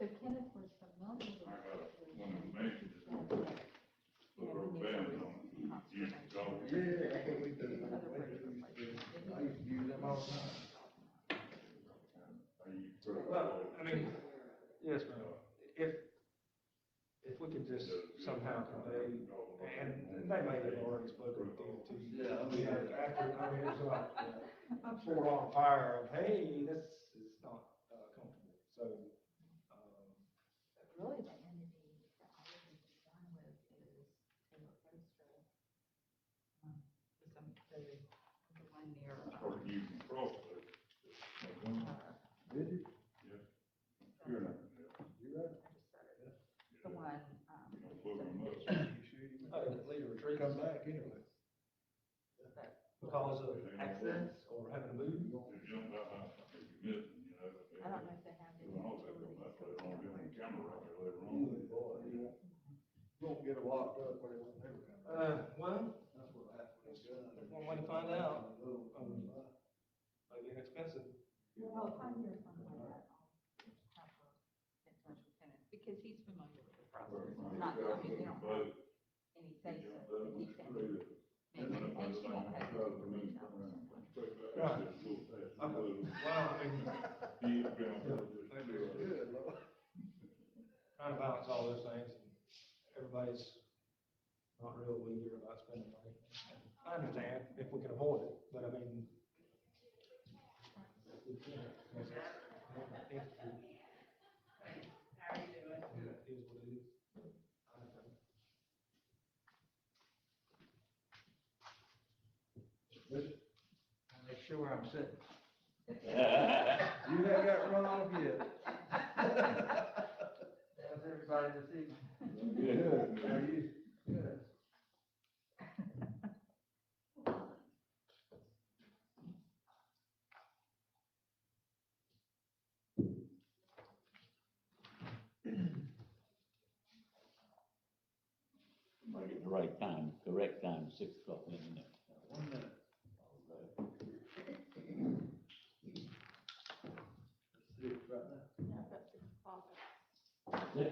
So Kenneth was familiar with I got one of the mentions, put her band on it, years ago. Yeah, that's what we do. I used to use them all the time. Well, I mean, yes, ma'am. If we could just somehow convey, and they may have already spoken to you. Yeah, After, I mean, it's like full on fire of, hey, this is not comfortable. So, really the entity that I would be done with is Taylor Poster. The one near, Started using crossbow. Did you? Yeah. You're not, You right? the one, put them up. lead a retreat Come back anyway. because of access or having to move. They jump out, you miss them, you know. I don't know if they have any. Doing all that, that's why they don't get on camera right there later on. Oh, boy, you won't get it locked up where they won't never come back. Well, That's what happens. that's one way to find out. Maybe inexpensive. Well, if I'm here something like that, I'll have to get in touch with Kenneth, because he's familiar with the process. It's not, I mean, they don't have any say so, but he can make it, and she won't have to reach out to someone. Right. Okay. Well, I mean, Good, Lord. trying to balance all those things, and everybody's not real eager about spending money. I understand if we can avoid it, but I mean, we can't. Because it's an entity. How are you doing? It is what it is. I think. Make sure where I'm sitting. You ain't got run off yet. How's everybody this evening? Good. How are you? Good. Right at the right time, correct time, 6 o'clock in the minute. 1 minute. Let's see it right now. Yeah, about 6 o'clock. Six?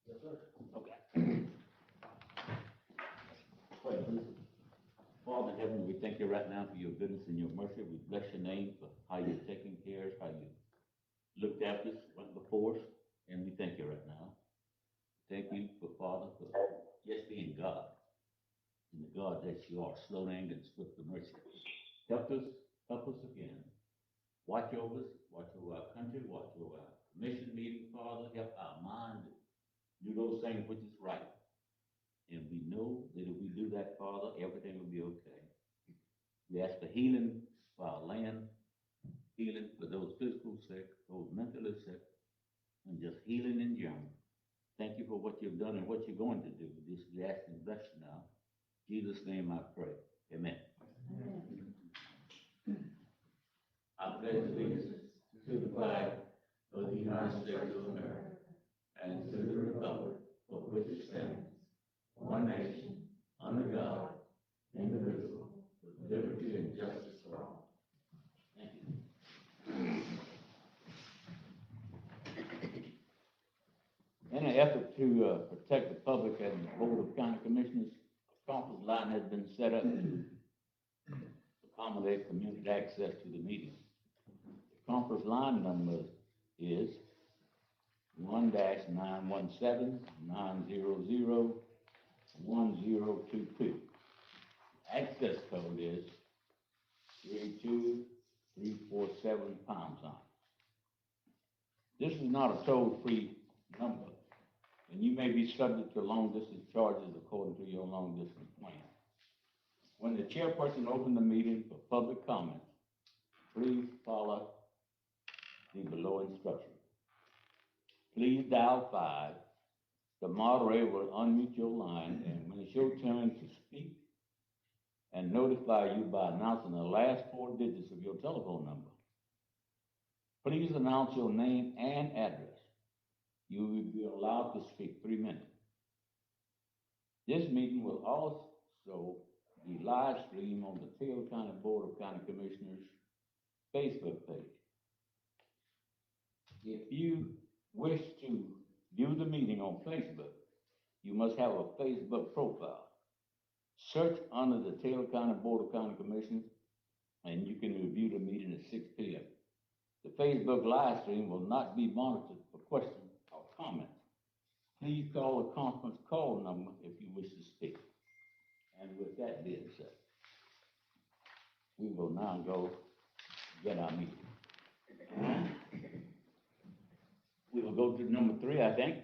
Yes, sir. Okay. Pray, please. Father in heaven, we thank you right now for your goodness and your mercy. We bless your name for how you're taking care of us, how you looked after us, went before us, and we thank you right now. Thank you for Father, for just being God, and the God that you are, slow to anger and swift to mercy. Help us again. Watch over us, watch over our country, watch over our commission meeting, Father. Help our mind to do those things which is right. And we know that if we do that, Father, everything will be okay. We ask for healing for our land, healing for those physical sick, those mentally sick, and just healing in general. Thank you for what you've done and what you're going to do. This we ask and bless you now. In Jesus' name I pray. Amen. I pledge allegiance to the flag of the United States of America and to the republic for which it stands, one nation, under God, indivisible, with liberty and justice for all. Thank you. In an effort to protect the public and the Board of County Commissioners, a conference line has been set up to accommodate community access to the meeting. The conference line number is 1-917-900-1022. Access code is 32347 #. This is not a toll-free number, and you may be subject to long-distance charges according to your long-distance plan. When the chairperson opens the meeting for public comment, please follow the below instructions. Please dial 5. The moderator will unmute your line, and when it's your turn to speak, and notify you by announcing the last 4 digits of your telephone number. Please announce your name and address. You will be allowed to speak 3 minutes. This meeting will also be live streamed on the Taylor County Board of County Commissioners Facebook page. If you wish to view the meeting on Facebook, you must have a Facebook profile. Search under the Taylor County Board of County Commissioners, and you can review the meeting at 6 p.m. The Facebook live stream will not be monitored for questions or comments. Please call the conference call number if you wish to speak. And with that being said, we will now go get our meeting. We will go to number 3, I think.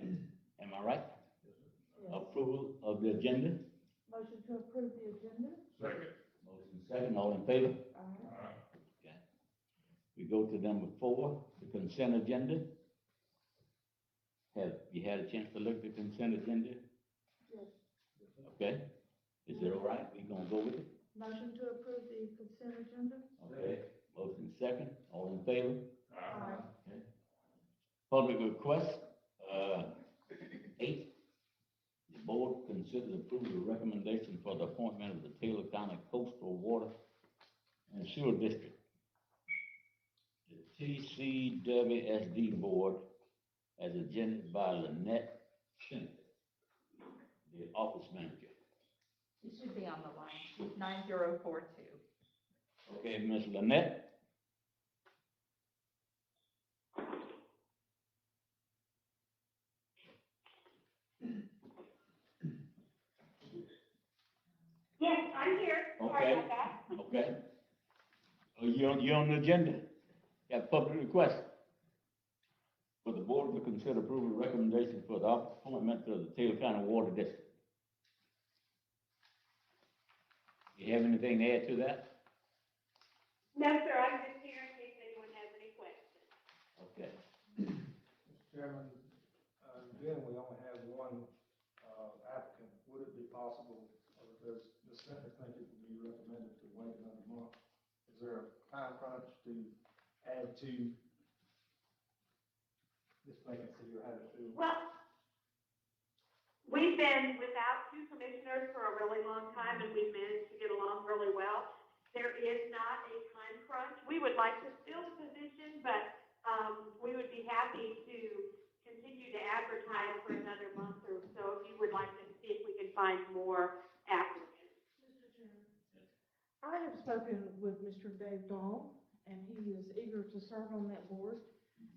Am I right? Yes. Approval of the agenda. Motion to approve the agenda? Second. Motion second, all in favor? Aye. Okay. We go to number 4, the consent agenda. Have you had a chance to look at the consent agenda? Yes. Okay. Is it all right? We gonna go with it? Motion to approve the consent agenda? Okay. Motion second, all in favor? Aye. Okay. Public request, 8. The board considers approval of recommendation for the appointment of the Taylor County Coastal Water and Sewer District. The TCWSD Board as agendaed by Lynette Simmons, the office manager. It should be on the line, she's 9042. Okay, Ms. Lynette? Yes, I'm here. Sorry Okay. about that. Okay. Oh, you're on the agenda. Got public request. For the board to consider approval of recommendation for the appointment of the Taylor County Water District. You have anything to add to that? No, sir, I'm just here in case anyone has any questions. Okay. Mr. Chairman, again, we only have one applicant. Would it be possible, or does the Senate think it would be recommended to wait another month? Is there a time crunch to add to this vacancy you're having to? Well, we've been without 2 commissioners for a really long time, and we've managed to get along really well. There is not a time crunch. We would like to fill the position, but we would be happy to continue to advertise for another month or so if you would like to see if we can find more applicants. Mr. Chairman. I have spoken with Mr. Dave Dahl, and he is eager to serve on that board.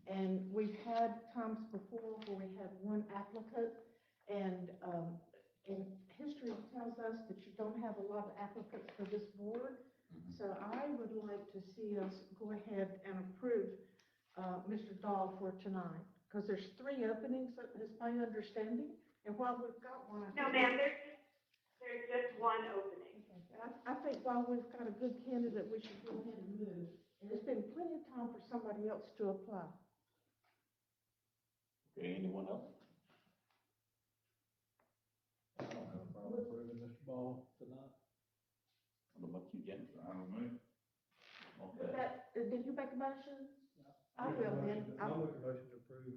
And we've had times before where we had one applicant, and history tells us that you don't have a lot of applicants for this board. So I would like to see us go ahead and approve Mr. Dahl for tonight, because there's 3 openings, is my understanding, and while we've got one. No, ma'am, there's just one opening. I think while we've got a good candidate, we should go ahead and move. And there's been plenty of time for somebody else to apply. Okay, anyone else? I don't have a problem approving Mr. Ball tonight. What about you, Jennifer? I don't know. Okay. Did you make a motion? I will then. I'll make a motion to approve,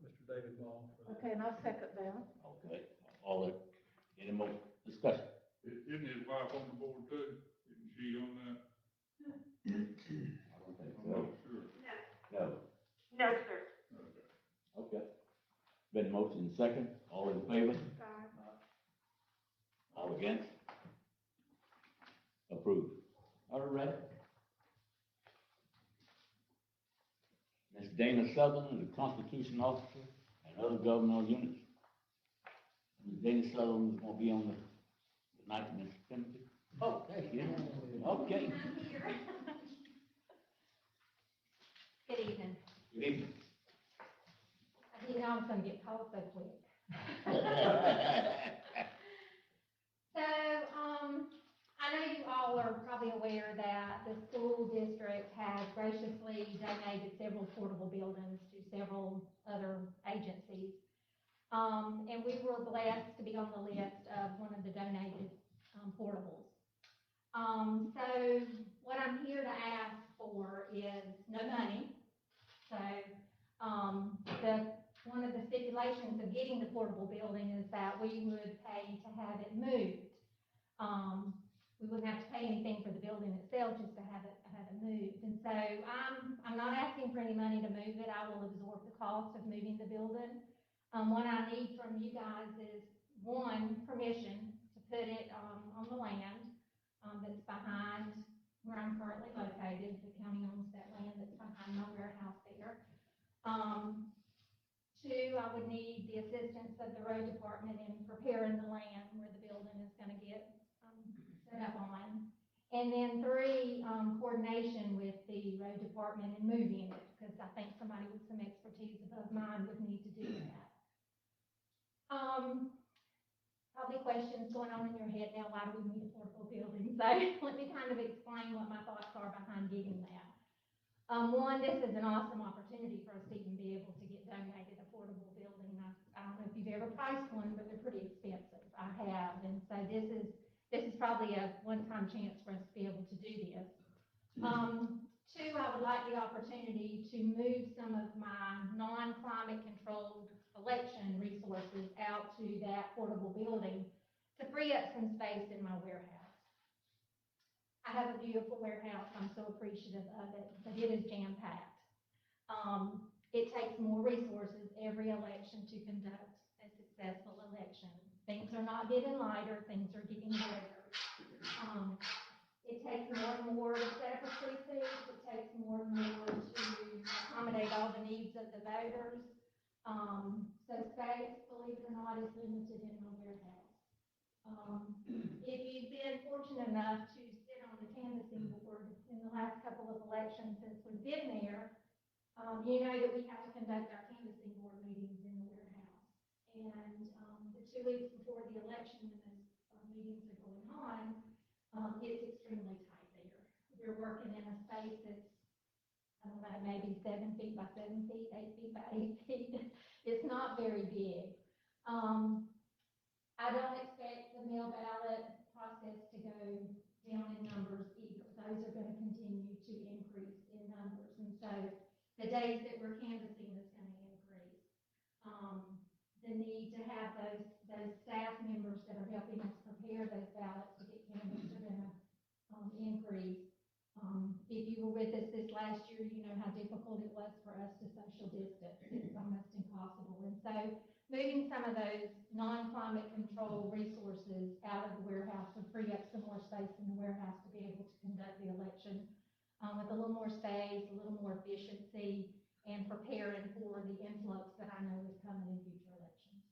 Mr. David Ball. Okay, and I'll second that. Okay. All that, any more discussion? Isn't his wife on the board too? Isn't she on that? I don't think I'm not sure. No. No, sir. Okay. Okay. Been motion second, all in favor? All against? Approved. All right. Ms. Dana Sutherland, the Constitution Officer, and other governmental units. Ms. Dana Sutherland is gonna be on the night, Ms. Timothy. Oh, there she is. Okay. I'm here. Good evening. Good evening. I didn't know I was gonna get called so quick. So, I know you all are probably aware that the school district has graciously donated several portable buildings to several other agencies. And we were blessed to be on the list of one of the donated, portables. So what I'm here to ask for is no money. So, one of the stipulations of getting the portable building is that we would pay to have it moved. We wouldn't have to pay anything for the building itself, just to have it moved. move. And so I'm not asking for any money to move it. I will absorb the cost of moving the building. What I need from you guys is, one, permission to put it on the land that's behind where I'm currently located. The county owns that land that's behind my warehouse there. Two, I would need the assistance of the road department in preparing the land where the building is gonna get set up on. And then three, coordination with the road department in moving it, because I think somebody with some expertise above mine would need to do that. Probably questions going on in your head now, why do we need a portable building? So let me kind of explain what my thoughts are behind getting that. One, this is an awesome opportunity for us to even be able to get donated a portable building. I don't know if you've ever priced one, but they're pretty expensive. I have, and so this is probably a one-time chance for us to be able to do this. Two, I would like the opportunity to move some of my non-climate controlled election resources out to that portable building to free up some space in my warehouse. I have a beautiful warehouse. I'm so appreciative of it, but it is jam-packed. It takes more resources every election to conduct a successful election. Things are not getting lighter, things are getting lighter. It takes more and more to set up a precinct. It takes more and more to accommodate all the needs of the voters. So space, believe it or not, is limited in my warehouse. If you've been fortunate enough to sit on the canvassing board in the last couple of elections since we've been there, you know that we have to conduct our canvassing board meetings in the warehouse. And the 2 weeks before the election, when those meetings are going on, it's extremely tight there. We're working in a space that's, I don't know, maybe 7 feet by 7 feet, 8 feet by 8 feet. It's not very big. I don't expect the mail ballot process to go down in numbers either. Those are going to continue to increase in numbers. And so the days that we're canvassing is going to increase. The need to have those staff members that are helping us prepare those ballots to get canvassed are going to increase. If you were with us this last year, you know how difficult it was for us to social distance. It's almost impossible. And so moving some of those non-climate control resources out of the warehouse would free up some more space in the warehouse to be able to conduct the election with a little more space, a little more efficiency, and preparing for the influx that I know is coming in future elections.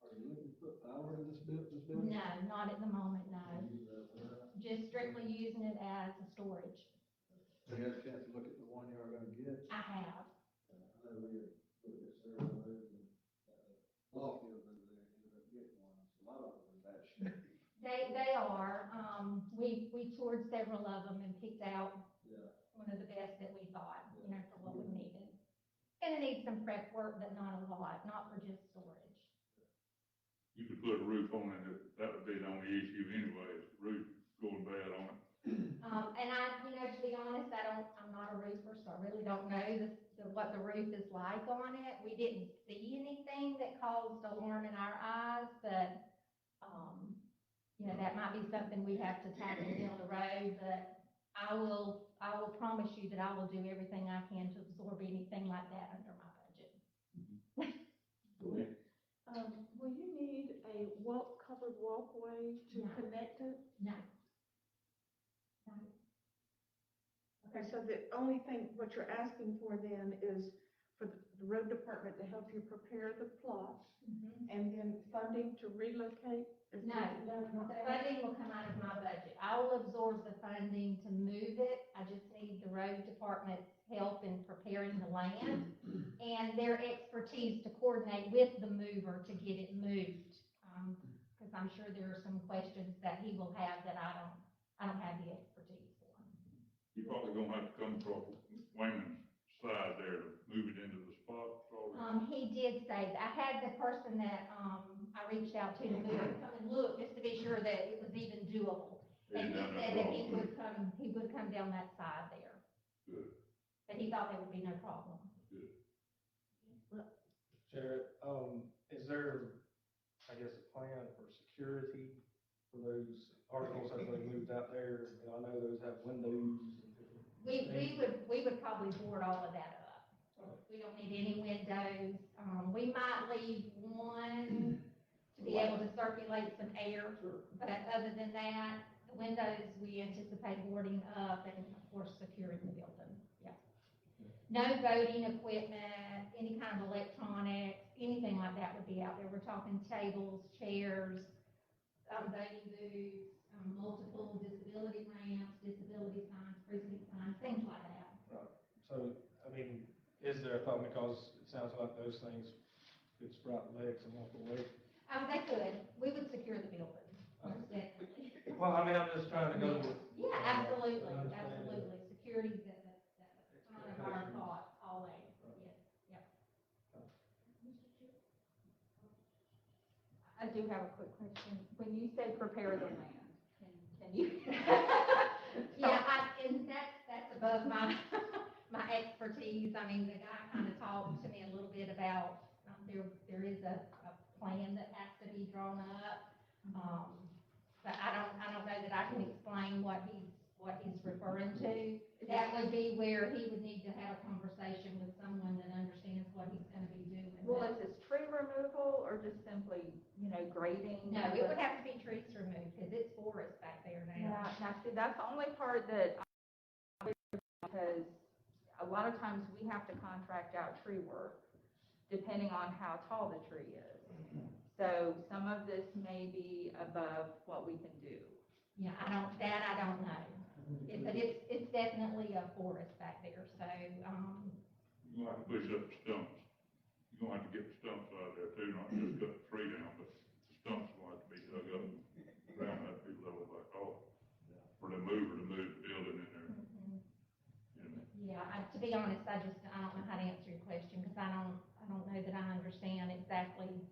Are you looking to put power to this building? No, not at the moment, no. Just strictly using it as a storage. Have you had a chance to look at the one you are gonna get? I have. I know we had looked at several of those and, Lawfield over there ended up getting one. A lot of them in bad shape. They are. We toured several of them and picked out one of the best that we thought, you know, for what we needed. And it needs some prep work, but not a lot, not for just storage. You could put a roof on it, that would be the only issue anyways, roof going bad on it. And you know, to be honest, I'm not a roofer, so I really don't know what the roof is like on it. We didn't see anything that caused alarm in our eyes, but, you know, that might be something we have to tackle down the road, but I will promise you that I will do everything I can to absorb anything like that under my budget. Will you need a covered walkway to connect it? No. No. Okay, so the only thing, what you're asking for then is for the road department to help you prepare the plot, and then funding to relocate? No, the funding will come out of my budget. I will absorb the funding to move it. I just need the road department's help in preparing the land and their expertise to coordinate with the mover to get it moved. Because I'm sure there are some questions that he will have that I don't have the expertise for. You're probably gonna have to come from Wayman's side there to move it into the spot, probably. He did say that. I had the person that I reached out to come and look just to be sure that it was even doable. And he said that he would come down that side there. Good. But he thought there would be no problem. Good. Jared, is there, I guess, a plan for security for those articles that they moved out there? And I know those have windows and different. We we would probably board all of that up. We don't need any windows, we might leave one to be able to circulate some air, but other than that, the windows, we anticipate boarding up and of course securing the building, yeah. No voting equipment, any kind of electronics, anything like that would be out there. We're talking tables, chairs, voting booths, multiple disability ramps, disability signs, precinct signs, things like that. Right. So, I mean, is there a thought, because it sounds like those things could sprout legs and walk away? They could, we would secure the building, most definitely. Well, I mean, I'm just trying to go with. Yeah, absolutely, understanding. absolutely. Security's at the front of our thoughts always, yes, yep. I do have a quick question. When you say prepare the land, can you? Yeah, and that's above my, my expertise. I mean, the guy kind of talked to me a little bit about, there is a plan that has to be drawn up. But I don't know that I can explain what he's referring to. That would be where he would need to have a conversation with someone that understands what he's gonna be doing. Well, is this tree removal or just simply, grading? No, it would have to be trees removed, because it's forest back there now. Yeah, now see, that's the only part that, because a lot of times we have to contract out tree work, depending on how tall the tree is. So some of this may be above what we can do. Yeah, I don't know. But it's definitely a forest back there, so, You're gonna have to push up the stumps. You're gonna have to get the stumps out of there too, not just cut the tree down, but the stumps will have to be dug up. The ground has to be leveled back off. For the mover to move the building in there, yeah, to be honest, I don't know how to answer your question, because I don't know that I understand exactly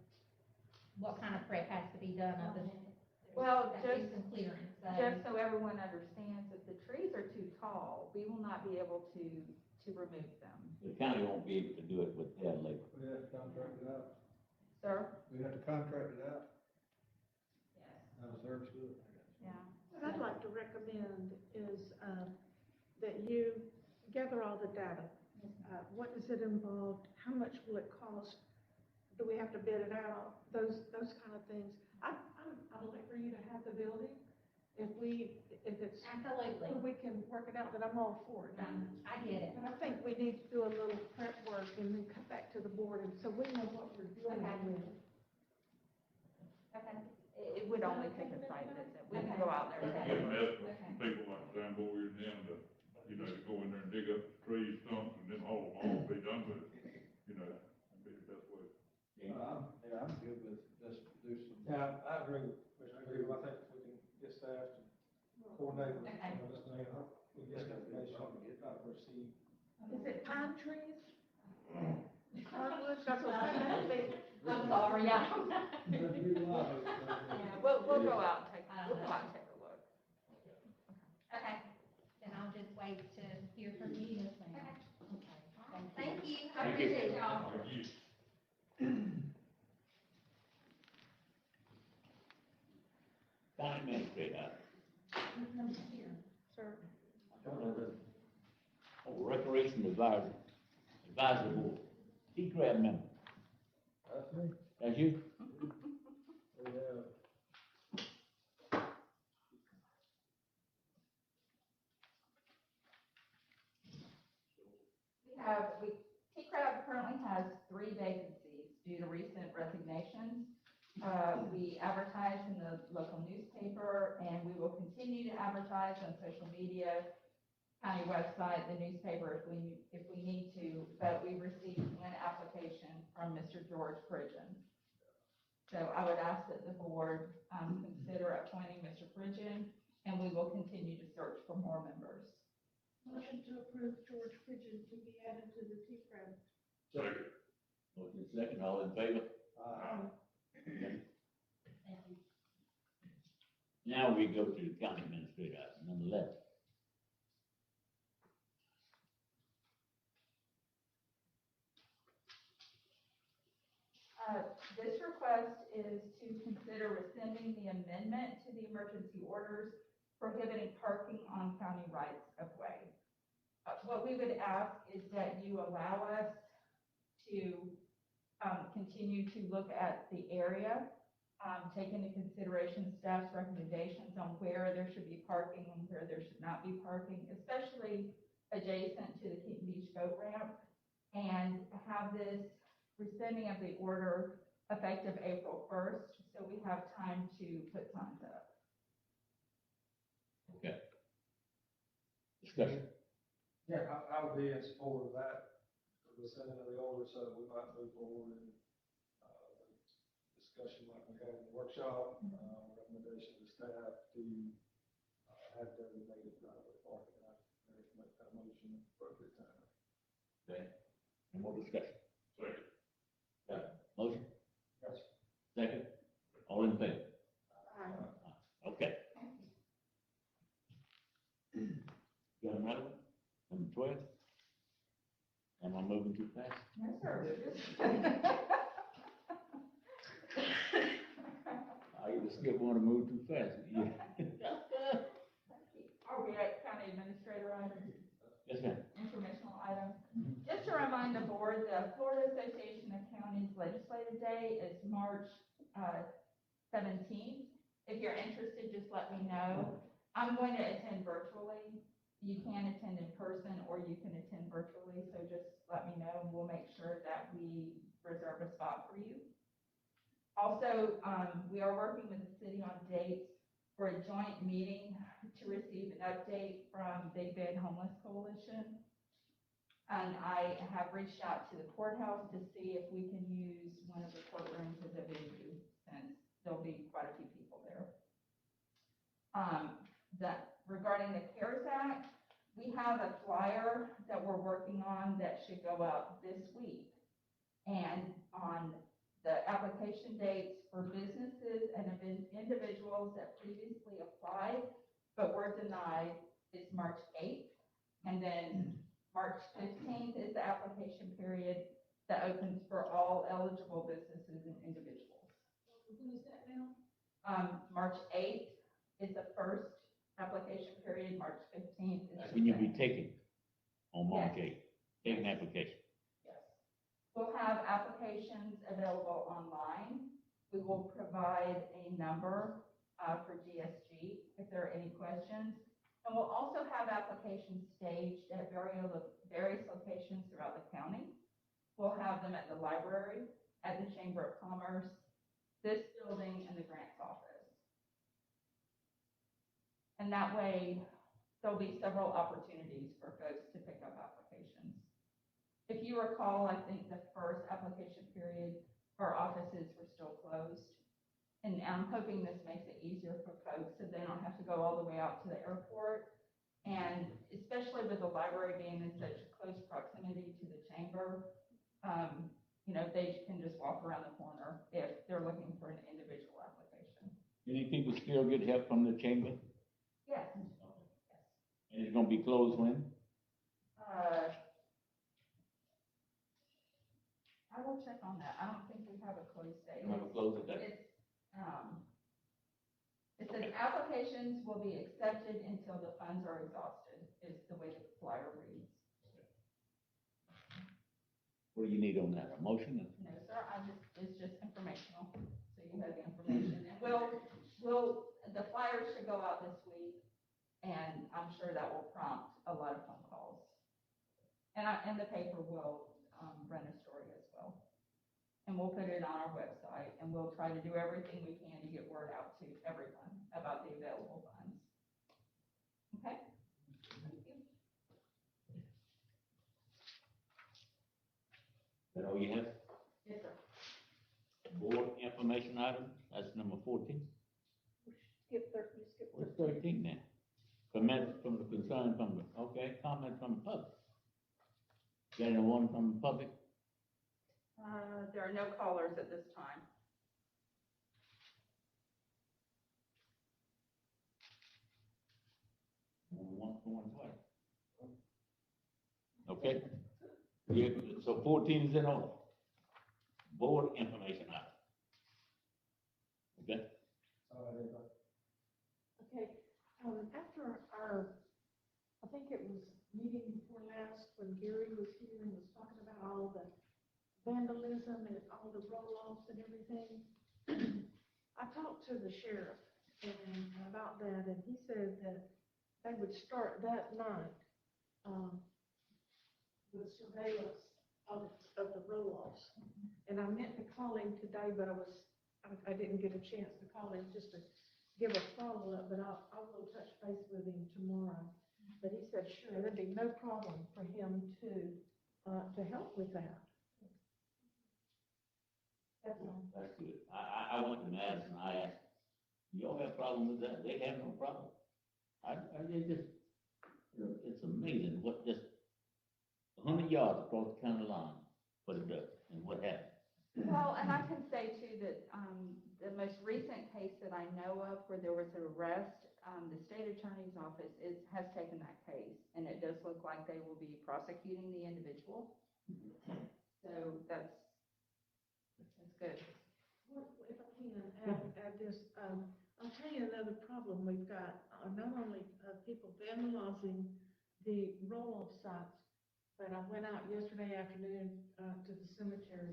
what kind of prep has to be done other than. Well, There's some clearance, so. Just so everyone understands, if the trees are too tall, we will not be able to remove them. The county won't be able to do it with their labor. We have to contract it out. Sir? We have to contract it out. Yes. How does ours do it? Yeah. What I'd like to recommend is, that you gather all the data. What does it involve? How much will it cost? Do we have to bid it out? Those kind of things. I'd like for you to have the building. If it's. Absolutely. We can work it out, then I'm all for it. I get it. And I think we need to do a little prep work and then come back to the board, and so we know what we're doing. Okay. It would only take a site visit. We can go out there and get take a an look. estimate from people like Sam Boyer and them to, to go in there and dig up the trees, stumps, and then all be done with it. That'd be the best way. I'm good with just do some. Yeah, I agree with Mr. Green. I think if we can get staff to coordinate with Mr. Naylor, we get the information, proceed. Is it pine trees? Hardwoods, that's what I'm thinking. I'm sorry, I don't know. Yeah, we'll go out and take a look. Okay, then I'll just wait to hear from you. Yes, ma'am. Okay. Thank you, I Thank you. appreciate y'all. Thank you. County administrator, Sir. Recreation Advisory Board, T-Crab member, That's me. that's you? T-Crab currently has 3 vacancies due to recent resignations. We advertise in the local newspaper, and we will continue to advertise on social media, county website, the newspaper if we need to, but we received one application from Mr. George Pridgeon. So I would ask that the board consider appointing Mr. Pridgeon, and we will continue to search for more members. Motion to approve George Pridgeon to be added to the T-Crab. Second. Motion second, all in favor? Now we go to the county administrator, item number 11. This request is to consider rescinding the amendment to the emergency orders prohibiting parking on county rights of way. what we would ask is that you allow us to, continue to look at the area, take into consideration staff's recommendations on where there should be parking and where there should not be parking, especially adjacent to the Keaton Beach boat ramp, and have this rescinding of the order effective April 1st, so we have time to put signs up. Okay. Discussion. Yeah, I would be in support of that, the sending of the order, so that we might move forward in, discussion like we had in the workshop, recommendation to staff to, have designated driveway parking. I make that motion at the appropriate time. Okay. Any more discussion? Second. Got it. Motion? Yes. Second? All in favor? Okay. Got another one? Number 12? Am I moving too fast? No, sir. I either skip one or move too fast. Are we at county administrator items, Yes, ma'am. informational items? Just to remind the board, the Florida Association of Counties Legislative Day is March 17th. If you're interested, just let me know. I'm going to attend virtually. You can attend in person or you can attend virtually, so just let me know and we'll make sure that we reserve a spot for you. Also, we are working with the city on dates for a joint meeting to receive an update from Big Bend Homeless Coalition. And I have reached out to the courthouse to see if we can use one of the courtrooms as a venue, since there'll be quite a few people there. Regarding the CARES Act, we have a flyer that we're working on that should go out this week. And on the application dates for businesses and individuals that previously applied but were denied is March 8th. And then March 15th is the application period that opens for all eligible businesses and individuals. When is that now? March 8th is the first application period, March 15th is. That's when you'll be taking on March Yes. 8th, taking application. Yes. We'll have applications available online. We will provide a number for GSG if there are any questions. And we'll also have applications staged at various locations throughout the county. We'll have them at the library, at the Chamber of Commerce, this building, and the grants office. And that way, there'll be several opportunities for folks to pick up applications. If you recall, I think the first application period, our offices were still closed. And I'm hoping this makes it easier for folks so they don't have to go all the way out to the airport. And especially with the library being in such close proximity to the chamber, they can just walk around the corner if they're looking for an individual application. Any people still get help from the chamber? Yes. And it's gonna be closed when? I will check on that. I don't think we have a close date. You have a closing date? It says applications will be accepted until the funds are exhausted, is the way the flyer reads. What do you need on that, a motion? No, sir, it's just informational, so you have the information. And the flyer should go out this week, and I'm sure that will prompt a lot of phone calls. And the paper will run a story as well. And we'll put it on our website, and we'll try to do everything we can to get word out to everyone about the available funds. Okay? Thank you. Is that all you have? Yes, sir. Board information item, that's number 14. You skip What's 13 now? Comment from the concern from the, okay, comment from the public. Got anyone from the public? There are no callers at this time. One twice. Okay. Yeah, so 14 is in order. Board information item. Okay. Okay, after our, I think it was meeting before last, asked when Gary was here and was talking about all the vandalism and all the roll-offs and everything. I talked to the sheriff about that, and he said that they would start that night, with surveillance of the roll-offs. And I meant to call him today, but I didn't get a chance to call him just to give a follow-up, but I will touch base with him tomorrow. But he said, sure, there'd be no problem for him to help with that. That's all. That's good. I went to Mass and I asked, y'all have a problem with that? They have no problem. They just, it's amazing what just 100 yards across the county line, what it does and what happens. Well, and I can say too that, the most recent case that I know of where there was an arrest, the state attorney's office has taken that case, and it does look like they will be prosecuting the individual. So that's good. If I can add this, I'll tell you another problem we've got, not only people vandalizing the roll-off sites, but I went out yesterday afternoon to the cemetery,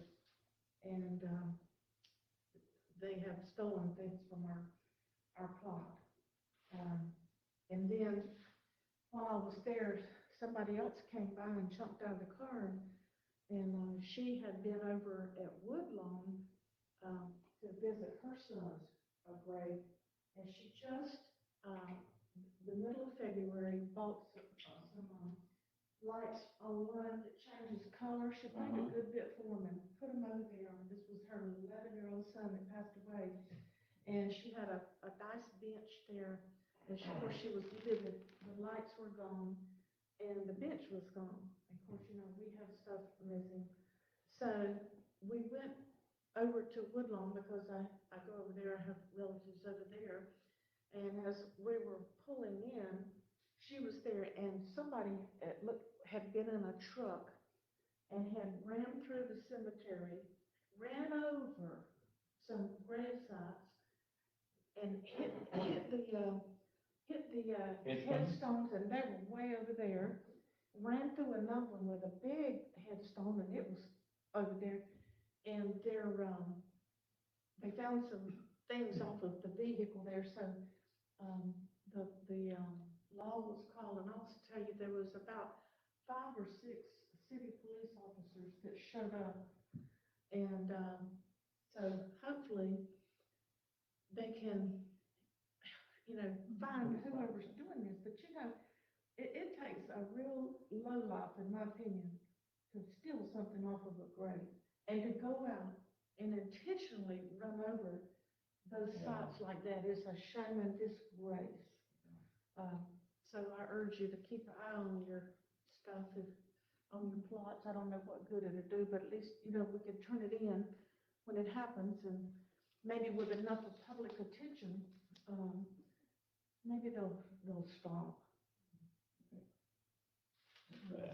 and they have stolen things from our plot. And then while I was there, somebody else came by and jumped out of the car, and she had been over at Woodlawn to visit her son's grave, and she just, the middle of February, bought some lights on one that changes color. She paid a good bit for them and put them over there. And this was her 11-year-old son that passed away, and she had a nice bench there. And where she was living, the lights were gone, and the bench was gone. Of course, you know, we have stuff missing. So we went over to Woodlawn because I go over there, I have relatives over there. And as we were pulling in, she was there, and somebody had been in a truck and had ran through the cemetery, ran over some grave sites, and hit the headstones, and they were way over there. Ran through another one with a big headstone, and it was over there. And they found some things off of the vehicle there. So the law was called, and I'll also tell you there was about 5 or 6 city police officers that showed up, and so hopefully they can, you know, find whoever's doing this. But you know, it takes a real lowlife, in my opinion, to steal something off of a grave and to go out and intentionally run over those sites like that. Is a shame and disgrace. So I urge you to keep an eye on your stuff, on your plots. I don't know what good it'll do, but at least, you know, we can turn it in when it happens, and maybe with enough of public attention, maybe they'll stop. Right.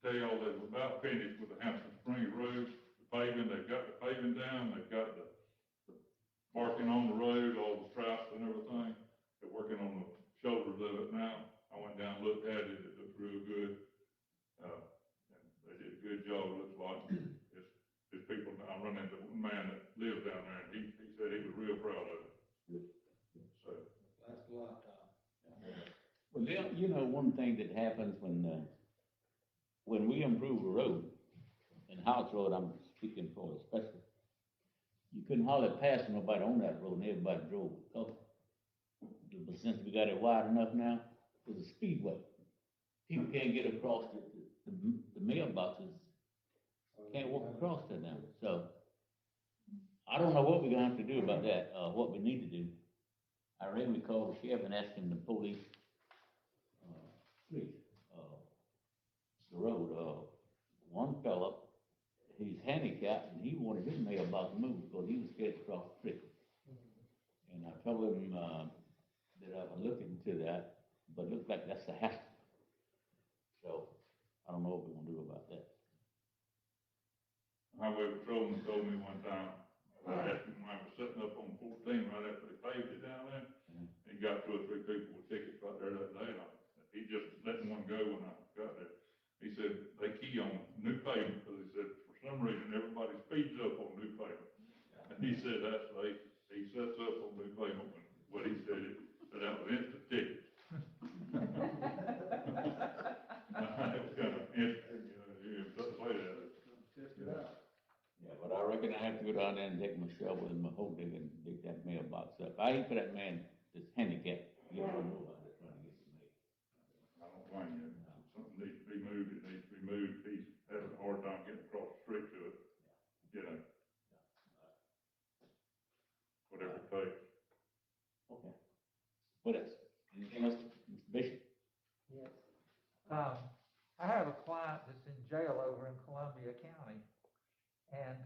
Tell y'all they were about finished with the Hampton Springs Road, the paving, they've got the paving down, they've got the marking on the road, all the stripes and everything. They're working on the shoulders of it now. I went down and looked at it, it looks real good. And they did a good job, it looks like. It's people, I run into one man that lives down there, and he said he was real proud of it. So. That's a lot, Tom. Well, you know, one thing that happens when we improve a road, and House Road I'm speaking for especially, you couldn't hardly pass nobody on that road, and everybody drove. But since we got it wide enough now, there's a speedway. People can't get across the mailboxes, can't walk across there now. So I don't know what we're gonna have to do about that, what we need to do. I reckon we call the sheriff and ask him to police, the road. One fella, he's handicapped, and he wanted his mailbox moved because he was scared to cross the street. And I told him, that I would look into that, but it looks like that's a hassle. So I don't know what we're gonna do about that. Highway patrolman told me one time, I asked him when I was sitting up on 14 right after they paved it down there. He got 2 or 3 people with tickets right there that day. He just let one go when I got there. He said they key on new pavement because he said for some reason everybody speeds up on new pavement. And he said he sets up on new pavement when what he said that was instant ticket. It was kind of interesting, you don't say that. Check it out. Yeah, but I reckon I have to go down there and take my shovel and my hoe digger and dig that mailbox up. I ain't for that man that's handicapped, you know, about it, trying to get some mail. I don't blame you. If something needs to be moved, it needs to be moved. He's having a hard time getting across the street to it, you know. Whatever it takes. Okay. What else? Anything else, Mr. Bishop? Yes. I have a client that's in jail over in Columbia County. And,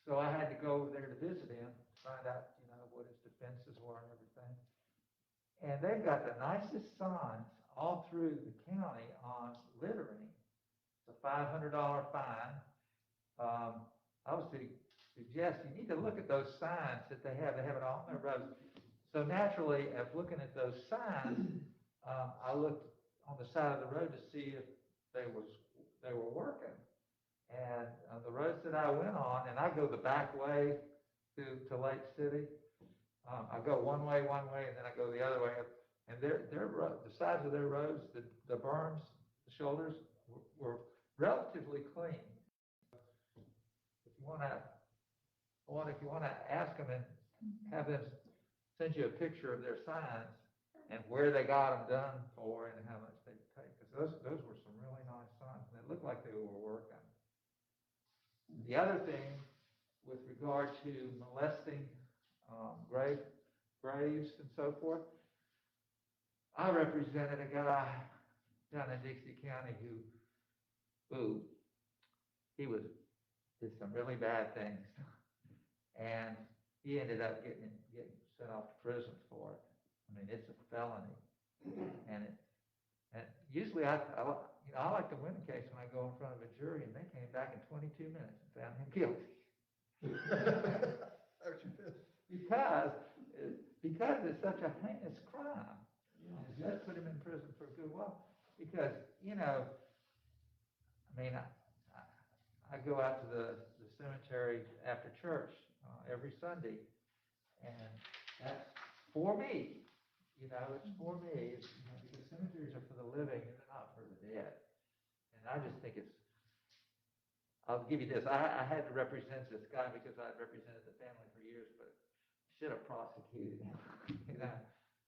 so I had to go over there to visit him, find out, you know, what his defenses were and everything. And they've got the nicest signs all through the county on littering. It's a $500 fine. I would suggest you need to look at those signs that they have. They have it on their roads. So naturally, as looking at those signs, I looked on the side of the road to see if they were working. And the roads that I went on, and I go the back way to Lake City. I go one way, and then I go the other way. And the sides of their roads, the berms, the shoulders were relatively clean. If you want to ask them and have them send you a picture of their signs and where they got them done for and how much they pay, because those were some really nice signs, and it looked like they were working. The other thing, with regard to molesting graves and so forth, I represented a guy down in Dixie County who did some really bad things, and he ended up getting sent off to prison for it. I mean, it's a felony, and usually I like to win a case when I go in front of a jury, and they came back in 22 minutes and found him guilty. Because it's such a heinous crime. And the judge put him in prison for a good while. Because, you know, I mean, I go out to the cemetery after church every Sunday, and that's for me. You know, it's for me. It's, you know, because cemeteries are for the living and they're not for the dead. And I just think I'll give you this. I had to represent this guy because I represented the family for years, but should have prosecuted him, you know.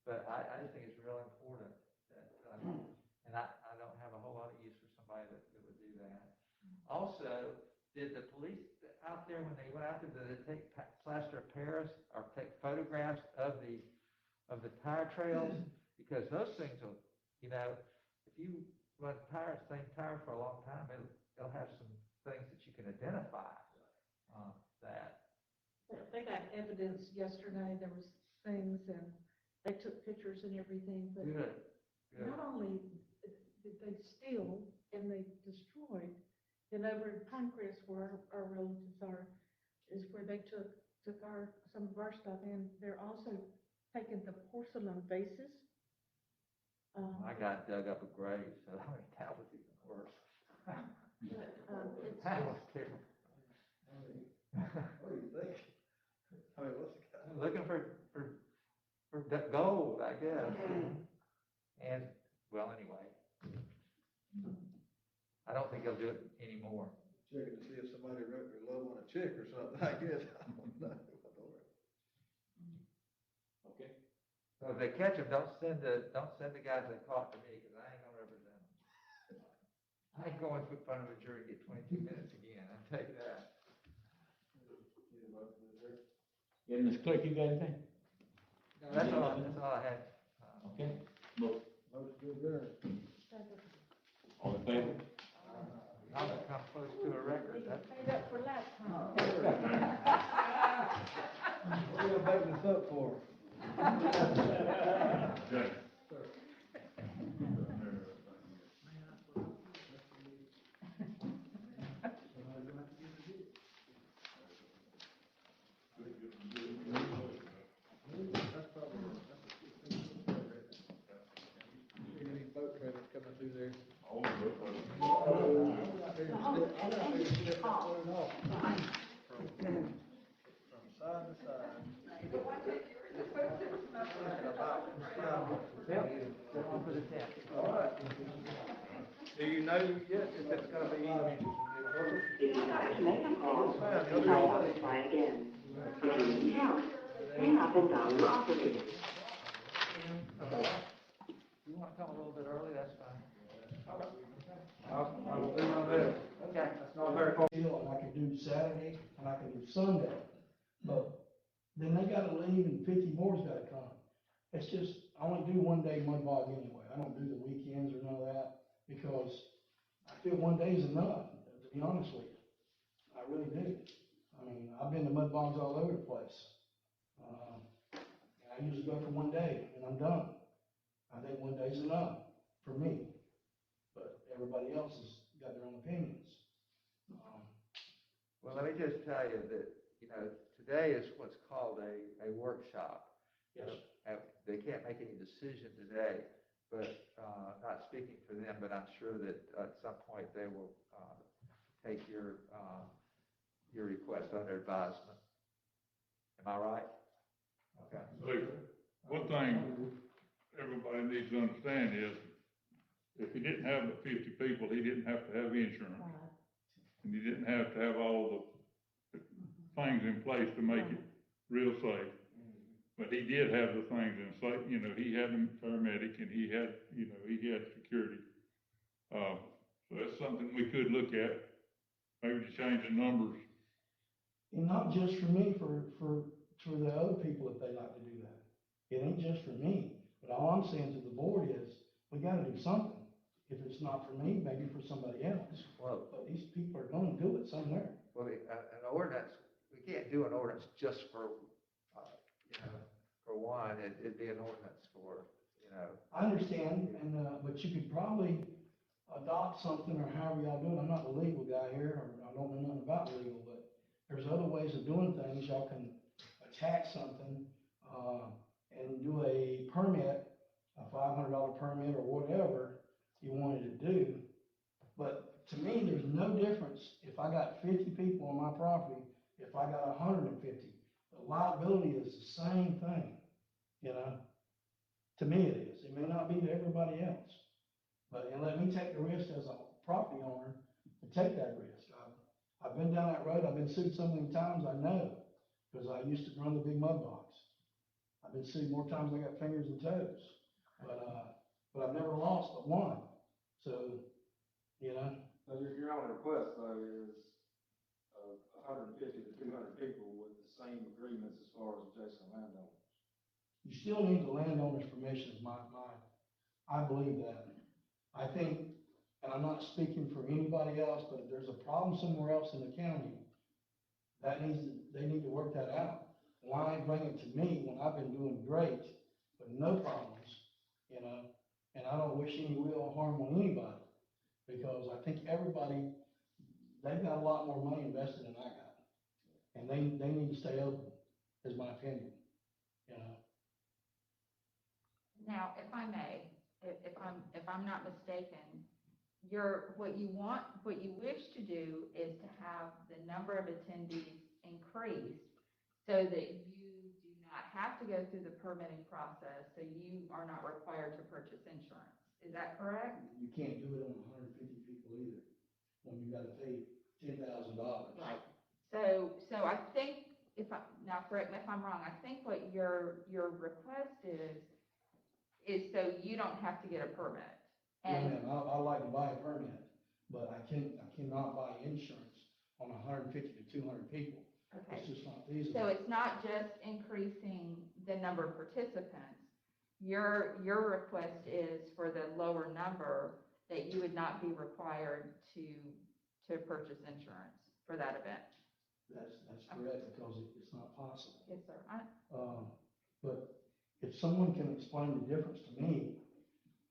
But I just think it's real important that, and I don't have a whole lot of use for somebody that would do that. Also, did the police out there, when they went out there, did they take plaster of Paris or take photographs of the tire trails? Because those things will, you know, if you run same tire for a long time, it'll have some things that you can identify that. They got evidence yesterday, there was things, and they took pictures and everything, but Good. not only did they steal and they destroyed, then over in Pinecrest, where our relatives are, is where they took some of our stuff, and they're also taking the porcelain vases. I got dug up a grave, so I mean, that was even worse. That was terrible. What do you think? I mean, what's the guy? Looking for gold, I guess. And, well, anyway, I don't think they'll do it anymore. Checking to see if somebody wrote their love on a check or something, I guess. I don't know. Okay. So if they catch them, don't send the guys they caught to me, because I ain't gonna represent them. I ain't going to put front of a jury and get 22 minutes again, I'll tell you that. Yeah, Ms. Clerk, you got anything? No, that's all I had. Okay. Motion. Motion to adjourn. All in favor? I'm gonna come close to a record, that's. Paid up for last time. What are you making this up for? Jack. From side to side. For the tent. All right. Do you know yet if it's gonna be? If you'd like to make a call, try again. If you need help, hang up and dial your operator. You wanna come a little bit early, that's fine. I will do my best. Okay. That's not very far. And I can do Saturday and I can do Sunday, but then they gotta leave and 50 more's gotta come. It's just, I only do one day mud bog anyway. I don't do the weekends or none of that because I feel one day is enough, to be honest with you. I really do. I mean, I've been to mud bogs all over the place. And I usually go for one day and I'm done. I think one day's enough for me, but everybody else has got their own opinions. Well, let me just tell you that, today is what's called a workshop. Yes. They can't make any decision today, but, not speaking for them, but I'm sure that at some point they will, take your request under advisement. Am I right? Okay. So, one thing everybody needs to understand is, if he didn't have the 50 people, he didn't have to have insurance. And he didn't have to have all the things in place to make it real safe. But he did have the things in place, he had a paramedic and he had security. So that's something we could look at, maybe to change the numbers. And not just for me, for the other people if they like to do that. It ain't just for me, but all I'm saying to the board is, we gotta do something. If it's not for me, maybe for somebody else. Well, But these people are gonna do it somewhere. well, an ordinance, we can't do an ordinance just for, for one, it'd be an ordinance for, I understand, but you could probably adopt something or however y'all do it. I'm not the legal guy here, or I don't know nothing about legal, but there's other ways of doing things. Y'all can attach something, and do a permit, a $500 permit or whatever you wanted to do. But to me, there's no difference if I got 50 people on my property, if I got 150. The liability is the same thing, To me it is. It may not be to everybody else. But, and let me take the risk as a property owner to take that risk. I've been down that road. I've been sued so many times, I know, because I used to run the big mud box. I've been sued more times than I got fingers and toes. But I've never lost but one. So, So your only request though is 150 to 200 people with the same agreements as far as adjacent landowners. you still need the landowner's permission, I believe that. I think, and I'm not speaking for anybody else, but if there's a problem somewhere else in the county, they need to work that out. Why bring it to me when I've been doing great with no problems, and I don't wish any real harm on anybody, because I think everybody, they've got a lot more money invested than I got. And they need to stay open, is my opinion, Now, if I may, if I'm not mistaken, what you wish to do is to have the number of attendees increased so that you do not have to go through the permitting process, so you are not required to purchase insurance. Is that correct? You can't do it on 150 people either, when you gotta pay $10,000. Right. So I think, now correct me if I'm wrong, I think what your request is so you don't have to get a permit. And I like to buy a permit, but I cannot buy insurance on 150 to 200 people. okay. It's just not feasible. So it's not just increasing the number of participants. Your request is for the lower number that you would not be required to purchase insurance for that event. That's correct, because it's not possible. Yes, sir. But if someone can explain the difference to me,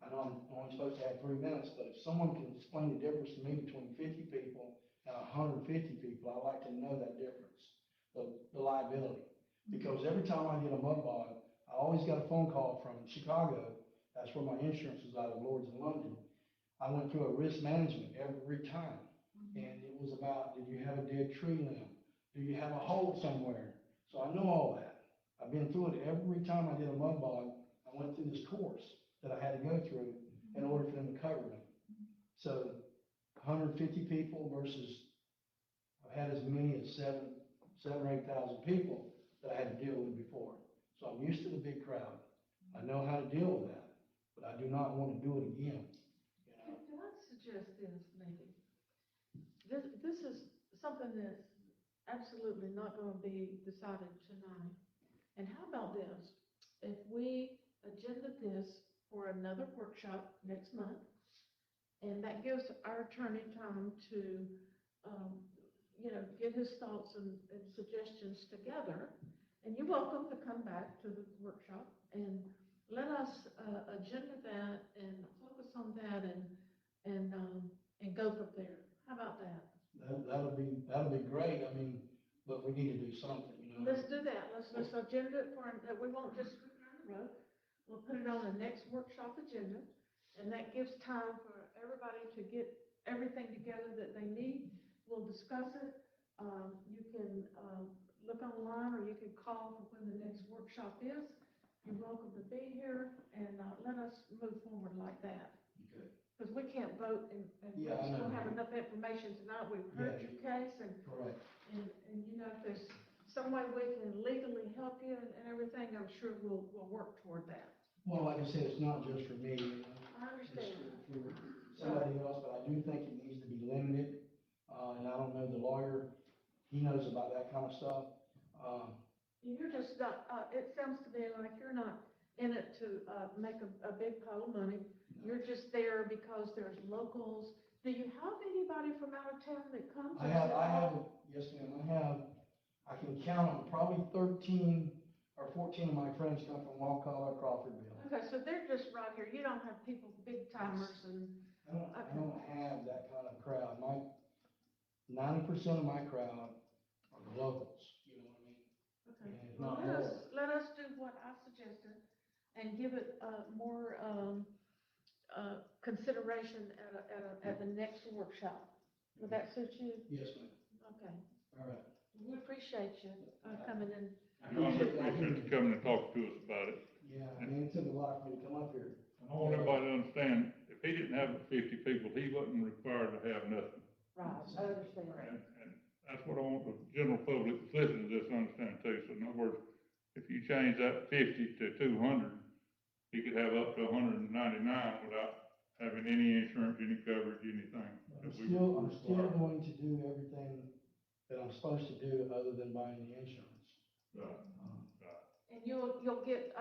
I know I'm only supposed to have 3 minutes, but if someone can explain the difference to me between 50 people and 150 people, I'd like to know that difference, the liability. Because every time I get a mud bog, I always got a phone call from Chicago. That's where my insurance was out of, Lords in London. I went through a risk management every time. And it was about, did you have a dead tree limb? Do you have a hole somewhere? So I know all that. I've been through it every time I did a mud bog. I went through this course that I had to go through in order for them to cover me. So 150 people versus, I've had as many as seven or 8,000 people that I had to deal with before. So I'm used to the big crowd. I know how to deal with that, but I do not want to do it again. You know? Can I suggest this, maybe? This is something that's absolutely not gonna be decided tonight. And how about this? If we agenda this for another workshop next month, and that gives our attorney time to, get his thoughts and suggestions together, and you're welcome to come back to the workshop and let us agenda that and focus on that and go from there. How about that? That'll be great. I mean, but we need to do something, you know? Let's do that. Let's agenda it we won't just sweep it on the road. We'll put it on the next workshop agenda, and that gives time for everybody to get everything together that they need. We'll discuss it. You can look online, or you can call for when the next workshop is. You're welcome to be here, and let us move forward like that. Okay. Because we can't vote, and we Yeah, I just know. don't have enough information tonight. We've heard Yeah. your case, and Correct. if there's some way we can legally help you and everything, I'm sure we'll work toward that. Well, like I said, it's not just for me, you know? I understand. It's for somebody else, but I do think it needs to be limited. And I don't know the lawyer, he knows about that kind of stuff. You're just not, it sounds to me like you're not in it to make a big pile of money. You're just there because there's locals. Do you have anybody from out of town that comes? I have, yes ma'am, I can count on probably 13 or 14 of my friends come from Waukalla, Crawfordville. Okay, so they're just right here. You don't have people, big timers and. I don't have that kind of crowd. 90% of my crowd are the locals, you know what I mean? Okay. And it's Well, not let us do what I suggested and give it more consideration at the next workshop. Would that suit you? Yes, ma'am. Okay. All right. We appreciate you coming in. I appreciate you coming and talking to us about it. Yeah, I mean, it took a lot for me to come up here. And I want everybody to understand, if he didn't have 50 people, he wasn't required to have nothing. Right, I understand. And that's what I want the general public that's listening to this to understand too. So in other words, if you change that 50 to 200, he could have up to 199 without having any insurance, any coverage, anything. I'm still going to do everything that I'm supposed to do other than buying the insurance. Right. And you'll get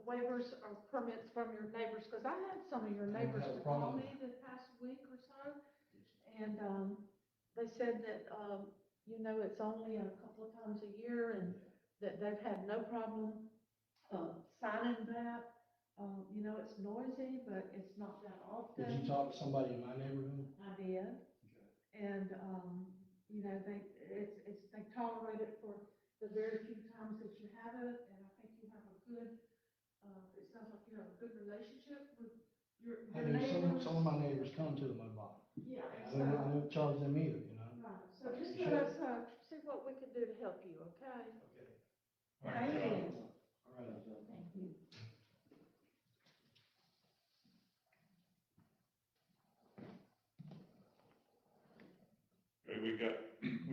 waivers or permits from your neighbors, because I had some of your neighbors have a call problem. me the past week or so. And they said that, it's only a couple of times a year and that they've had no problem signing that. It's noisy, but it's not that often. Did you talk to somebody in my neighborhood? I did. Okay. And, they tolerate it for the very few times that you have it. And I think you have a good, it sounds like you have a good relationship with your neighbors. Some of my neighbors come to the mud bog. Yeah. I don't charge them either, you know? Right, so just let us, see what we can do to help you, okay? Okay. Thank you. All right. Thank you. Okay, we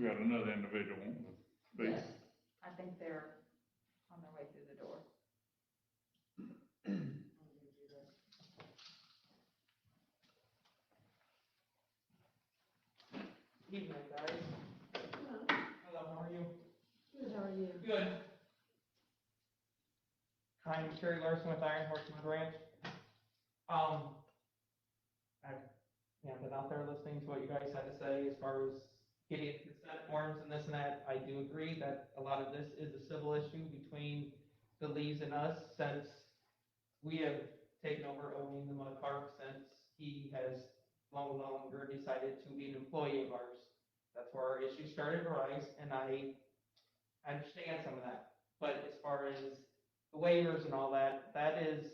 got another individual wanting to speak. Yes, I think they're on their way through the door. Evening, guys. Hello, how are you? Good, how are you? Good. Hi, I'm Terry Larson with Iron Horse Mud Ranch. I've been out there listening to what you guys had to say as far as getting consent forms and this and that. I do agree that a lot of this is a civil issue between the Lees and us, since we have taken over owning the mud park, since he has no longer decided to be an employee of ours. That's where our issue started to rise, and I understand some of that. But as far as the waivers and all that, that is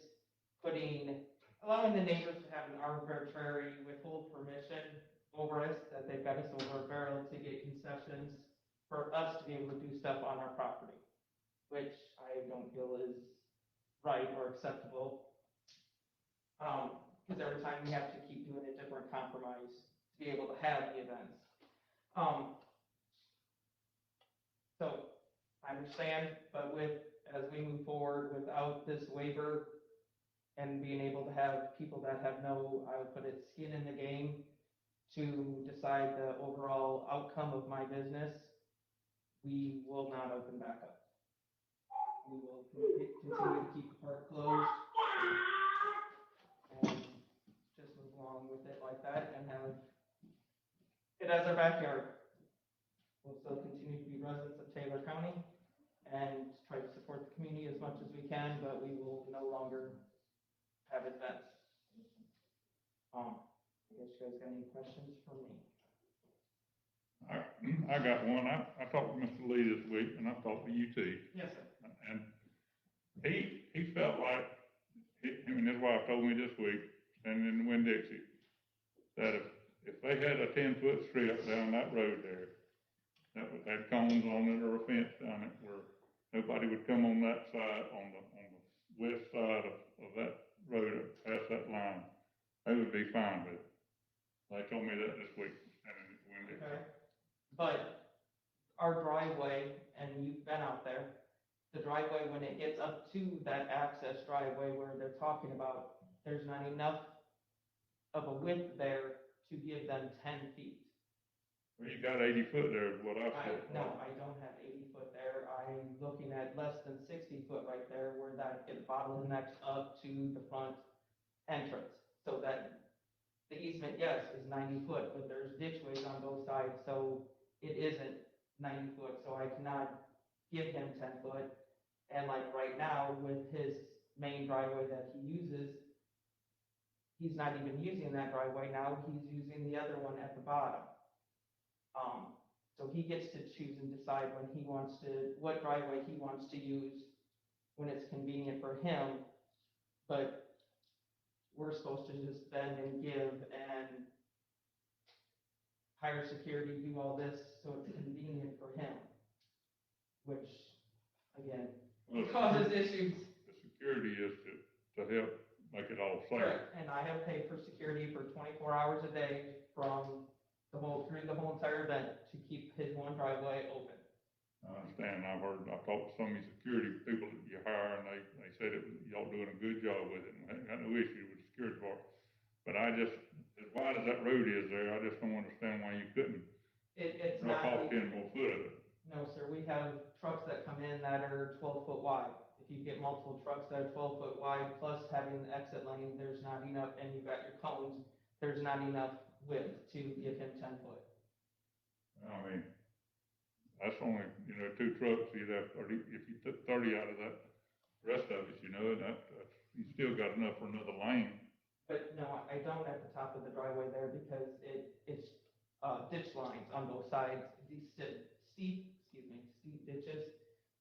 allowing the neighbors to have an arbitrary withhold permission over us, that they've got us over a barrel to get concessions for us to be able to do stuff on our property, which I don't feel is right or acceptable. Because every time we have to keep doing a different compromise to be able to have the events. So I understand, but as we move forward without this waiver and being able to have people that have no, I would put it, skin in the game to decide the overall outcome of my business, we will not open back up. We will continue to keep the park closed and just move along with it like that and have it as our backyard. We'll still continue to be residents of Taylor County and try to support the community as much as we can, but we will no longer have events. I guess you guys got any questions for me? I got one. I talked to Mr. Lee this week, and I talked to you too. Yes, sir. And he felt like, him and his wife told me this week, standing in the Winn-Dixie, that if they had a 10-foot street up down that road there, that had cones on it or a fence down it, where nobody would come on that side, on the west side of that road up past that line, they would be fine with it. They told me that this week, standing in the Winn-Dixie. Okay. But our driveway, and you've been out there, the driveway, when it gets up to that access driveway where they're talking about, there's not enough of a width there to give them 10 feet. Well, you got 80 foot there is what I said. No, I don't have 80 foot there. I'm looking at less than 60 foot right there where that it bottlenecks up to the front entrance. So that the easement, yes, is 90 foot, but there's ditchways on both sides, so it isn't 90 foot. So I cannot give him 10 foot. And like right now with his main driveway that he uses, he's not even using that driveway now. He's using the other one at the bottom. So he gets to choose and decide when he wants to, what driveway he wants to use when it's convenient for him. But we're supposed to just bend and give and hire security, do all this so it's convenient for him, which, again, causes issues. The security is to help make it all safe. Correct, and I have paid for security for 24 hours a day through the whole entire event to keep his one driveway open. I understand. I've talked to some of your security people that you hire, and they said y'all doing a good job with it, and I ain't got no issue with the security part. But I just, as wide as that road is there, I just don't understand why you couldn't It's drop not, off 10 more foot of it. no, sir, we have trucks that come in that are 12 foot wide. If you get multiple trucks that are 12 foot wide, plus having the exit lane, there's not enough, and you've got your cones, there's not enough width to give him 10 foot. I mean, that's only, 2 trucks, you'd have 30, if you took 30 out of that rest of it, that's, you still got enough for another lane. But no, I don't at the top of the driveway there because it's ditch lines on both sides, these steep ditches.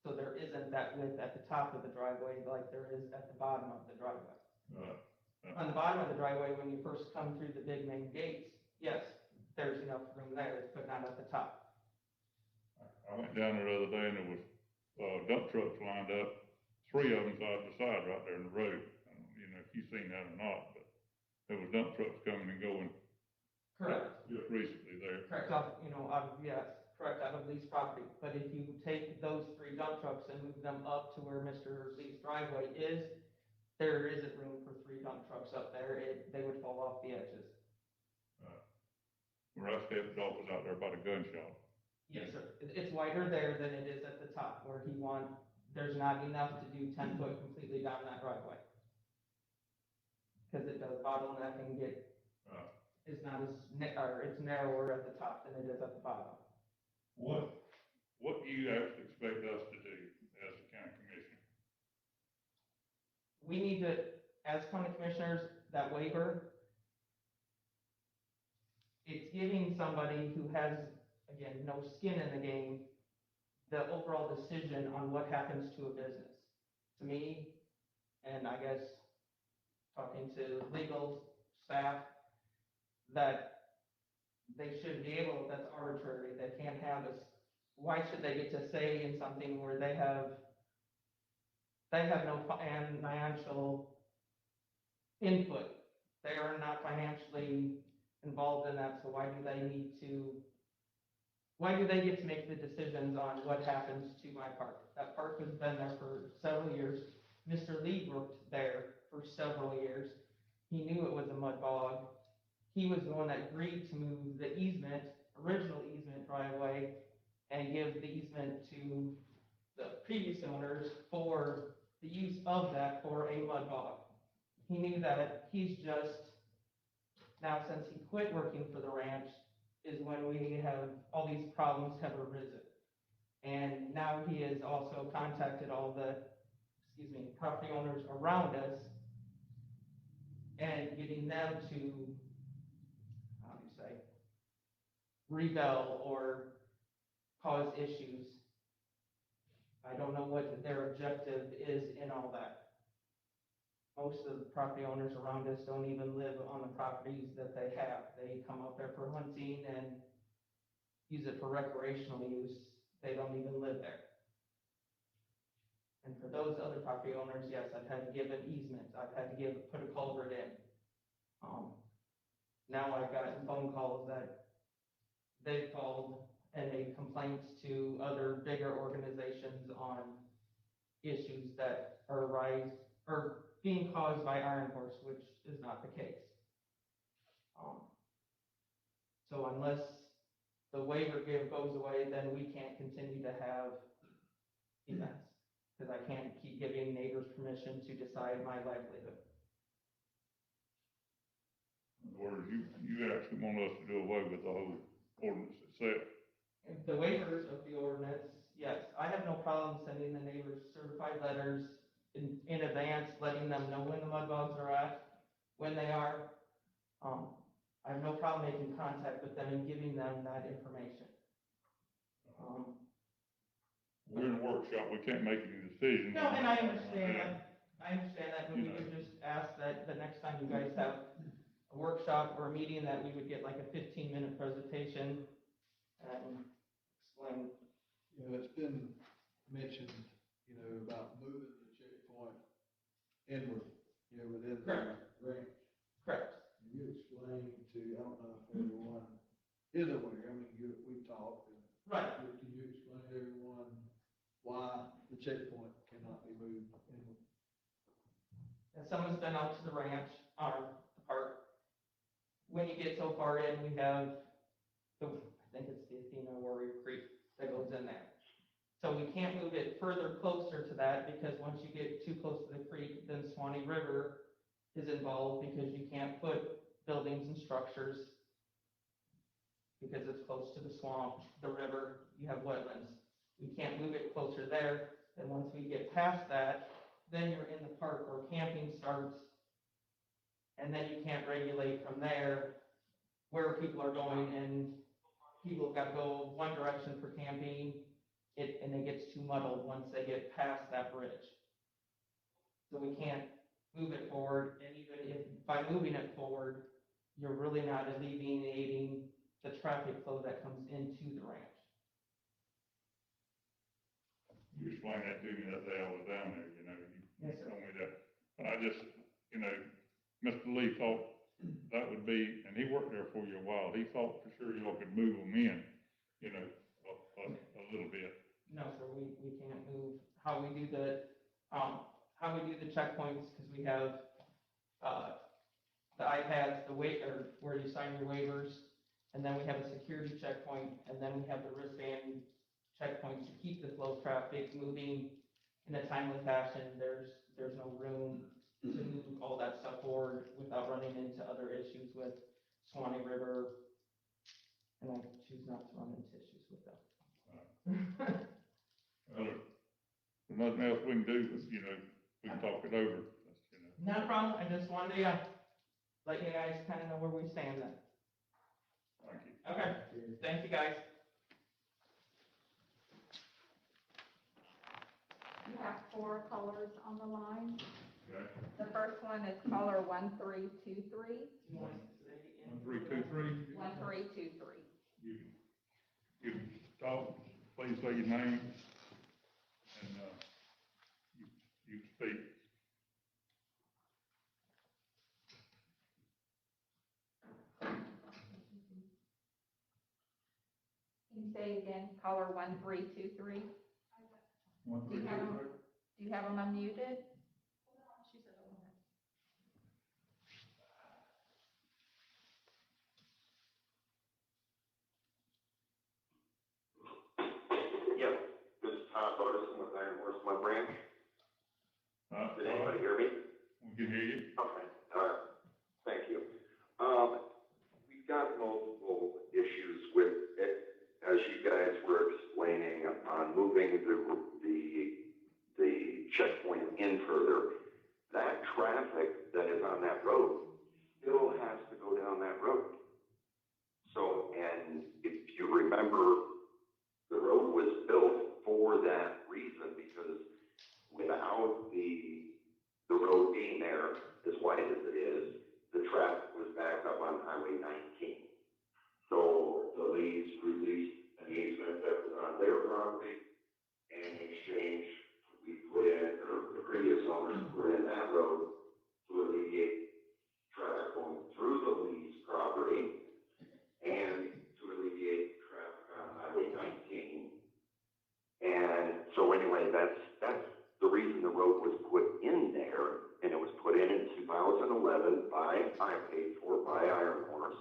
So there isn't that width at the top of the driveway like there is at the bottom of the driveway. On the bottom of the driveway, when you first come through the big main gates, yes, there's enough room there, but not at the top. I went down there the other day and there was dump trucks lined up, 3 of them side by side right there in the road. I don't know if you've seen that or not, but there was dump trucks coming and going. Correct. Just recently there. Correct, yes, correct, out of Lee's property. But if you take those 3 dump trucks and move them up to where Mr. Lee's driveway is, there isn't room for 3 dump trucks up there. They would fall off the edges. Where I stepped off was out there by the gun shop. Yes, sir. It's wider there than it is at the top where there's not enough to do 10 foot completely down that driveway. Because it does bottleneck and it's not it's narrower at the top than it is at the bottom. What do you actually expect us to do as a county commission? We need to, as county commissioners, that waiver, it's giving somebody who has, again, no skin in the game, the overall decision on what happens to a business. To me, and I guess talking to legal staff, that they should be able, that's arbitrary, they can't have this, why should they get to say in something where they have no financial input? They are not financially involved in that, so why do they get to make the decisions on what happens to my park? That park has been there for several years. Mr. Lee worked there for several years. He knew it was a mud bog. He was the one that agreed to move the easement, original easement driveway, and give the easement to the previous owners for the use of that for a mud bog. He knew that. He's just, now since he quit working for the ranch, is when we have, all these problems have arisen. And now he has also contacted all the, property owners around us and getting them to, how do you say, rebel or cause issues. I don't know what their objective is in all that. Most of the property owners around us don't even live on the properties that they have. They come out there for hunting and use it for recreational use. They don't even live there. And for those other property owners, yes, I've had to give an easement. I've had to put a culvert in. Now I've gotten phone calls that they've called and made complaints to other bigger organizations on issues that are being caused by Iron Horse, which is not the case. So unless the waiver goes away, then we can't continue to have events, because I can't keep giving neighbors permission to decide my livelihood. In other words, you actually want us to do away with the whole ordinance itself. The waivers of the ordinance, yes, I have no problem sending the neighbors certified letters in advance, letting them know when the mud bogs are at, when they are. I have no problem making contact with them and giving them that information. We're in a workshop, we can't make any decisions. No, and I understand that. I understand that, but we would just ask that the next time you guys have a workshop or a meeting, that we would get like a 15-minute presentation and explain. You know, it's been mentioned, you know, about moving the checkpoint inward, you know, within the ranch. Correct. And you explained to, I don't know if everyone is aware, I mean, we've talked. Right. Can you explain to everyone why the checkpoint cannot be moved inward? And someone's been out to the ranch, or the park. When you get so far in, we have I think it's the Athena Warrior Creek that goes in there. So we can't move it further closer to that, because once you get too close to the creek, then Swanee River is involved, because you can't put buildings and structures because it's close to the swamp, the river, you have wetlands. We can't move it closer there. And once we get past that, then you're in the park where camping starts, and then you can't regulate from there where people are going, and people have got to go one direction for camping, and it gets too muddled once they get past that bridge. So we can't move it forward, and even if by moving it forward, you're really not alleviating the traffic flow that comes into the ranch. You explained that to me that day I was down there, you know, you told me that. But I just, you know, Mr. Lee thought that would be, and he worked there for you a while, he thought for sure y'all could move them in, you know, a little bit. No, sir, we can't move how we do the checkpoints, because we have, the iPads, or where you sign your waivers, and then we have a security checkpoint, and then we have the wristband checkpoints to keep the flow of traffic moving in a timely fashion. There's no room to move all that stuff forward without running into other issues with Swanee River, and I choose not to run into issues with them. There's nothing else we can do, but, you know, we can talk it over. You know. Not a problem, I just wanted to let you guys kind of know where we stand then. Thank you. Okay, thank you guys. You have 4 callers on the line. Okay. The first one is caller 1323. You want to say 1323. 1323. You talk, please say your name, and, you speak. Can you say again, caller 1323? Do you have them unmuted? Yes, this is Todd Larson with Iron Horse Mud Ranch. Did anybody hear me? We can hear you. Okay, thank you. We've got multiple issues with it, as you guys were explaining, on moving the checkpoint in further. That traffic that is on that road still has to go down that road. So, and if you remember, the road was built for that reason, because without the road being there as wide as it is, the traffic was backed up on Highway 19. So the leads released an easement that was on their property, and in exchange, we put in, or the previous owners put in that road to alleviate traffic going through the leads property and to alleviate traffic on Highway 19. And so anyway, that's the reason the road was put in there, and it was put in 2011 I paid for by Iron Horse,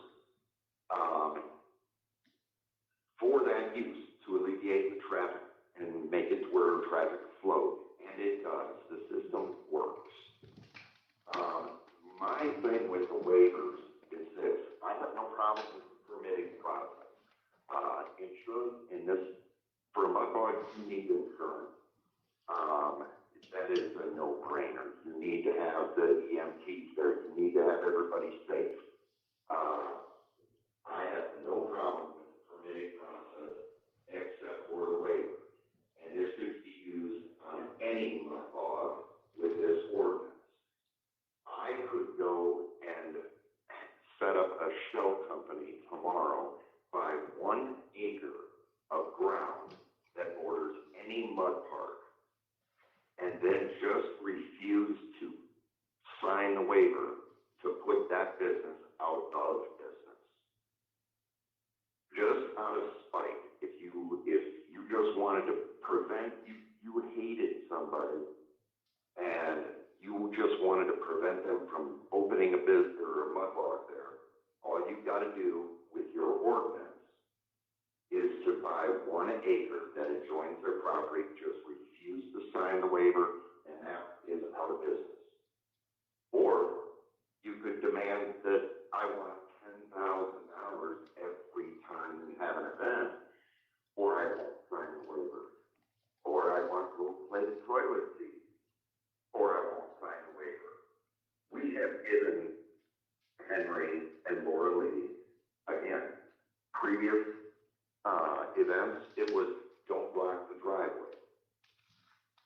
for that use, to alleviate the traffic and make it to where traffic flowed. And it does, the system works. My thing with the waivers is this: I have no problem with the permitting process. Insurance in this, for a mud bog, you need insurance. That is a no-brainer. You need to have the EMTs there. You need to have everybody safe. I have no problem with the permitting process except for the waiver. And this could be used on any mud bog with this ordinance. I could go and set up a shell company tomorrow, buy 1 acre of ground that borders any mud park, and then just refuse to sign the waiver to put that business out of business. Just out of spite, if you just wanted to prevent, you hated somebody, and you just wanted to prevent them from opening a business or a mud bog there, all you've got to do with your ordinance is to buy 1 acre that adjoins their property, just refuse to sign the waiver, and that is out of business. Or you could demand that I want $10,000 every time we have an event, or I won't sign the waiver, or I want to play the toilet seat, or I won't sign the waiver. We have given Henry and Laura Lee, again, previous events, it was don't block the driveway.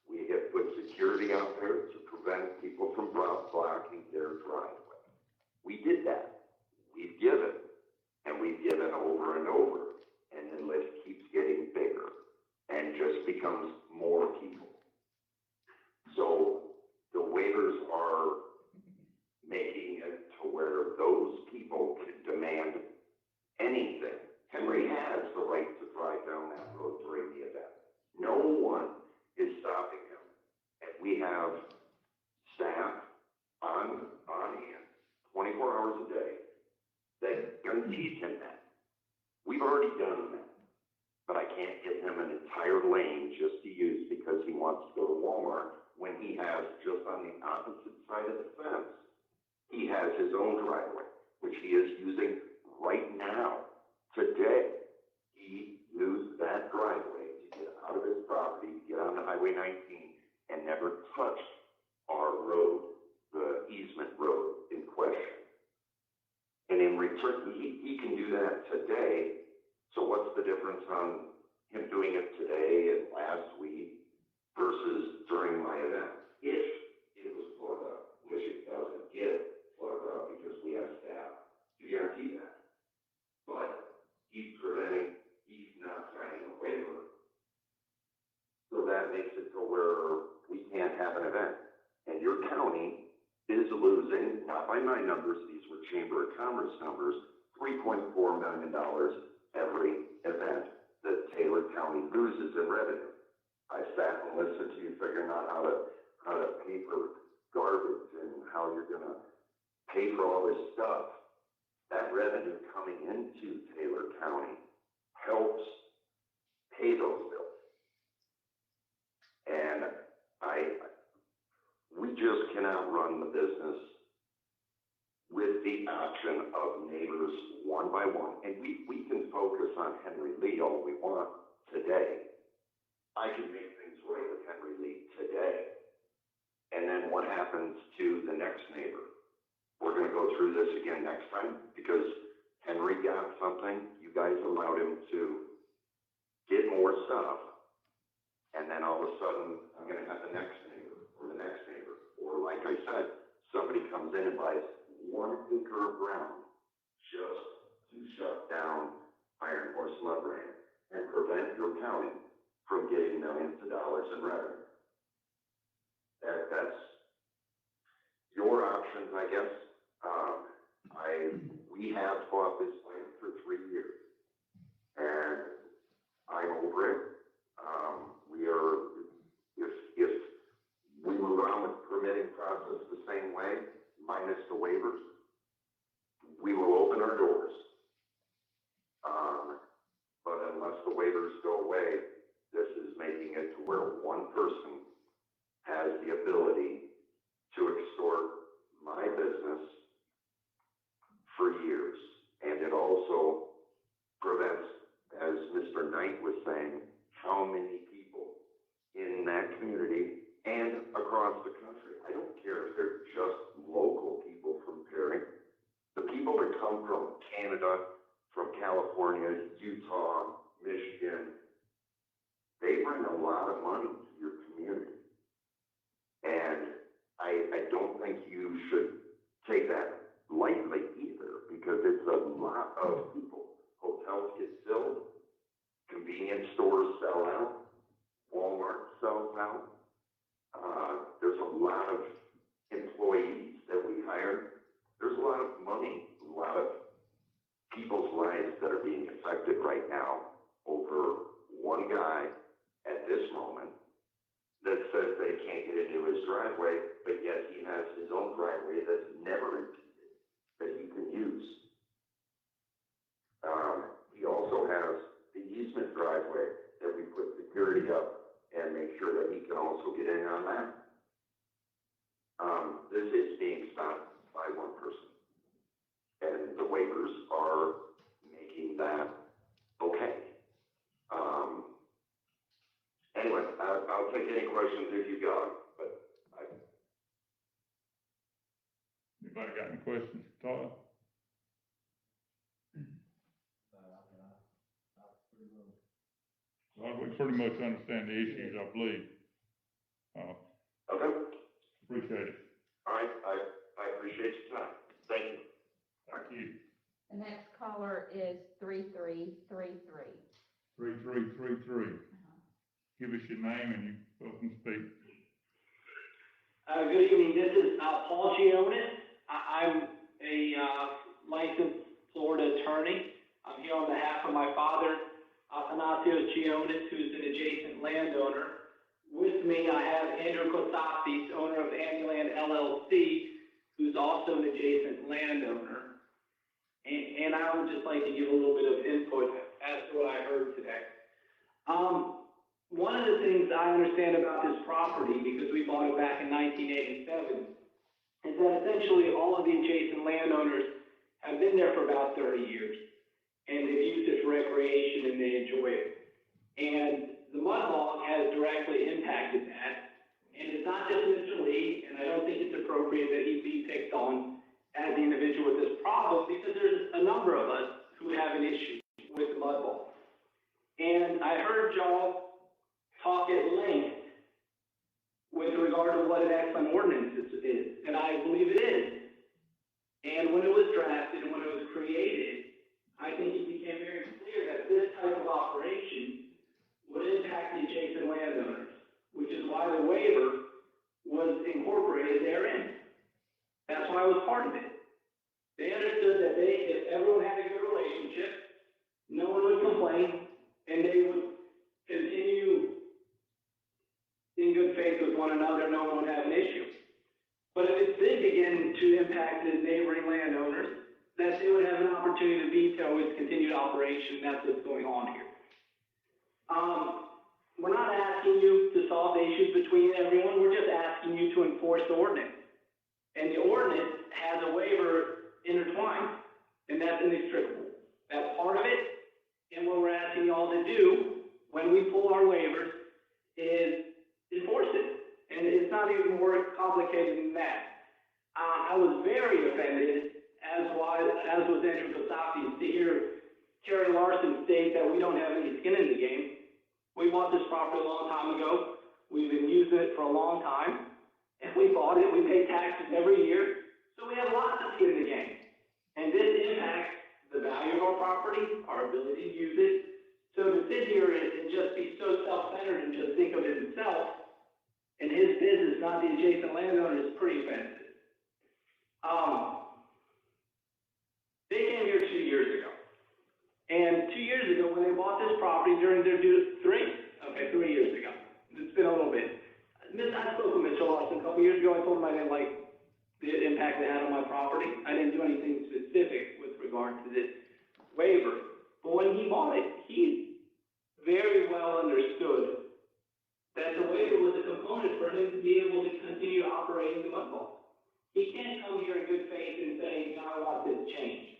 We have put security out there to prevent people from blocking their driveway. We did that. We've given, and we've given over and over, and the list keeps getting bigger and just becomes more people. So the waivers are making it to where those people can demand anything. Henry has the right to drive down that road during the event. No one is stopping him. And we have staff on hand 24 hours a day that can teach him that. We've already done that. But I can't give him an entire lane just to use because he wants to go to Walmart when he has, just on the opposite side of the fence, he has his own driveway, which he is using right now. Today, he used that driveway to get out of his property, get on the Highway 19, and never touched our road, the easement road in question. And in return, he can do that today. So what's the difference on him doing it today and last week versus during my event? If it was flooded up, which it doesn't get flooded up because we have staff to guarantee that. And your county is losing, not by my numbers, these were Chamber of Commerce numbers, $3.4 million every event that Taylor County loses in revenue. I sat and listened to you figuring out how to pay for garbage and how you're gonna pay for all this stuff. That revenue coming into Taylor County helps pay those bills. And we just cannot run the business with the option of neighbors one by one. And we can focus on Henry Lee all we want today. I can make things right with Henry Lee today. And then what happens to the next neighbor? We're gonna go through this again next time because Henry got something, you guys allowed him to get more stuff, and then all of a sudden, I'm gonna have the next neighbor, or the next neighbor, or like I said, somebody comes in and buys 1 acre of ground just to shut down Iron Horse Lumber and prevent your county from getting millions of dollars in revenue. That's your options, I guess. We have fought this land for 3 years, and I'm over it. If we move on with the permitting process the same way, minus the waivers, we will open our doors. But unless the waivers go away, this is making it to where one person has the ability to extort my business for years. And it also prevents, as Mr. Knight was saying, how many people in that community and across the country, I don't care if they're just local people from Perry, the people that come from Canada, from California, Utah, Michigan, they bring a lot of money to your community. And I don't think you should take that lightly either, because it's a lot of people. Hotels get filled, convenience stores sell out, Walmart sells out. There's a lot of employees that we hire. There's a lot of money, a lot of people's lives that are being affected right now over one guy at this moment that says they can't get into his driveway, but yet he has his own driveway that's never impeded, that he can use. He also has the easement driveway that we put security up and make sure that he can also get in on that. This is being stopped by one person. And the waivers are making that okay. Anyway, I'll take any questions if you got them, but Anybody got any questions for Todd? Well, we pretty much understand the issues, I believe. okay. Appreciate it. All right, I appreciate your time. Thank you. Thank you. The next caller is 3333. 3333. Give us your name and you welcome to speak. Good evening. This is Paul Gionis. I'm a licensed Florida attorney. I'm here on behalf of my father, Athanasios Gionis, who's an adjacent landowner. With me, I have Andrew Kostakis, owner of Andyland LLC, who's also an adjacent landowner. And I would just like to give a little bit of input as to what I heard today. One of the things I understand about this property, because we bought it back in 1987, is that essentially all of the adjacent landowners have been there for about 30 years, and they've used it for recreation and they enjoy it. And the mud log has directly impacted that, and it's not just Mr. Lee, and I don't think it's appropriate that he be picked on as the individual with this problem, because there's a number of us who have an issue with the mud log. And I heard y'all talk at length with regard to what an excellent ordinance is, and I believe it is. And when it was drafted and when it was created, I think it became very clear that this type of operation would impact the adjacent landowners, which is why the waiver was incorporated incorporated therein. That's why I was part of it. They understood that if everyone had a good relationship, no one would complain, and they would continue in good faith with one another, no one would have an issue. But if it did begin to impact the neighboring landowners, that they would have an opportunity to veto its continued operation. That's what's going on here. We're not asking you to solve the issues between everyone. We're just asking you to enforce the ordinance. And the ordinance has a waiver intertwined, and that's inextricable. That's part of it. And what we're asking y'all to do when we pull our waivers is enforce it. And it's not even more complicated than that. I was very offended, as was Andrew Kosofsky, to hear Terry Larson state that we don't have any skin in the game. We bought this property a long time ago. We've been using it for a long time. And we bought it, we pay taxes every year. So we have lots of skin in the game. And this impacts the value of our property, our ability to use it. So to sit here and just be so self-centered and just think of it himself and his business, not the adjacent landowner, is pretty offensive. They came here 2 years ago. And 2 years ago, when they bought this property during their 3 years ago. It's been a little bit. I spoke with Mr. Larson a couple years ago. I told him I didn't like the impact it had on my property. I didn't do anything specific with regard to this waiver. But when he bought it, he very well understood that the waiver was a component for him to be able to continue operating the mud vault. He can't come here in good faith and say, no, I want this changed.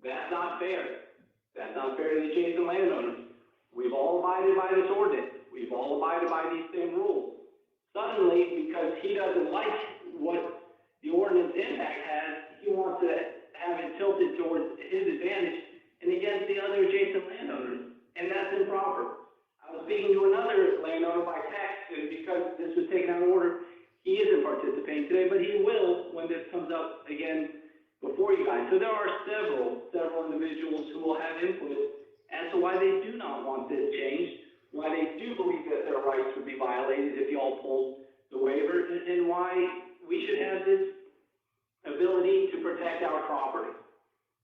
That's not fair. That's not fair to the adjacent landowners. We've all abided by this ordinance. We've all abided by these same rules. Suddenly, because he doesn't like what the ordinance impact has, he wants to have it tilted towards his advantage and against the other adjacent landowners, and that's improper. I was speaking to another landowner by text, and because this was taken out of order, he isn't participating today, but he will when this comes up again before you guys. So there are several individuals who will have input as to why they do not want this changed, why they do believe that their rights would be violated if you all pulled the waiver, and why we should have this ability to protect our property.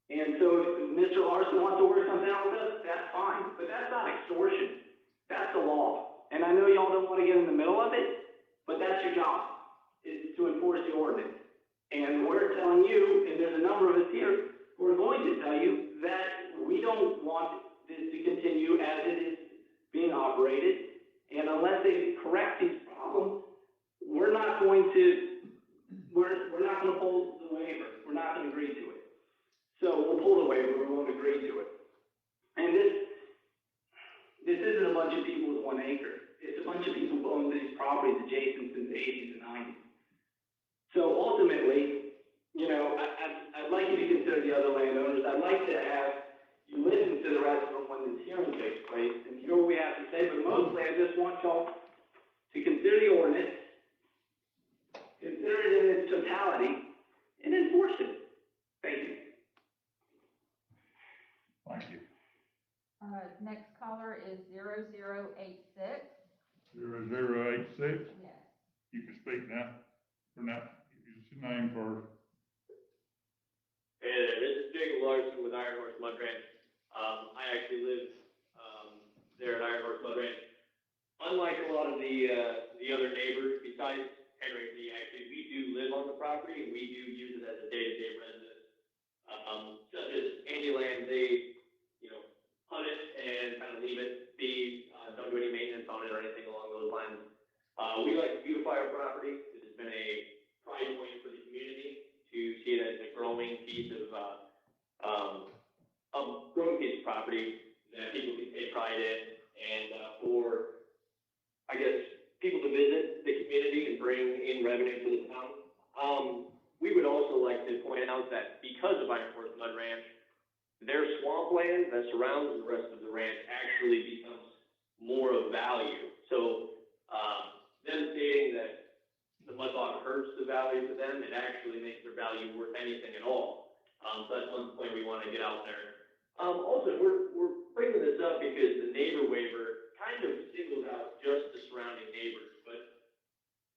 And so if Mr. Larson wants to work something out with us, that's fine, but that's not extortion. That's the law. And I know y'all don't want to get in the middle of it, but that's your job, is to enforce the ordinance. And we're telling you, and there's a number of us here, who are going to tell you that we don't want this to continue as it is being operated. And unless they correct these problems, we're not going to pull the waiver. We're not going to agree to it. So we'll pull the waiver, we won't agree to it. And this isn't a bunch of people with 1 acre. It's a bunch of people who own these properties adjacent since the 80s and 90s. So ultimately, I'd like you to consider the other landowners. I'd like to have you listen to the rest of them when this hearing takes place and hear what we have to say. But mostly, I just want y'all to consider the ordinance, consider it in its totality, and enforce it. Thank you. Thank you. Next caller is 0086. 0086? Yes. You can speak now. For now, use your name first. Hey there, this is Jacob Larson with Iron Horse Mud Ranch. I actually live there at Iron Horse Mud Ranch. Unlike a lot of the other neighbors, besides Henry and me, actually, we do live on the property and we do use it as a day-to-day residence. Such as any land, they, hunt it and kind of leave it be, don't do any maintenance on it or anything along those lines. We like to beautify our property. It has been a pride point for the community to see it as a growing piece of property that people can take pride in, and for, I guess, people to visit the community and bring in revenue to the town. We would also like to point out that because of Iron Horse Mud Ranch, their swampland that surrounds the rest of the ranch actually becomes more of value. So them stating that the mud bog hurts the value to them, it actually makes their value worth anything at all. So that's one point we want to get out there. Also, we're bringing this up because the neighbor waiver kind of singles out just the surrounding neighbors, but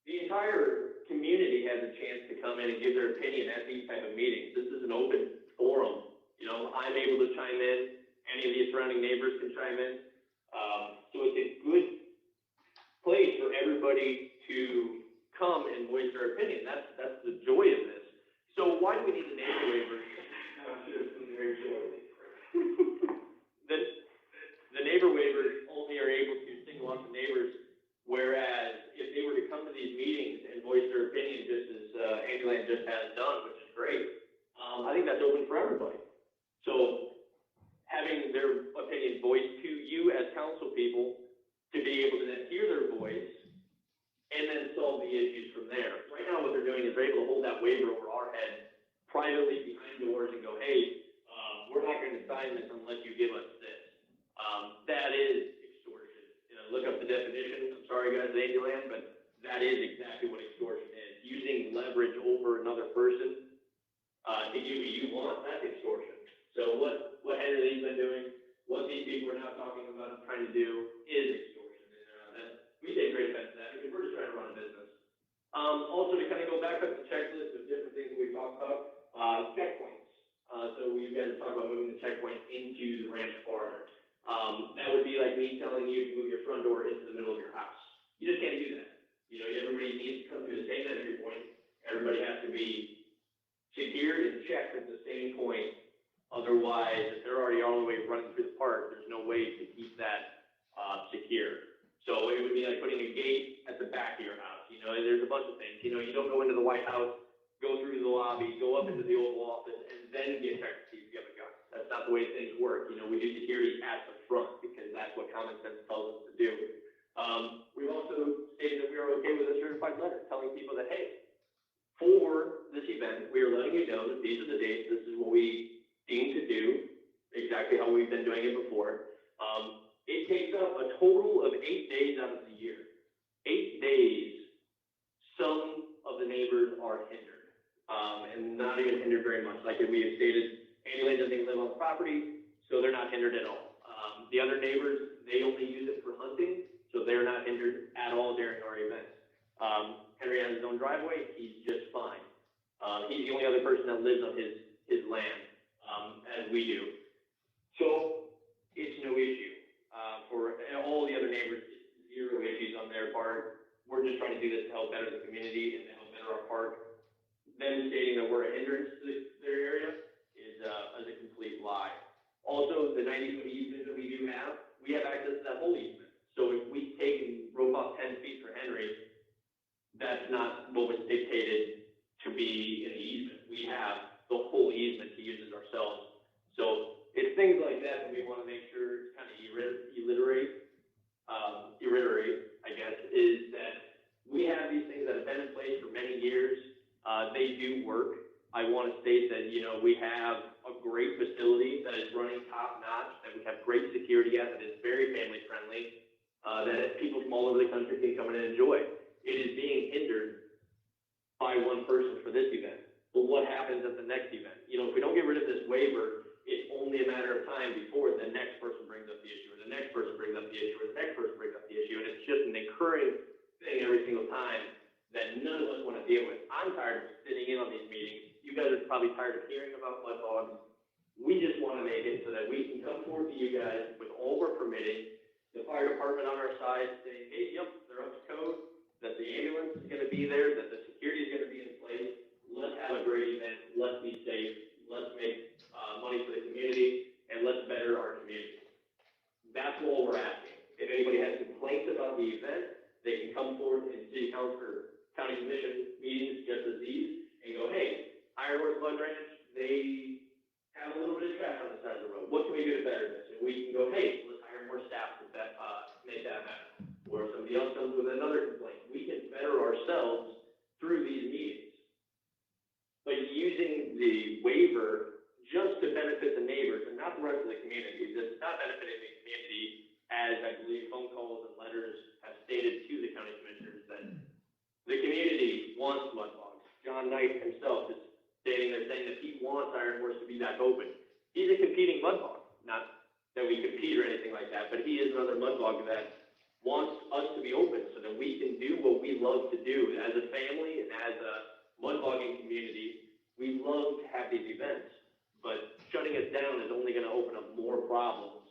the entire community has a chance to come in and give their opinion at these type of meetings. This is an open forum. You know, I'm able to chime in, any of the surrounding neighbors can chime in. So it's a good place for everybody to come and voice their opinion. That's the joy of this. So why do we need the neighbor waiver? The neighbor waivers only are able to single out the neighbors, whereas if they were to come to these meetings and voice their opinion just as Andyland just has done, which is great, I think that's open for everybody. So having their opinion voiced to you as council people to be able to then hear their voice and then solve the issues from there. Right now what they're doing is they're able to hold that waiver over our head privately behind doors and go, hey, we're not going to sign this unless you give us this. That is extortion. You know, look up the definition. I'm sorry guys, Andyland, but that is exactly what extortion is. Using leverage over another person to give you what you want, that's extortion. So what Henry Lee's been doing, what these people are now talking about and trying to do is extortion. And we take great offense to that because we're just trying to run a business. Also to kind of go back up the checklist of different things that we've talked about, checkpoints. So you guys talk about moving the checkpoint into the ranch farther. That would be like me telling you to move your front door into the middle of your house. You just can't do that. You know, everybody needs to come through the same entry point. Everybody has to be secured and checked at the same point. Otherwise, if they're already all the way running through the park, there's no way to keep that secure. So it would be like putting a gate at the back of your house. You know, there's a bunch of things. You know, you don't go into the White House, go through the lobby, go up into the Oval Office, and then get checked to see if you have a gun. That's not the way things work. You know, we do security at the front because that's what common sense tells us to do. We've also stated that we are okay with a certified letter telling people that, hey, for this event, we are letting you know that these are the dates, this is what we deem to do, exactly how we've been doing it before. It takes up a total of 8 days out of the year. 8 days, some of the neighbors are hindered, and not even hindered very much. Like we have stated, Andyland doesn't even live on the property, so they're not hindered at all. The other neighbors, they only use it for hunting, so they're not hindered at all during our events. Henry has his own driveway, he's just fine. He's the only other person that lives on his land, as we do. So it's no issue. For all the other neighbors, zero issues on their part. We're just trying to do this to help better the community and to help better our park. Them stating that we're a hindrance to their area is a complete lie. Also, the 90-foot easement that we do have, we have access to that whole easement. So if we take and rope off 10 feet for Henry, that's not what was dictated to be in the easement. We have the whole easement to use as ourselves. So it's things like that that we want to make sure kind of reiterate, I guess, is that we have these things that have been in place for many years. They do work. I want to state that, you know, we have a great facility that is running top notch, that we have great security at, that is very family friendly, that people from all over the country can come in and enjoy. It is being hindered by one person for this event. But what happens at the next event? You know, if we don't get rid of this waiver, it's only a matter of time before the next person brings up the issue, or the next person brings up the issue, or the next person brings up the issue, and it's just an occurring thing every single time that none of us want to deal with. I'm tired of sitting in on these meetings. You guys are probably tired of hearing about mud bogs. We just want to make it so that we can come forward to you guys with all we're permitting, the fire department on our side saying, hey, yep, they're up to code, that the ambulance is going to be there, that the security is going to be in place. Let's have a great event. Let's be safe. Let's make money for the community, and let's better our community. That's all we're asking. If anybody has complaints about the event, they can come forward in city council or county commission meetings just as these and go, hey, Ironworth Blood Ranch, they have a little bit of trash on the side of the road. What can we do to better this? And we can go, hey, let's hire more staff to make that better. Or if somebody else comes with another complaint, we can better ourselves through these meetings. But using the waiver just to benefit the neighbors and not the rest of the community, this is not benefiting the community, as I believe phone calls and letters have stated to the county commissioners that the community wants mud bogs. John Knight himself is stating there saying that he wants Iron Horse to be back open. He's a competing mud bog. Not that we compete or anything like that, but he is another mud bog that wants us to be open so that we can do what we love to do as a family and as a mud bogging community. We love to have these events, but shutting us down is only going to open up more problems.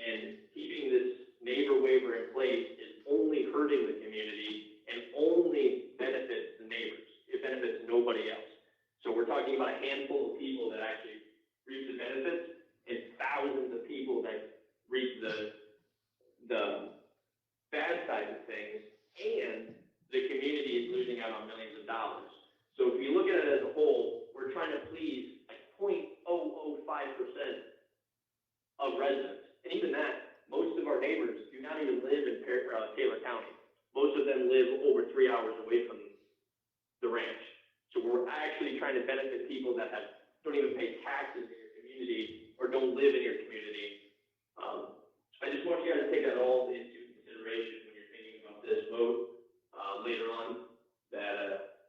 And keeping this neighbor waiver in place is only hurting the community and only benefits the neighbors. It benefits nobody else. So we're talking about a handful of people that actually reap the benefits and thousands of people that reap the bad side of things, and the community is losing out on millions of dollars. So if you look at it as a whole, we're trying to please like 0.005% of residents. And even that, most of our neighbors do not even live in Taylor County. Most of them live over 3 hours away from the ranch. So we're actually trying to benefit people that don't even pay taxes in your community or don't live in your community. I just want you guys to take that all into consideration when you're thinking about this vote later on, that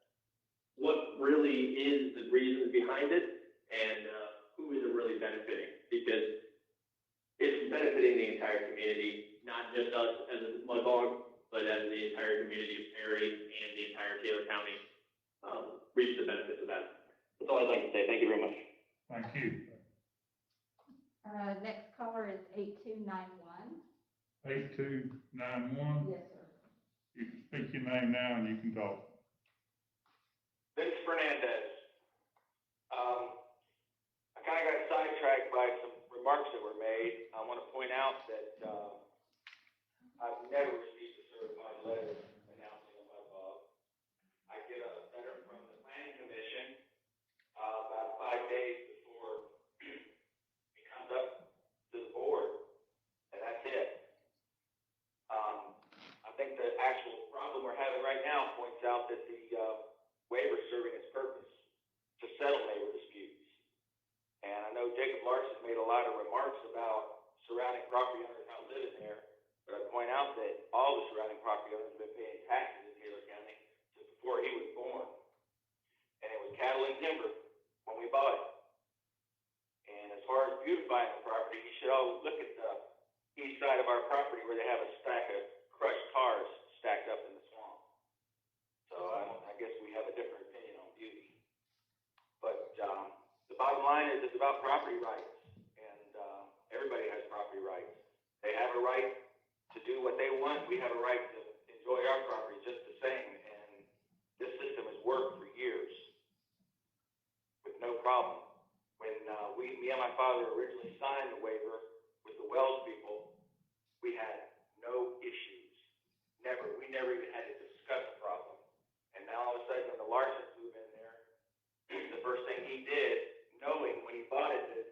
what really is the reasons behind it and who is it really benefiting, because it's benefiting the entire community, not just us as a mud bog, but as the entire community of Perry and the entire Taylor County reaps the benefits of that. That's all I'd like to say. Thank you very much. Thank you. Next caller is 8291. 8291. Yes, sir. You can speak your name now and you can talk. Vince Fernandez. I kind of got sidetracked by some remarks that were made. I want to point out that I've never received a certified letter announcing a mud bog. I get a letter from the planning commission about 5 days before it comes up to the board, and that's it. I think the actual problem we're having right now points out that the waiver is serving its purpose to settle neighbor disputes. And I know Jacob Larson made a lot of remarks about surrounding property owners not living there, but I point out that all the surrounding property owners have been paying taxes in Taylor County since before he was born. And it was cattle and timber when we bought it. And as far as beautifying the property, you should all look at the east side of our property where they have a stack of crushed cars stacked up in the swamp. So I guess we have a different opinion on beauty. But the bottom line is it's about property rights, and everybody has property rights. They have a right to do what they want. We have a right to enjoy our property just the same. And this system has worked for years with no problem. When me and my father originally signed the waiver with the Wells people, we had no issues. We never even had to discuss a problem. And now all of a sudden when the Larsons move in there, the first thing he did, knowing when he bought it that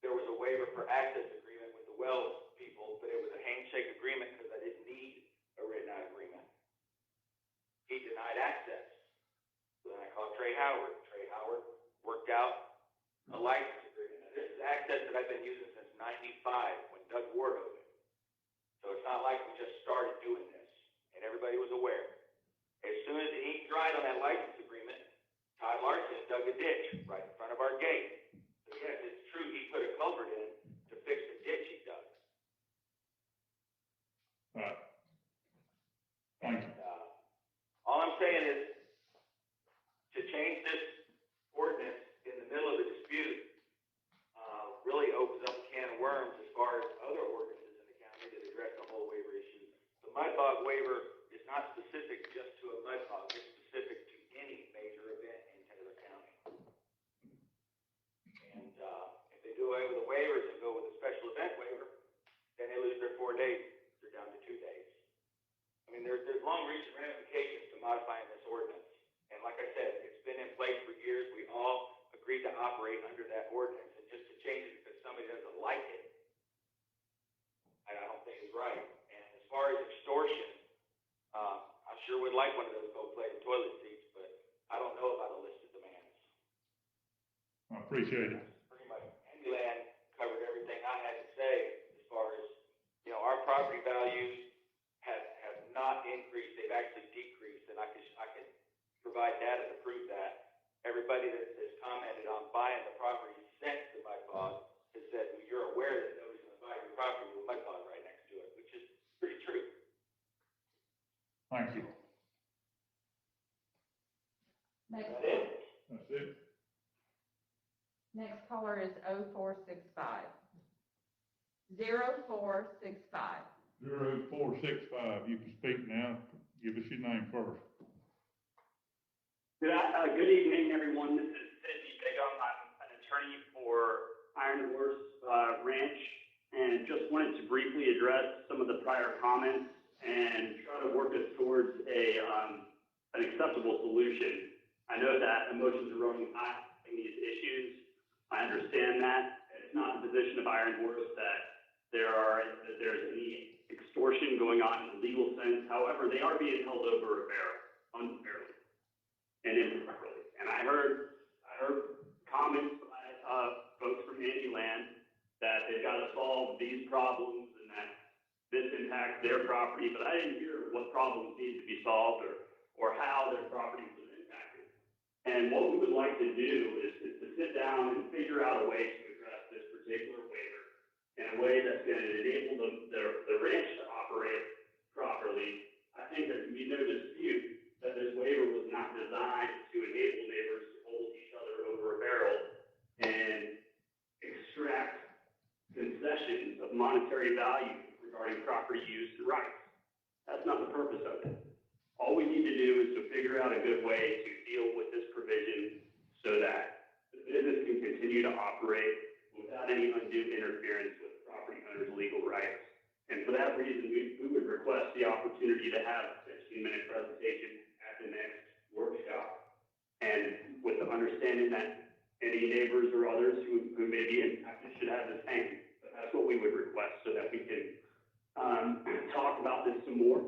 there was a waiver for access agreement with the Wells people, but it was a handshake agreement because I didn't need a written out agreement. He denied access. So then I called Trey Howard. Trey Howard worked out a license agreement. Now, this is access that I've been using since '95 when Doug Ward opened. So it's not like we just started doing this, and everybody was aware. As soon as the ink dried on that license agreement, Todd Larson dug a ditch right in front of our gate. So yes, it's true, he put a culvert in to fix the ditch he dug. Right. Thank you. All I'm saying is, to change this ordinance in the middle of a dispute really opens up a can of worms as far as other ordinances in the county that address the whole waiver issue. The mud bog waiver is not specific just to a mud bog, it's specific to any major event in Taylor County. And if they do away with the waivers and go with a special event waiver, then they lose their 4 days. They're down to 2 days. I mean, there's long-reaching ramifications to modifying this ordinance. And like I said, it's been in place for years. We all agreed to operate under that ordinance. And just to change it because somebody doesn't like it, I don't think is right. And as far as extortion, I sure would like one of those gold-plated toilet seats, but I don't know about a list of demands. I appreciate it. Pretty much, Andyland covered everything I had to say as far as, our property values have not increased. They've actually decreased, and I could provide data to prove that. Everybody that has commented on buying the property since the mud bog has said, well, you're aware that nobody's going to buy your property with a mud bog right next to it, which is pretty true. Next, That's it. Next caller is 0465. 0465. 0465, you can speak now. Give us your name first. Good evening, everyone. This is Sidney Bigum. I'm an attorney for Iron Horse Ranch, and just wanted to briefly address some of the prior comments and try to work us towards an acceptable solution. I know that emotions are running high in these issues. I understand that. It's not the position of Iron Horse that there's any extortion going on in the legal sense. However, they are being held over a barrel unfairly and improperly. And I heard comments by folks from Andyland that they've got to solve these problems and that this impacts their property, but I didn't hear what problems need to be solved or how their property was impacted. And what we would like to do is to sit down and figure out a way to address this particular waiver in a way that's going to enable the ranch to operate properly. I think there can be no dispute that this waiver was not designed to enable neighbors to hold each other over a barrel and extract concessions of monetary value regarding property use and rights. That's not the purpose of it. All we need to do is to figure out a good way to deal with this provision so that the business can continue to operate without any undue interference with property owners' legal rights. And for that reason, we would request the opportunity to have a 15-minute presentation at the next workshop. And with the understanding that any neighbors or others who may be impacted should have the same. But that's what we would request so that we can talk about this some more,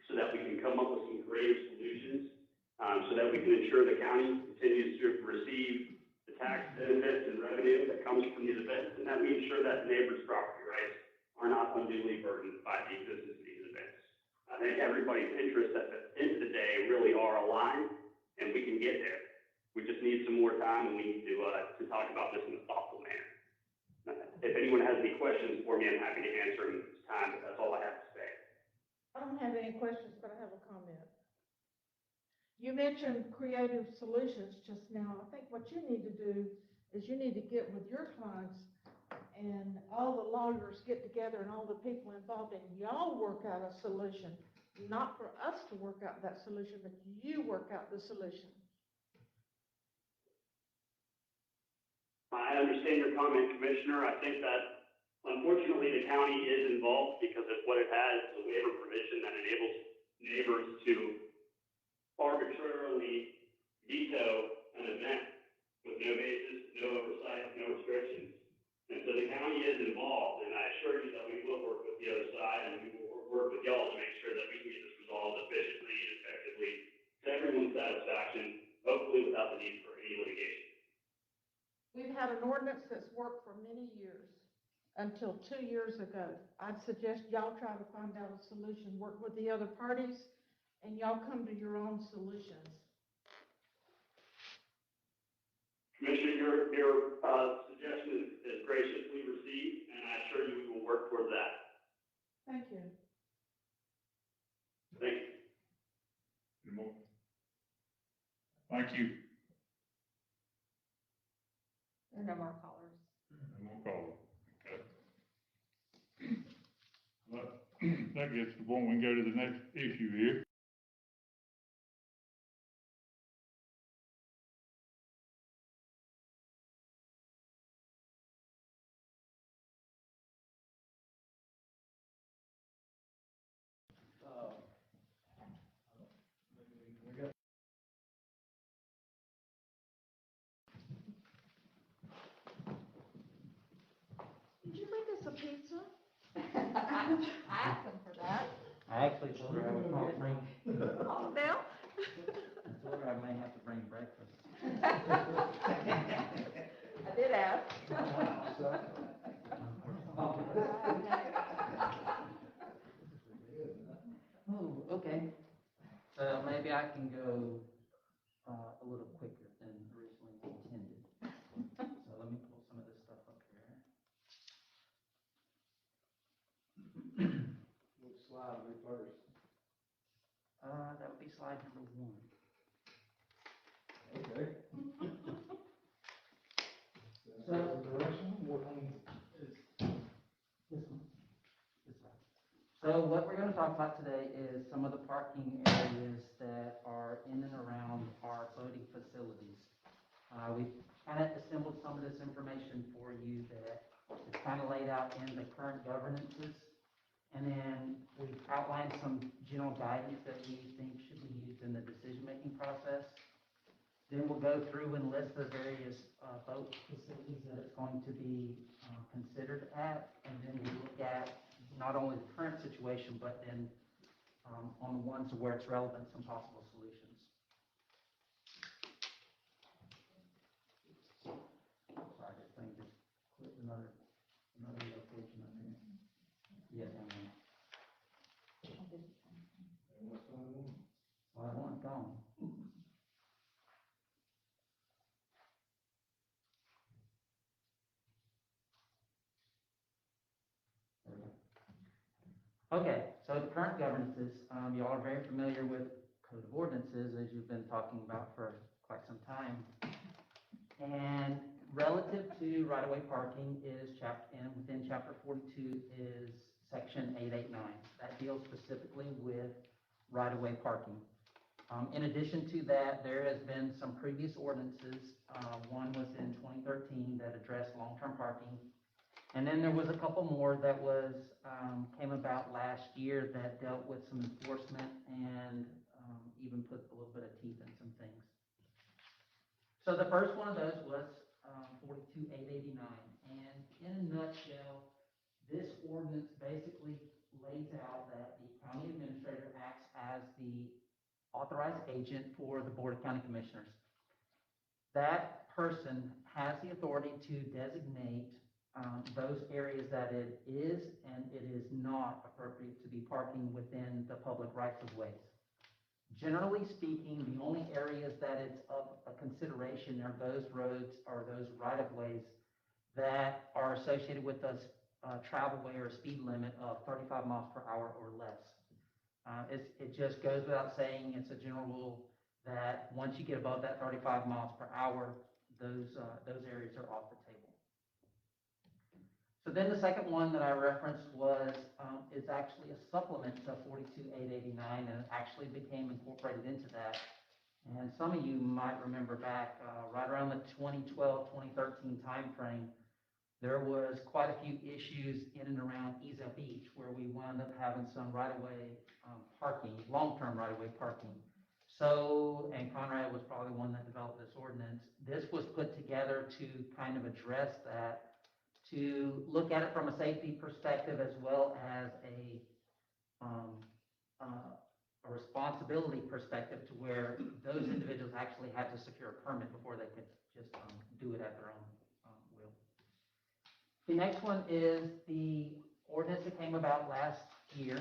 so that we can come up with some creative solutions, so that we can ensure the county continues to receive the tax benefits and revenue that comes from these events, and that we ensure that neighbors' property rights are not unduly burdened by the existence of these events. I think everybody's interests at the end of the day really are aligned, and we can get there. We just need some more time, and we need to talk about this in a thoughtful manner. If anyone has any questions for me, I'm happy to answer them this time, but that's all I have to say. I don't have any questions, but I have a comment. You mentioned creative solutions just now. I think what you need to do is you need to get with your clients and all the lawyers get together and all the people involved and y'all work out a solution. Not for us to work out that solution, but you work out the solution. I understand your comment, Commissioner. I think that unfortunately the county is involved because of what it has, the waiver provision that enables neighbors to arbitrarily veto an event with no basis, no oversight, no restrictions. And so the county is involved, and I assure you that we will work with the other side and we will work with y'all to make sure that we can get this resolved efficiently and effectively to everyone's satisfaction, hopefully without the need for any litigation. We've had an ordinance that's worked for many years, until 2 years ago. I'd suggest y'all try to find out a solution, work with the other parties, and y'all come to your own solutions. Commissioner, your suggestion is graciously received, and I assure you we will work towards that. Thank you. Thank you. Any more? Thank you. There are no more callers. No more callers. Okay. Well, that gets to the point, we can go to the next issue here. Did you bring us a pizza? I asked them for that. I actually told her I would probably bring, Oh, Bill? I told her I may have to bring breakfast. I did ask. Oh, okay. So maybe I can go a little quicker than originally intended. So let me pull some of this stuff up here. Which slide will be first? That would be slide number 1. So what we're gonna talk about today is some of the parking areas that are in and around our boating facilities. We've kind of assembled some of this information for you that is kind of laid out in the current governances. And then we've outlined some general guidance that we think should be used in the decision-making process. Then we'll go through and list the various boat facilities that it's going to be considered at. And then we'll look at not only the current situation, but then on the ones where it's relevant, some possible solutions. Sorry, this thing just clicked another location on here. Yeah, down there. Well, that one's gone. There we go. Okay, so the current governances, y'all are very familiar with Code of Ordinances, as you've been talking about for quite some time. And relative to right-of-way parking is within chapter 42 is section 889. That deals specifically with right-of-way parking. In addition to that, there has been some previous ordinances. One was in 2013 that addressed long-term parking. And then there was a couple more that came about last year that dealt with some enforcement and even put a little bit of teeth in some things. So the first one of those was 42889. And in a nutshell, this ordinance basically lays out that the county administrator acts as the authorized agent for the Board of County Commissioners. That person has the authority to designate those areas that it is and it is not appropriate to be parking within the public rights of ways. Generally speaking, the only areas that it's of a consideration are those roads or those right-of-ways that are associated with a travel way or speed limit of 35 miles per hour or less. It just goes without saying, it's a general rule that once you get above that 35 miles per hour, those areas are off the table. So then the second one that I referenced is actually a supplement to 42889, and it actually became incorporated into that. And some of you might remember back right around the 2012-2013 timeframe, there was quite a few issues in and around Ezel Beach where we wound up having some right-of-way parking, long-term right-of-way parking. So, and Conrad was probably one that developed this ordinance. This was put together to kind of address that, to look at it from a safety perspective as well as a responsibility perspective, to where those individuals actually had to secure a permit before they could just do it at their own will. The next one is the ordinance that came about last year.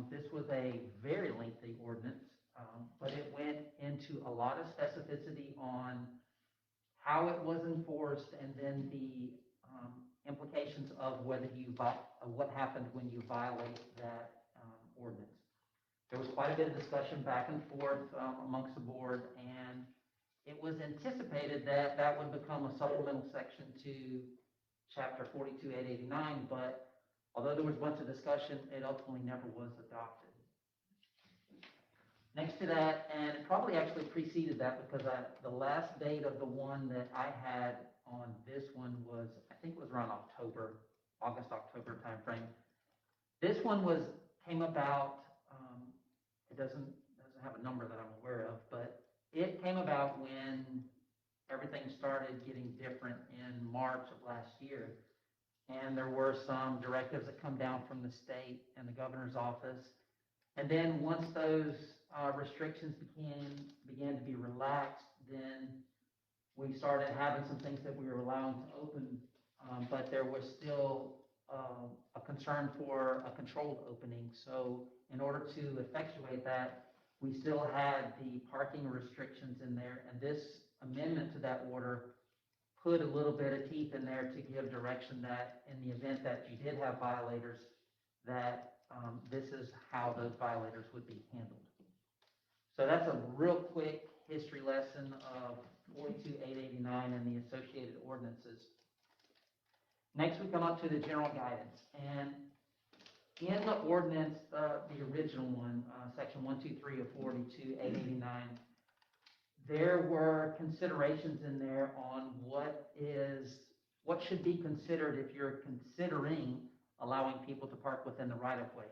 This was a very lengthy ordinance, but it went into a lot of specificity on how it was enforced and then the implications of what happened when you violate that ordinance. There was quite a bit of discussion back and forth amongst the board, and it was anticipated that that would become a supplemental section to chapter 42889, but although there was a bunch of discussion, it ultimately never was adopted. Next to that, and it probably actually preceded that, because the last date of the one that I had on this one was, I think it was around August, October timeframe. This one came about, it doesn't have a number that I'm aware of, but it came about when everything started getting different in March of last year. And there were some directives that come down from the state and the governor's office. And then once those restrictions began to be relaxed, then we started having some things that we were allowing to open, but there was still a concern for a controlled opening. So in order to effectuate that, we still had the parking restrictions in there, and this amendment to that order put a little bit of teeth in there to give direction that in the event that you did have violators, that this is how those violators would be handled. So that's a real quick history lesson of 42889 and the associated ordinances. Next, we come up to the general guidance. And in the ordinance, the original one, section 123 of 42-889, there were considerations in there on what should be considered if you're considering allowing people to park within the right-of-way.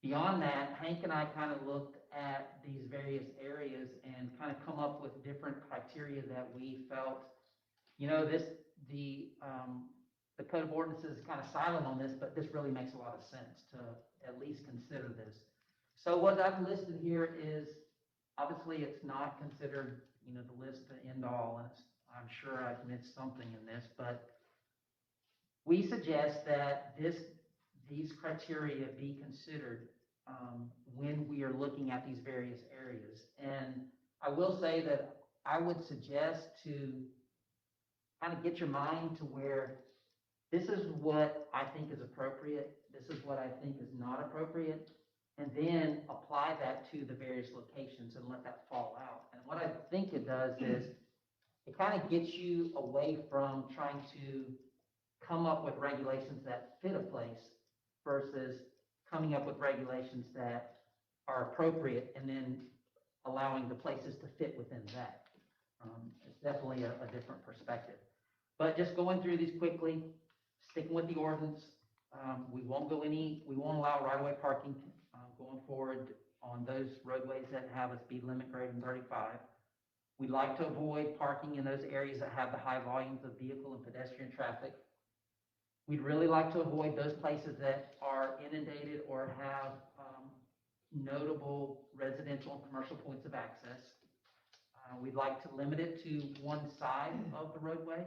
Beyond that, Hank and I kind of looked at these various areas and kind of come up with different criteria that we felt, you know, the Code of Ordinances is kind of silent on this, but this really makes a lot of sense to at least consider this. So what I've listed here is, obviously it's not considered, you know, the list the end all, and I'm sure I've missed something in this, but we suggest that these criteria be considered when we are looking at these various areas. And I will say that I would suggest to kind of get your mind to where this is what I think is appropriate, this is what I think is not appropriate, and then apply that to the various locations and let that fall out. And what I think it does is it kind of gets you away from trying to come up with regulations that fit a place versus coming up with regulations that are appropriate and then allowing the places to fit within that. It's definitely a different perspective. But just going through these quickly, sticking with the ordinance, we won't allow right-of-way parking going forward on those roadways that have a speed limit greater than 35. We'd like to avoid parking in those areas that have the high volumes of vehicle and pedestrian traffic. We'd really like to avoid those places that are inundated or have notable residential and commercial points of access. We'd like to limit it to one side of the roadway.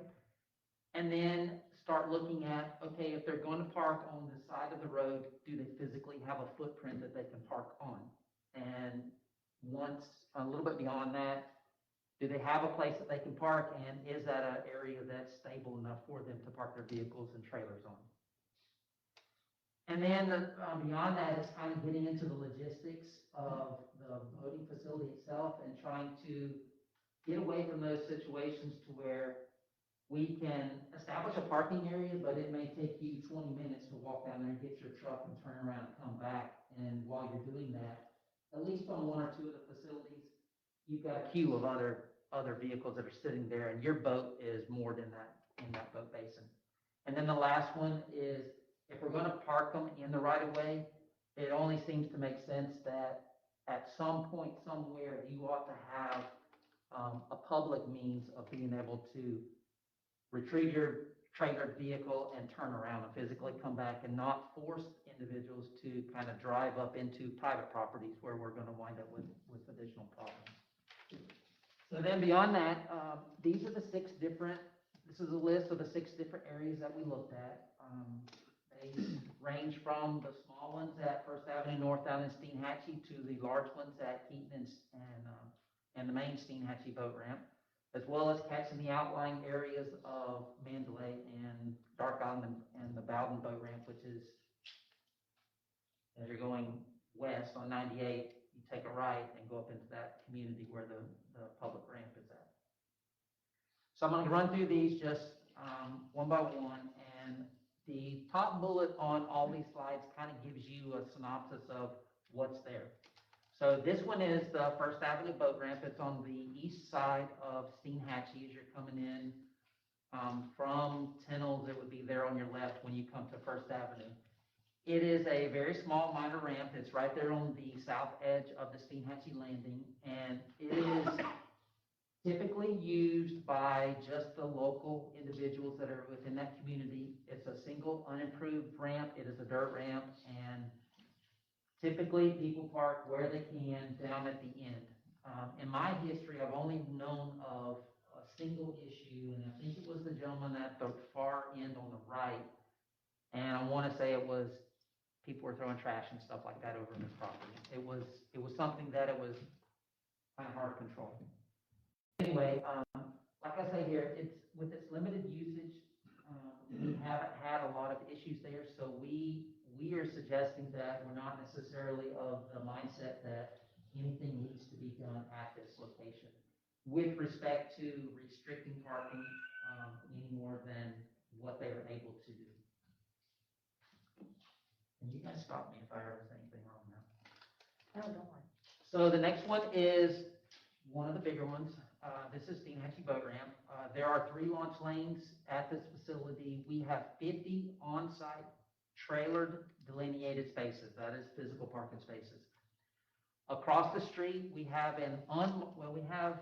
And then start looking at, okay, if they're going to park on the side of the road, do they physically have a footprint that they can park on? And once, a little bit beyond that, do they have a place that they can park, and is that an area that's stable enough for them to park their vehicles and trailers on? And then beyond that is kind of getting into the logistics of the voting facility itself and trying to get away from those situations to where we can establish a parking area, but it may take you 20 minutes to walk down there and get your truck and turn around and come back. And while you're doing that, at least on one or two of the facilities, you've got a queue of other vehicles that are sitting there, and your boat is moored in that boat basin. And then the last one is, if we're going to park them in the right of way, it only seems to make sense that at some point somewhere you ought to have a public means of being able to retrieve your trailer vehicle and turn around and physically come back, and not force individuals to kind of drive up into private properties where we're going to wind up with additional problems. So then beyond that, this is a list of the 6 different areas that we looked at. They range from the small ones at First Avenue North down in Steinhatchee to the large ones at Keaton and the main Steinhatchee boat ramp, as well as catching the outlying areas of Mandalay and Dark Island and the Bowden boat ramp, which is, as you're going west on 98, you take a right and go up into that community where the public ramp is at. So I'm going to run through these just one by one, and the top bullet on all these slides kind of gives you a synopsis of what's there. So this one is the First Avenue boat ramp. It's on the east side of Steinhatchee as you're coming in from Tennells. It would be there on your left when you come to First Avenue. It is a very small minor ramp. It's right there on the south edge of the Steinhatchee landing, and it is typically used by just the local individuals that are within that community. It's a single unimproved ramp. It is a dirt ramp, and typically people park where they can down at the end. In my history, I've only known of a single issue, and I think it was the gentleman at the far end on the right, and I want to say it was people were throwing trash and stuff like that over his property. It was something that it was kind of hard to control. Anyway, like I say here, with its limited usage, we haven't had a lot of issues there, so we are suggesting that we're not necessarily of the mindset that anything needs to be done at this location with respect to restricting parking any more than what they are able to do. And you guys stop me if I ever say anything wrong now. Oh, don't worry. So the next one is one of the bigger ones. This is the Hatchie Boat Ramp. There are 3 launch lanes at this facility. We have 50 on-site trailered delineated spaces. That is physical parking spaces. Across the street, we have we have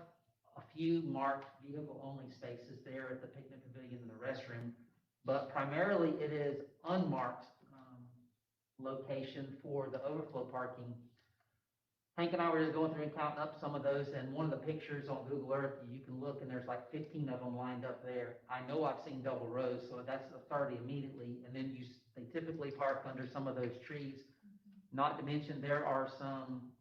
a few marked vehicle-only spaces there at the picnic pavilion and the restroom, but primarily it is unmarked location for the overflow parking. Hank and I were just going through and counting up some of those, and one of the pictures on Google Earth, you can look, and there's like 15 of them lined up there. I know I've seen double rows, so that's the 30 immediately, and then they typically park under some of those trees. Not to mention, there are some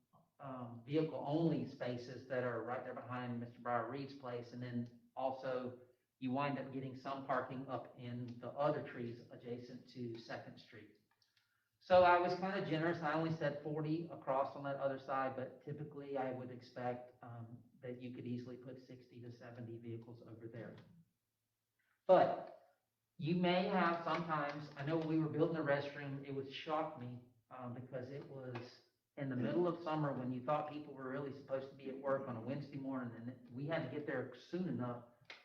vehicle-only spaces that are right there behind Mr. Briar Reed's place, and then also you wind up getting some parking up in the other trees adjacent to 2nd Street. So I was kind of generous. I only said 40 across on that other side, but typically I would expect that you could easily put 60 to 70 vehicles over there. But you may have sometimes, I know when we were building the restroom, it would shock me because it was in the middle of summer when you thought people were really supposed to be at work on a Wednesday morning, and we had to get there soon enough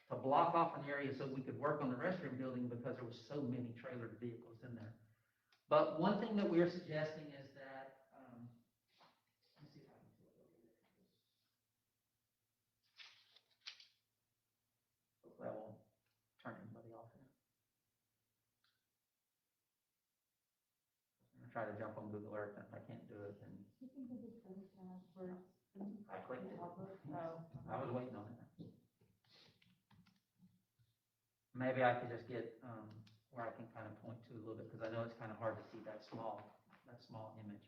to block off an area so we could work on the restroom building because there was so many trailered vehicles in there. But one thing that we're suggesting is that, let me see if I can flip over here. Hopefully I won't turn anybody off here. I'm gonna try to jump on Google Earth, and if I can't do it, then I clicked it. I was waiting on it. Maybe I could just get, where I can kind of point to a little bit, because I know it's kind of hard to see that small image.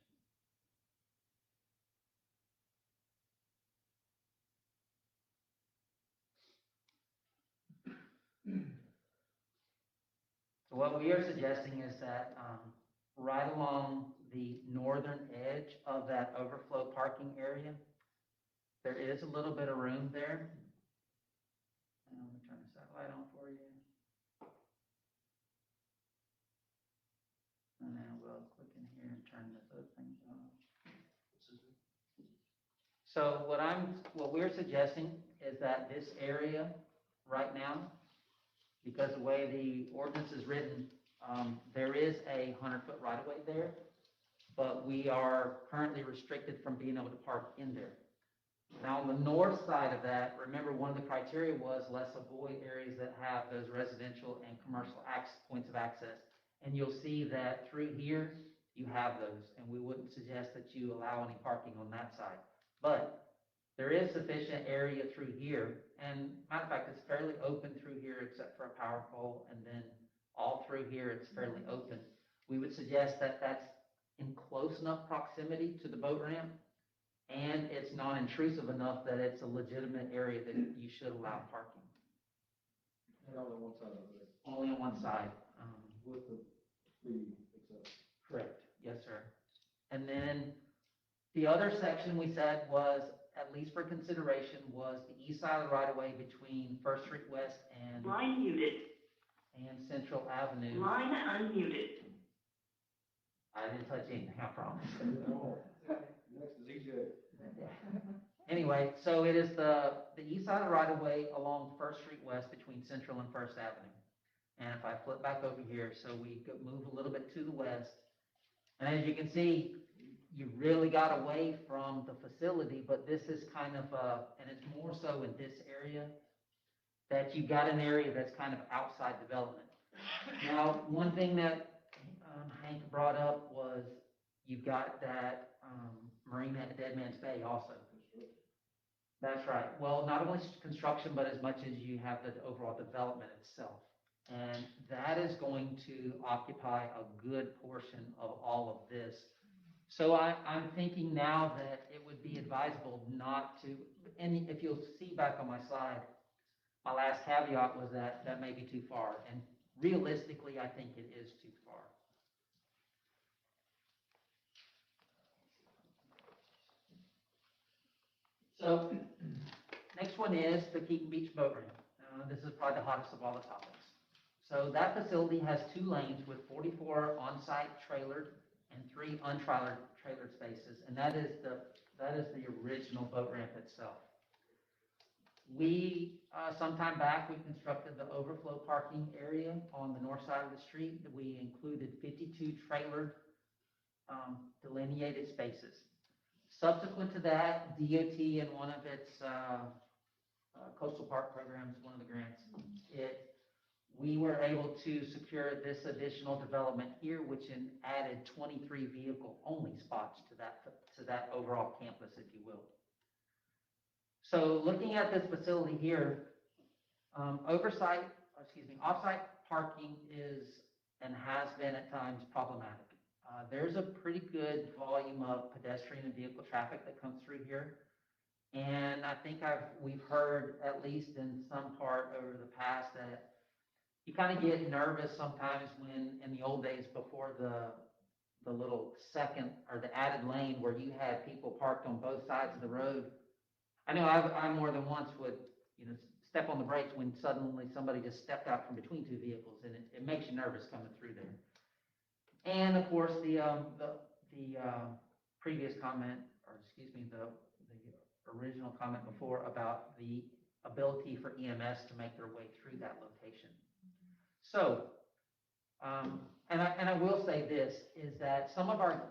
So what we are suggesting is that right along the northern edge of that overflow parking area, there is a little bit of room there. And I'm going to turn the satellite on for you. And then we'll click in here and turn this other thing on. So what we're suggesting is that this area right now, because the way the ordinance is written, there is a 100-foot right-of-way there, but we are currently restricted from being able to park in there. Now, on the north side of that, remember one of the criteria was let's avoid areas that have those residential and commercial points of access. And you'll see that through here, you have those, and we wouldn't suggest that you allow any parking on that side. But there is sufficient area through here, and matter of fact, it's fairly open through here except for a power pole, and then all through here, it's fairly open. We would suggest that that's in close enough proximity to the boat ramp, and it's non-intrusive enough that it's a legitimate area that you should allow parking. And only one side of it. Only on one side. With the fee accepted. Correct, yes, sir. And then the other section we said was, at least for consideration, was the east side of the right-of-way between 1st Street West and Line muted. and Central Avenue. Line unmuted. I didn't touch anything, I promise. Next is EJ. Anyway, so it is the east side of the right-of-way along 1st Street West between Central and 1st Avenue. And if I flip back over here, so we move a little bit to the west. And as you can see, you really got away from the facility, but this is kind of, and it's more so in this area, that you got an area that's kind of outside development. Now, one thing that Hank brought up was you've got that marina at Dead Man's Bay also. That's right. Well, not only construction, but as much as you have the overall development itself. And that is going to occupy a good portion of all of this. So I'm thinking now that it would be advisable not to, and if you'll see back on my slide, my last caveat was that that may be too far. And realistically, I think it is too far. So next one is the Keaton Beach Boat Ramp. This is probably the hottest of all the topics. So that facility has 2 lanes with 44 on-site trailered and 3 trailered spaces, and that is the original boat ramp itself. We, sometime back, we constructed the overflow parking area on the north side of the street. We included 52 trailered, delineated spaces. Subsequent to that, DOT in one of its coastal park programs, one of the grants, we were able to secure this additional development here, which added 23 vehicle-only spots to that overall campus, if you will. So looking at this facility here, off-site parking is and has been at times problematic. There's a pretty good volume of pedestrian and vehicle traffic that comes through here. And I think we've heard, at least in some part over the past, that you kind of get nervous sometimes when, in the old days before the little second or the added lane where you had people parked on both sides of the road. I know I more than once would, step on the brakes when suddenly somebody just stepped out from between 2 vehicles, and it makes you nervous coming through there. And of course, the previous comment, or excuse me, the original comment before about the ability for EMS to make their way through that location. So, and I will say this, is that some of our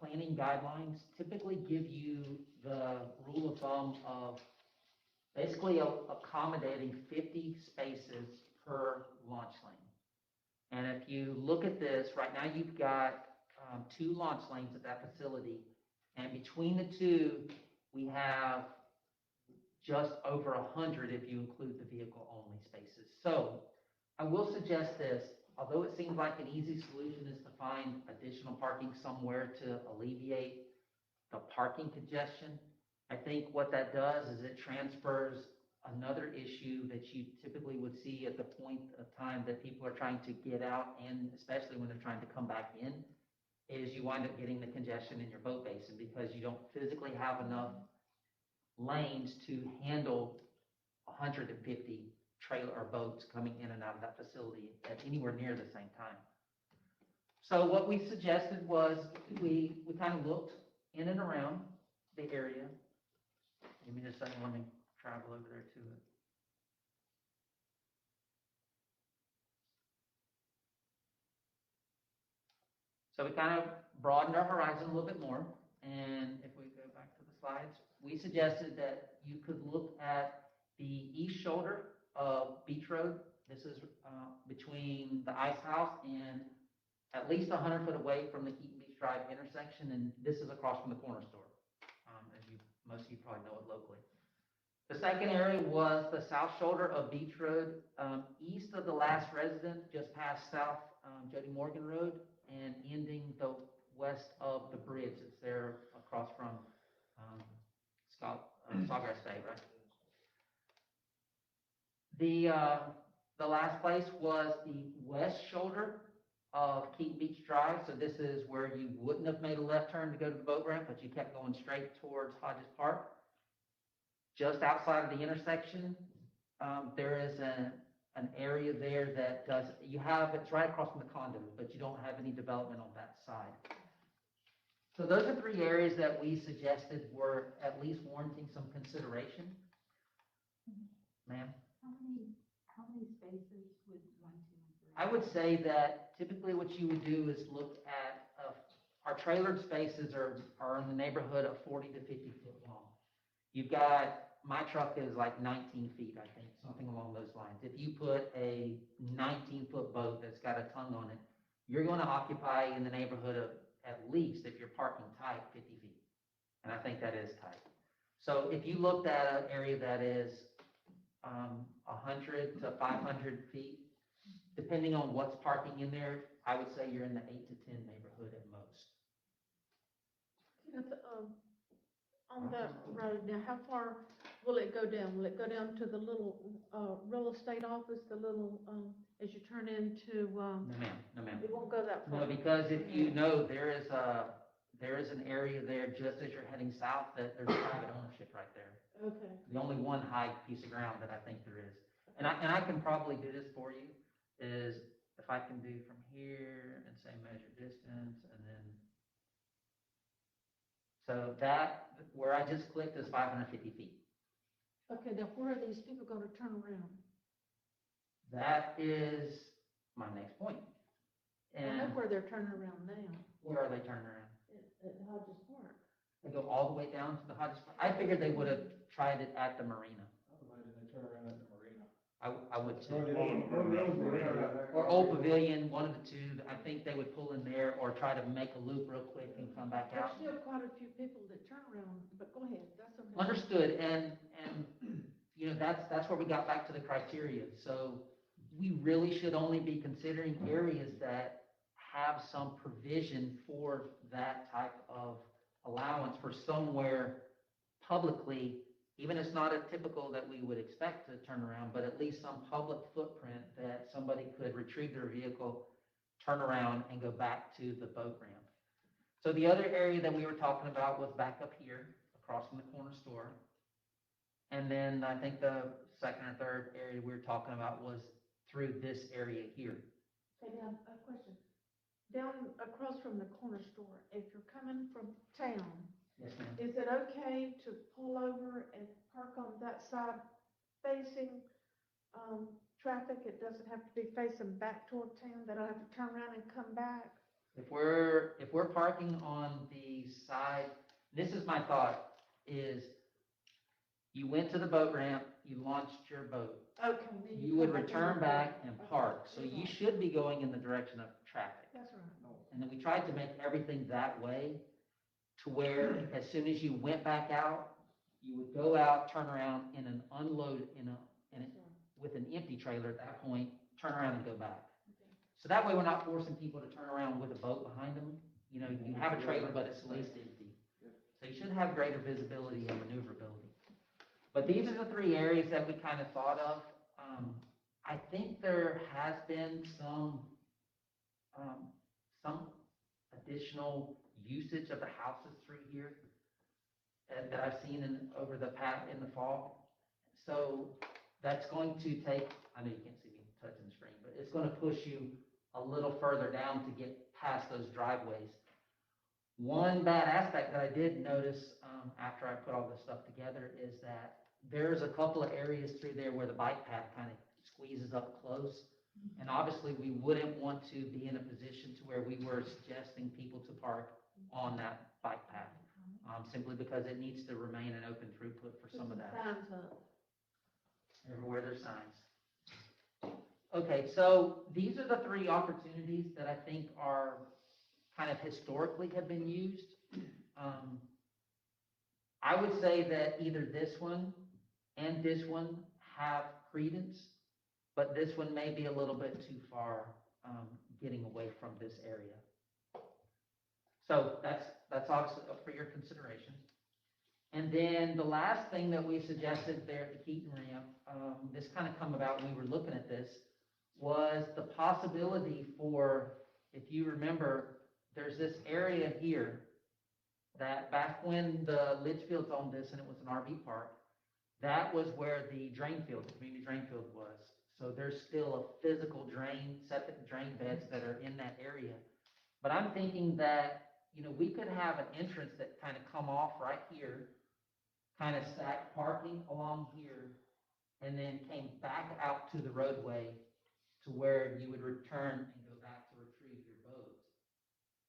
planning guidelines typically give you the rule of thumb of basically accommodating 50 spaces per launch lane. And if you look at this, right now you've got 2 launch lanes at that facility, and between the 2, we have just over 100 if you include the vehicle-only spaces. So I will suggest this, although it seems like an easy solution is to find additional parking somewhere to alleviate the parking congestion, I think what that does is it transfers another issue that you typically would see at the point of time that people are trying to get out, and especially when they're trying to come back in, is you wind up getting the congestion in your boat basin because you don't physically have enough lanes to handle 150 trailer or boats coming in and out of that facility at anywhere near the same time. So what we suggested was we kind of looked in and around the area. Give me just a second, let me travel over there to it. So we kind of broadened our horizon a little bit more, and if we go back to the slides, we suggested that you could look at the east shoulder of Beach Road. This is between the Ice House and at least 100 foot away from the Keaton Beach Drive intersection, and this is across from the corner store, as most of you probably know it locally. The second area was the south shoulder of Beach Road, east of the last residence, just past South Jody Morgan Road, and ending the west of the bridge that's there across from Sawgrass Bay, right? The last place was the west shoulder of Keaton Beach Drive. So this is where you wouldn't have made a left turn to go to the boat ramp, but you kept going straight towards Hodges Park. Just outside of the intersection, there is an area there that it's right across from the condo, but you don't have any development on that side. So those are 3 areas that we suggested were at least warranting some consideration. Ma'am? How many spaces would 1, 2, and 3? I would say that typically what you would do is look at, our trailered spaces are in the neighborhood of 40 to 50 foot long. You've got, my truck is like 19 feet, I think, something along those lines. If you put a 19-foot boat that's got a tongue on it, you're going to occupy in the neighborhood of, at least if you're parking tight, 50 feet. And I think that is tight. So if you looked at an area that is 100 to 500 feet, depending on what's parking in there, I would say you're in the 8 to 10 neighborhood at most. On that road, now how far will it go down? Will it go down to the little real estate office, the little, as you turn into? No ma'am, no ma'am. It won't go that far? No, because if you know, there is an area there just as you're heading south that there's private ownership right there. Okay. The only one high piece of ground that I think there is. And I can probably do this for you, is if I can do from here and say measure distance and then So that, where I just clicked is 550 feet. Okay, now where are these people gonna turn around? That is my next point. I know And where they're turning around now, where are they turning around? at Hodges Park. They go all the way down to the Hodges Park. I figured they would have tried it at the marina. I imagine they turn around at the marina. I would too. Or the old marina right there. Or Old Pavilion, one of the two. I think they would pull in there or try to make a loop real quick and come back There's out. still quite a few people that turn around, but go ahead, that's okay. Understood, and, you know, that's where we got back to the criteria. So we really should only be considering areas that have some provision for that type of allowance for somewhere publicly, even if it's not a typical that we would expect to turn around, but at least some public footprint that somebody could retrieve their vehicle, turn around and go back to the boat ramp. So the other area that we were talking about was back up here, across from the corner store. And then I think the second or third area we were talking about was through this area here. Okay, now, a question. Down across from the corner store, if you're coming from town, Yes, ma'am. is it okay to pull over and park on that side facing, traffic? It doesn't have to be facing back toward town, they don't have to turn around and come back? If we're parking on the side, this is my thought, is you went to the boat ramp, you launched your boat. Okay. then You would come return in. back and Okay. park, so you should be going in the direction of traffic. That's right. And then we tried to make everything that way to where as soon as you went back out, you would go out, turn around in an unload, with an empty trailer at that point, turn around and go back. So that way we're not forcing people to turn around with a boat behind them. You know, you have a trailer, but it's at least empty. So you should have greater visibility and maneuverability. But these are the three areas that we kind of thought of. I think there has been some additional usage of the houses through here that I've seen in the fall. So that's going to take, I know you can't see me touching the screen, but it's going to push you a little further down to get past those driveways. One bad aspect that I did notice after I put all this stuff together is that there's a couple of areas through there where the bike path kind of squeezes up close. And obviously we wouldn't want to be in a position to where we were suggesting people to park on that bike path, simply because it needs to remain an open throughput for some of that. Signs up. Everywhere there's signs. Okay, so these are the three opportunities that I think are kind of historically have been used. I would say that either this one and this one have credence, but this one may be a little bit too far getting away from this area. So that's obviously up for your consideration. And then the last thing that we suggested there at the Keaton ramp, this kind of come about when we were looking at this, was the possibility for, if you remember, there's this area here that back when the Litchfields owned this and it was an RV park, that was where the drain field, the community drain field was. So there's still a physical drain, septic drain beds that are in that area. But I'm thinking that, you know, we could have an entrance that kind of come off right here, kind of stack parking along here, and then came back out to the roadway to where you would return and go back to retrieve your boats.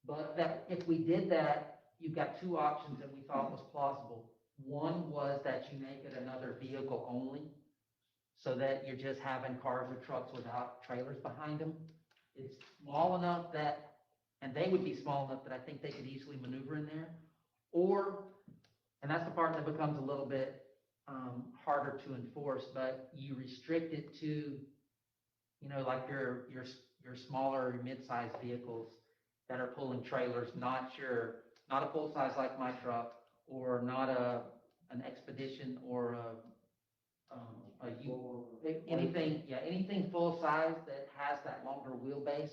But that if we did that, you've got two options that we thought was plausible. One was that you make it another vehicle only, so that you're just having cars or trucks without trailers behind them. It's small enough that, and they would be small enough that I think they could easily maneuver in there. Or, and that's the part that becomes a little bit harder to enforce, but you restrict it to, you know, like your smaller mid-sized vehicles that are pulling trailers, not a full size like my truck, or not an Expedition or anything full size that has that longer wheelbase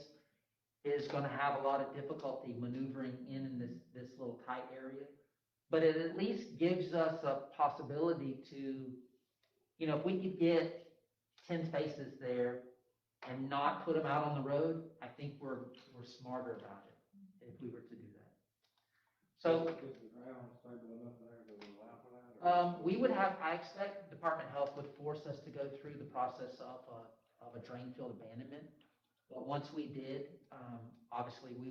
is going to have a lot of difficulty maneuvering in this little tight area. But it at least gives us a possibility to, you know, if we could get 10 spaces there and not put them out on the road, I think we're smarter about it if we were to do that. Is So, the ground stable enough there to allow for that? or- we would have, I expect Department of Health would force us to go through the process of a drain field abandonment. But once we did, obviously, we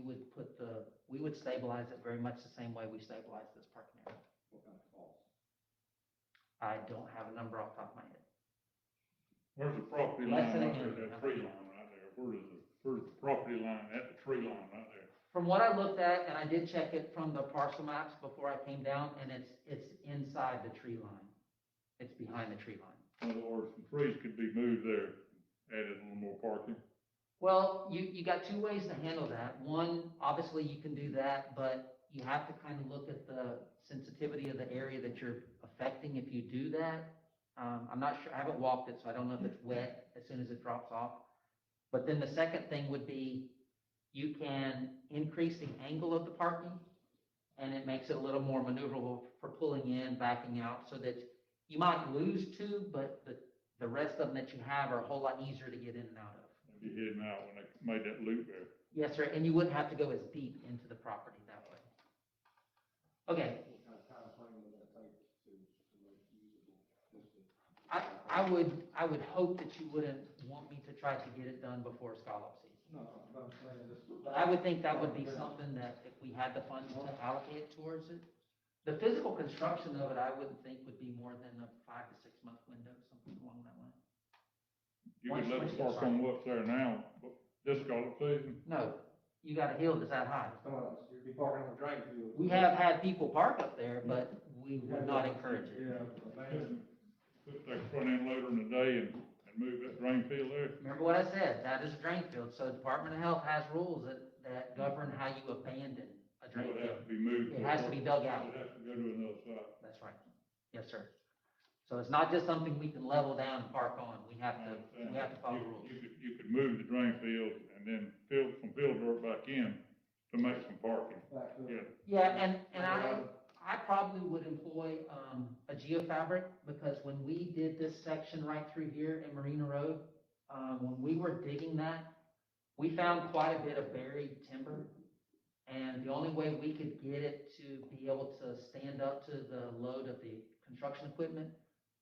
would stabilize it very much the same way we stabilized this parking area. What kind of cost? I don't have a number off the top of my head. Where's the property Less line than a right there, million. that tree line right there? Where's the property line at the tree line right there? From what I looked at, and I did check it from the parcel maps before I came down, and it's inside the tree line. It's behind the tree line. In other words, some trees could be moved there, added a little more parking. Well, you got two ways to handle that. One, obviously you can do that, but you have to kind of look at the sensitivity of the area that you're affecting if you do that. I'm not sure, I haven't walked it, so I don't know if it's wet as soon as it drops off. But then the second thing would be, you can increase the angle of the parking, and it makes it a little more maneuverable for pulling in, backing out, so that you might lose two, but the rest of them that you have are a whole lot easier to get in and out of. And be heading out when they made that loop there. Yes, sir, and you wouldn't have to go as deep into the property that way. Okay, What kind of time frame would that take to make it usable? Just to- I would hope that you wouldn't want me to try to get it done before scallop season. No, I'm saying just. But I would think that would be something that if we had the funds to allocate towards it, the physical construction of it, I wouldn't think would be more than a 5 to 6 month window, something along that line. You Once- could let once the you get park on what's there now, but this scallop season, No, you got a hill that's that high. You'd be parking on the drain field. We have had people park up there, but we would not encourage it. Yeah, man. put that front end loader in the day and move that drain field there. Remember what I said, that is a drain field, so Department of Health has rules that govern how you abandon a So drain it has field. to be moved. It has to be dug out. It has to go to another site. That's right. Yes, sir. So it's not just something we can level down and park on, we have to follow the rules. You could move the drain field and then fill dirt back in to make some parking. Yeah. Yeah, and I probably would employ, a geofabric, because when we did this section right through here in Marina Road, when we were digging that, we found quite a bit of buried timber. And the only way we could get it to be able to stand up to the load of the construction equipment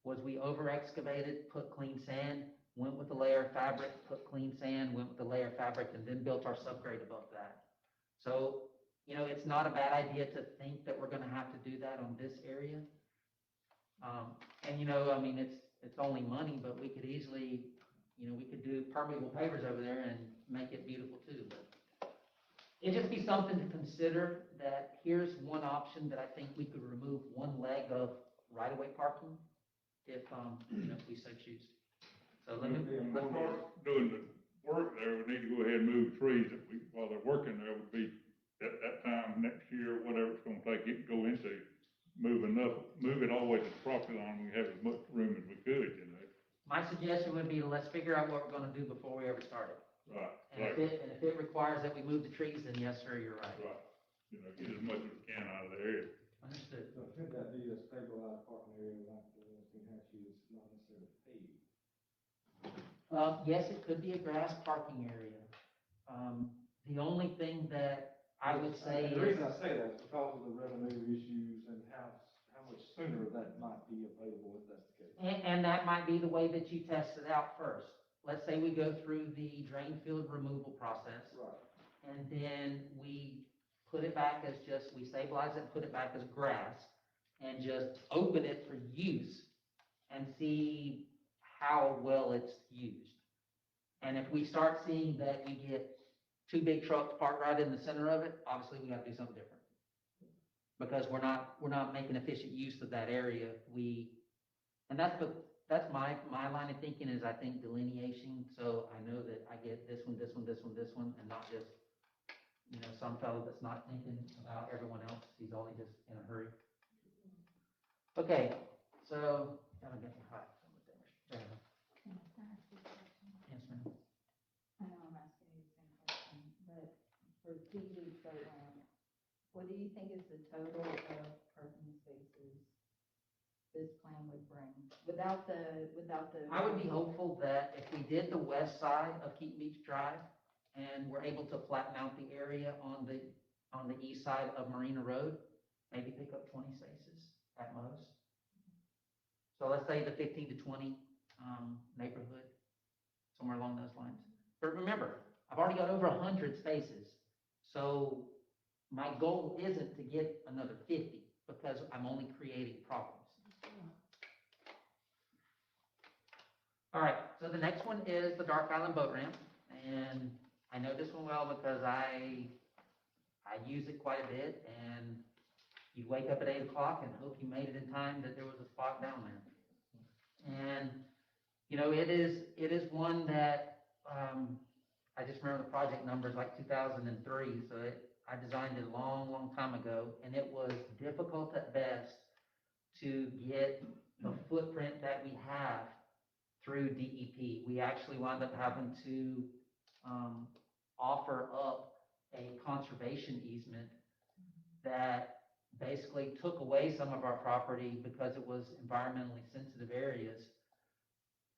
was we over excavated, put clean sand, went with the layer of fabric, put clean sand, went with the layer of fabric, and then built our subgrade above that. So, you know, it's not a bad idea to think that we're gonna have to do that on this area. And you know, I mean, it's only money, but we could easily, you know, we could do permeable pavers over there and make it beautiful too, but it'd just be something to consider, that here's one option that I think we could remove one leg of right-of-way parking if, you know, if we so choose. So let me. Doing the work there, we need to go ahead and move trees that while they're working there, would be at that time next year, whatever it's gonna take it to go into. Move it all the way to the property line, we have as much room as we could, you know. My suggestion would be, let's figure out what we're gonna do before we ever start it. Right. And if it requires that we move the trees, then yes, sir, you're right. Right. You know, get as much as we can out of the area. Understood. So could that be a stabilized parking area like the Western Hatchie is not necessarily paved? Yes, it could be a grass parking area. The only thing that I would say And is. the reason I say that is because of the revenue issues and how much sooner that might be available if that's the case. And that might be the way that you test it out first. Let's say we go through the drain field removal process. Right. And then we put it back as we stabilize it, put it back as grass, and just open it for use and see how well it's used. And if we start seeing that you get 2 big trucks parked right in the center of it, obviously we gotta do something different. Because we're not making efficient use of that area. And that's my line of thinking, is I think delineation, so I know that I get this one, and not just, you know, some fellow that's not thinking about everyone else, he's only just in a hurry. Okay, so, gotta get me hot. Yes, ma'am. I know I'm asking you the same question, but for TV program, what do you think is the total of parking spaces this plan would bring, without the? I would be hopeful that if we did the west side of Keaton Beach Drive, and we're able to flatten out the area on the east side of Marina Road, maybe pick up 20 spaces at most. So let's say the 15 to 20 neighborhood, somewhere along those lines. But remember, I've already got over 100 spaces. So my goal isn't to get another 50 because I'm only creating problems. All right, so the next one is the Dark Island boat ramp. And I know this one well because I use it quite a bit, and you wake up at 8 o'clock and hope you made it in time that there was a spot down there. And, you know, it is one that, I just remember the project numbers like 2003, so I designed it a long, long time ago, and it was difficult at best to get the footprint that we have through DEP. We actually wound up having to offer up a conservation easement that basically took away some of our property because it was environmentally sensitive areas.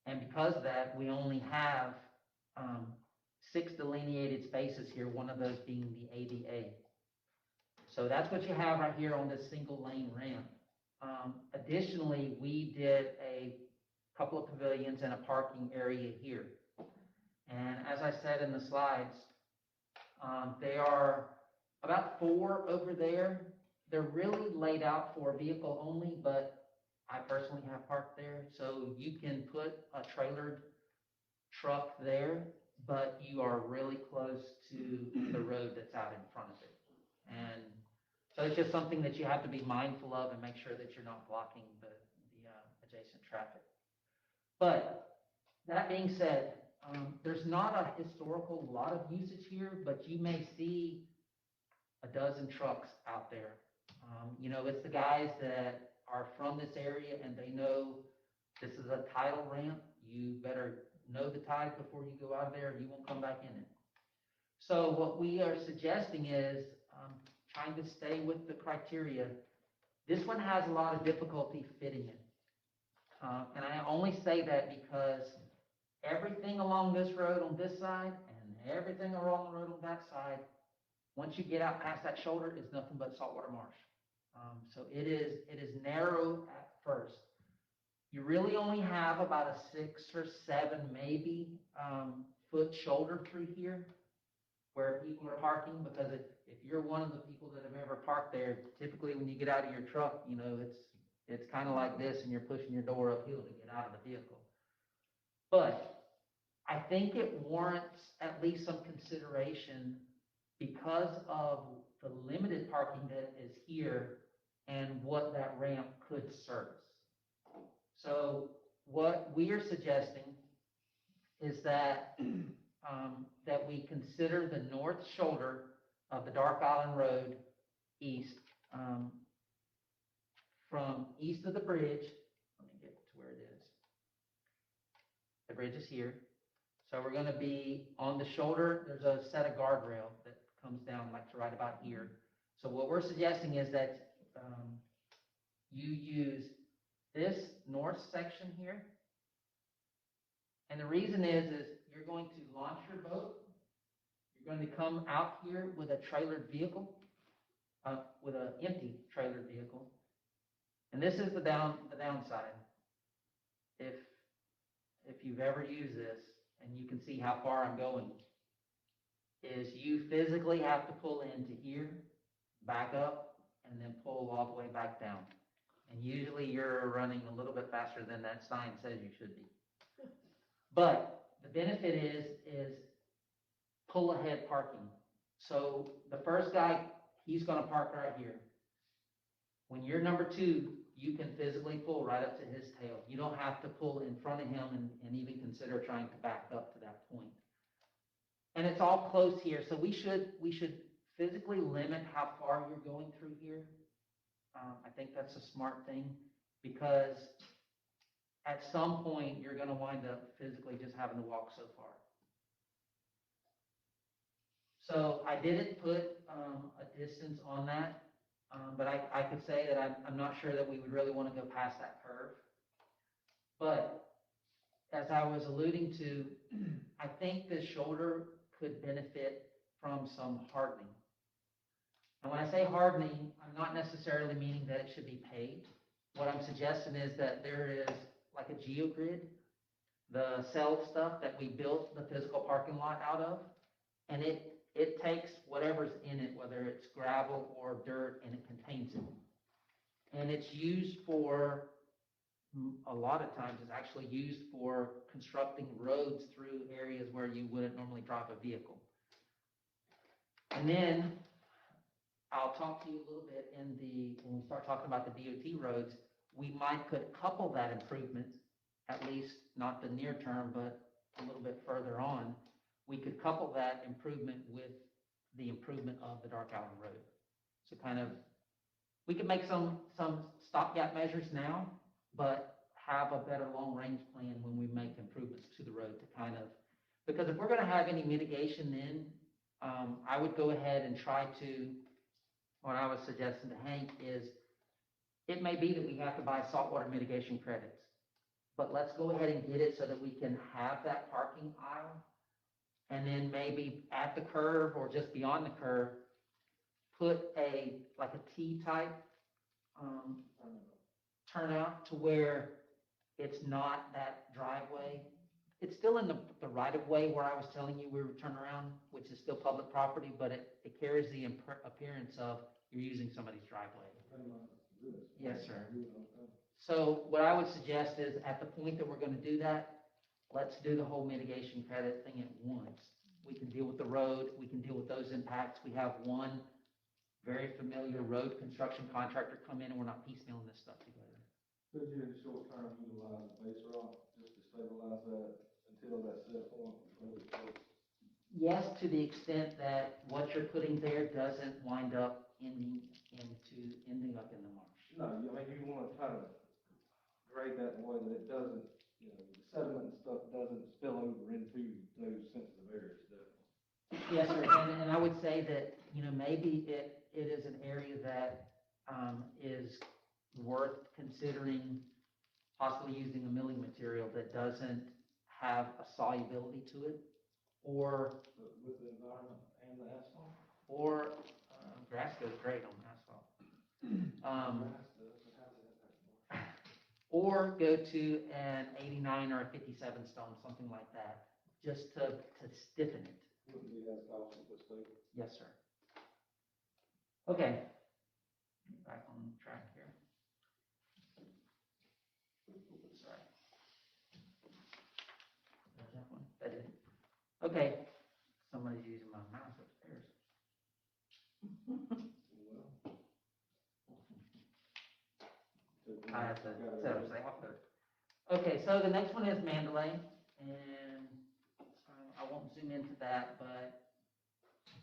And because of that, we only have 6 delineated spaces here, one of those being the ADA. So that's what you have right here on this single lane ramp. Additionally, we did a couple of pavilions and a parking area here. And as I said in the slides, they are about 4 over there. They're really laid out for vehicle only, but I personally have parked there. So you can put a trailered truck there, but you are really close to the road that's out in front of it. And so it's just something that you have to be mindful of and make sure that you're not blocking the adjacent traffic. But that being said, there's not a historical lot of usage here, but you may see a dozen trucks out there. You know, it's the guys that are from this area and they know this is a tidal ramp. You better know the tide before you go out there, or you won't come back in it. So what we are suggesting is trying to stay with the criteria. This one has a lot of difficulty fitting it. And I only say that because everything along this road on this side and everything along the road on that side, once you get out past that shoulder, is nothing but saltwater marsh. So it is narrow at first. You really only have about a 6 or 7 maybe foot shoulder through here where people are parking, because if you're one of the people that have ever parked there, typically when you get out of your truck, you know, it's kind of like this and you're pushing your door uphill to get out of the vehicle. But I think it warrants at least some consideration because of the limited parking that is here and what that ramp could service. So what we are suggesting is that that we consider the north shoulder of the Dark Island Road east, from east of the bridge. Let me get to where it is. The bridge is here. So we're going to be on the shoulder. There's a set of guardrail that comes down like to right about here. So what we're suggesting is that you use this north section here. And the reason is you're going to launch your boat. You're going to come out here with a trailered vehicle, with an empty trailered vehicle. And this is the downside. If you've ever used this, and you can see how far I'm going, is you physically have to pull into here, back up, and then pull all the way back down. And usually you're running a little bit faster than that sign says you should be. But the benefit is pull ahead parking. So the first guy, he's going to park right here. When you're number 2, you can physically pull right up to his tail. You don't have to pull in front of him and even consider trying to back up to that point. And it's all close here, so we should physically limit how far you're going through here. I think that's a smart thing, because at some point you're going to wind up physically just having to walk so far. So I didn't put a distance on that, but I could say that I'm not sure that we would really want to go past that curve. But as I was alluding to, I think this shoulder could benefit from some hardening. And when I say hardening, I'm not necessarily meaning that it should be paved. What I'm suggesting is that there is like a geogrid, the cell stuff that we built the physical parking lot out of, and it takes whatever's in it, whether it's gravel or dirt, and it contains it. And it's used for, a lot of times, it's actually used for constructing roads through areas where you wouldn't normally drive a vehicle. And then I'll talk to you a little bit when we start talking about the DOT roads, we could couple that improvement, at least not the near term, but a little bit further on. We could couple that improvement with the improvement of the Dark Island Road. So kind of, we could make some stopgap measures now, but have a better long-range plan when we make improvements to the road to kind of, because if we're gonna have any mitigation then, I would go ahead and try to, what I was suggesting to Hank is, it may be that we have to buy saltwater mitigation credits, but let's go ahead and get it so that we can have that parking aisle. And then maybe at the curve or just beyond the curve, put like a T-type turnout to where it's not that driveway. It's still in the right of way where I was telling you we would turn around, which is still public property, but it carries the appearance of you're using somebody's driveway. Yes, sir. So what I would suggest is at the point that we're going to do that, let's do the whole mitigation credit thing at once. We can deal with the road, we can deal with those impacts. We have one very familiar road construction contractor come in, and we're not piecemealing this stuff together. Could you in the short term utilize the base rock just to stabilize that until that set point before it goes? Yes, to the extent that what you're putting there doesn't wind up ending up in the marsh. No, I mean, you want to kind of grade that in a way that it doesn't, you know, the sediment and stuff doesn't spill over into those sensitive areas, definitely. Yes, sir, and I would say that, maybe it is an area that is worth considering possibly using a milling material that doesn't have a solubility to it, or with the environment and the asphalt? Or grass goes great on asphalt. Or go to an 89 or a 57 stone, something like that, just to stiffen it. Wouldn't be as costly as stable. Yes, sir. Okay. Back on track here. Sorry. There's that one. That did it. Okay. Somebody's using my mouse upstairs. I have to set up say off there. Okay, so the next one is Mandalay, and I won't zoom into that, but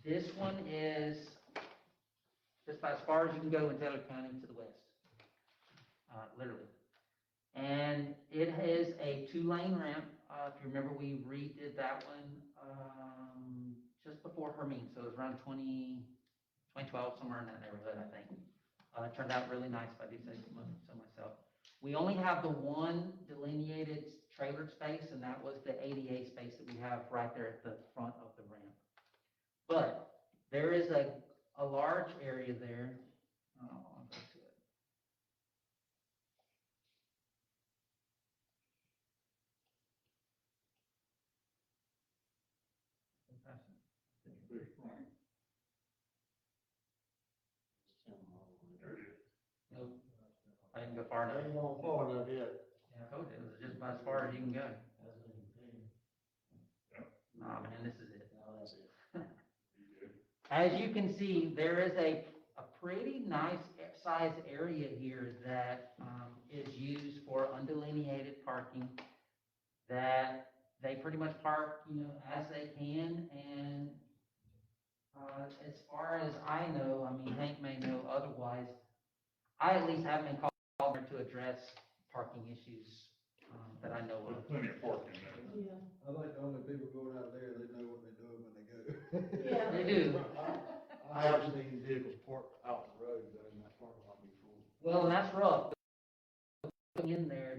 this one is just about as far as you can go in Taylor County to the west, literally. And it is a 2-lane ramp. If you remember, we redid that one just before Hermine, so it was around 2012, somewhere in that neighborhood, I think. It turned out really nice, if I do say so myself. We only have the one delineated trailer space, and that was the ADA space that we have right there at the front of the ramp. But there is a large area there. Oh, I'll go to it. Nope. I didn't go far enough. Ain't going far enough yet. Yeah, I told you, it was just about as far as you can go. Oh man, this is it. As you can see, there is a pretty nice sized area here that is used for undelineated parking, that they pretty much park, as they can. And as far as I know, I mean, Hank may know otherwise, I at least haven't been called there to address parking issues that I know of. There's plenty of parking there. Yeah. I think the only people going out there, they know what they're doing when they go. Yeah. They do. I have seen vehicles parked out the road, though, in that parking lot before. Well, and that's rough. In there,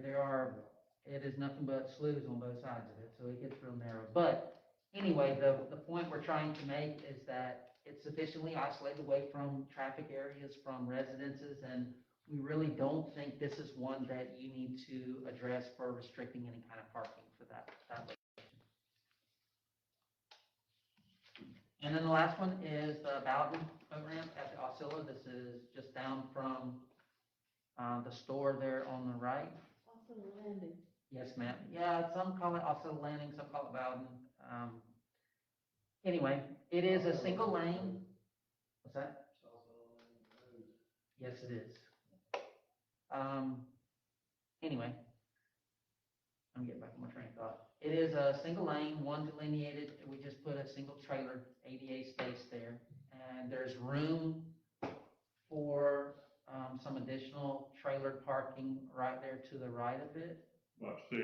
it is nothing but sloughs on both sides of it, so it gets real narrow. But anyway, the point we're trying to make is that it's sufficiently isolated away from traffic areas, from residences, and we really don't think this is one that you need to address for restricting any kind of parking for that location. And then the last one is the Bowden boat ramp at the Osceola. This is just down from the store there on the right. Also landing. Yes, ma'am. Yeah, some call it Osceola Landing, some call it Bowden. Anyway, it is a single lane. What's that? Yes, it is. Anyway, I'm getting back on my train of thought. It is a single lane, one delineated. We just put a single trailer ADA space there, and there's room for some additional trailer parking right there to the right of it. About 6.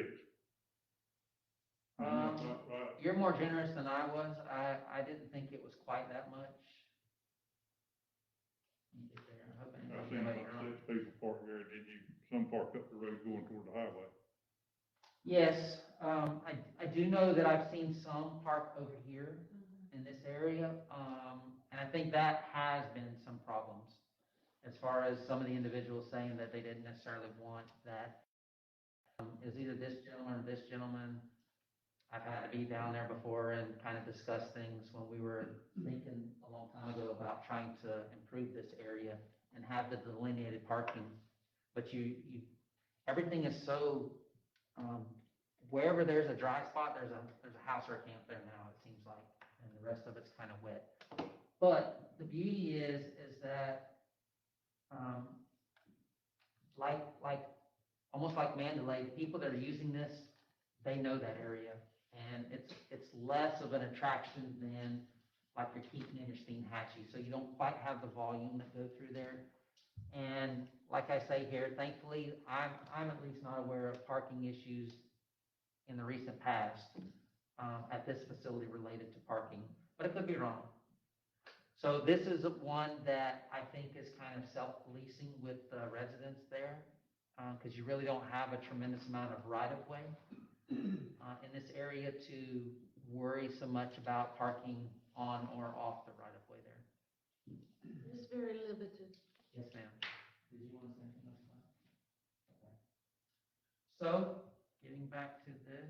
Right. You're more generous than I was. I didn't think it was quite that much. Let me get there. I hope I didn't I make seen anybody about wrong. 6 people park there, did you? Some park up the road going toward the highway. Yes, I do know that I've seen some park over here in this area, and I think that has been some problems as far as some of the individuals saying that they didn't necessarily want that. Is either this gentleman or this gentleman. I've had to be down there before and kind of discuss things when we were thinking a long time ago about trying to improve this area and have the delineated parking. But everything is so, wherever there's a dry spot, there's a house or a camp there now, it seems like, and the rest of it's kind of wet. But the beauty is that, almost like Mandalay, the people that are using this, they know that area. And it's less of an attraction than like your Keaton and your Steinhatchee. So you don't quite have the volume that go through there. And like I say here, thankfully, I'm at least not aware of parking issues in the recent past at this facility related to parking, but I could be wrong. So this is one that I think is kind of self-policing with the residents there, because you really don't have a tremendous amount of right-of-way in this area to worry so much about parking on or off the right-of-way there. It's very limited. Yes, ma'am. Did you want to say anything else about it? Okay. So, getting back to this.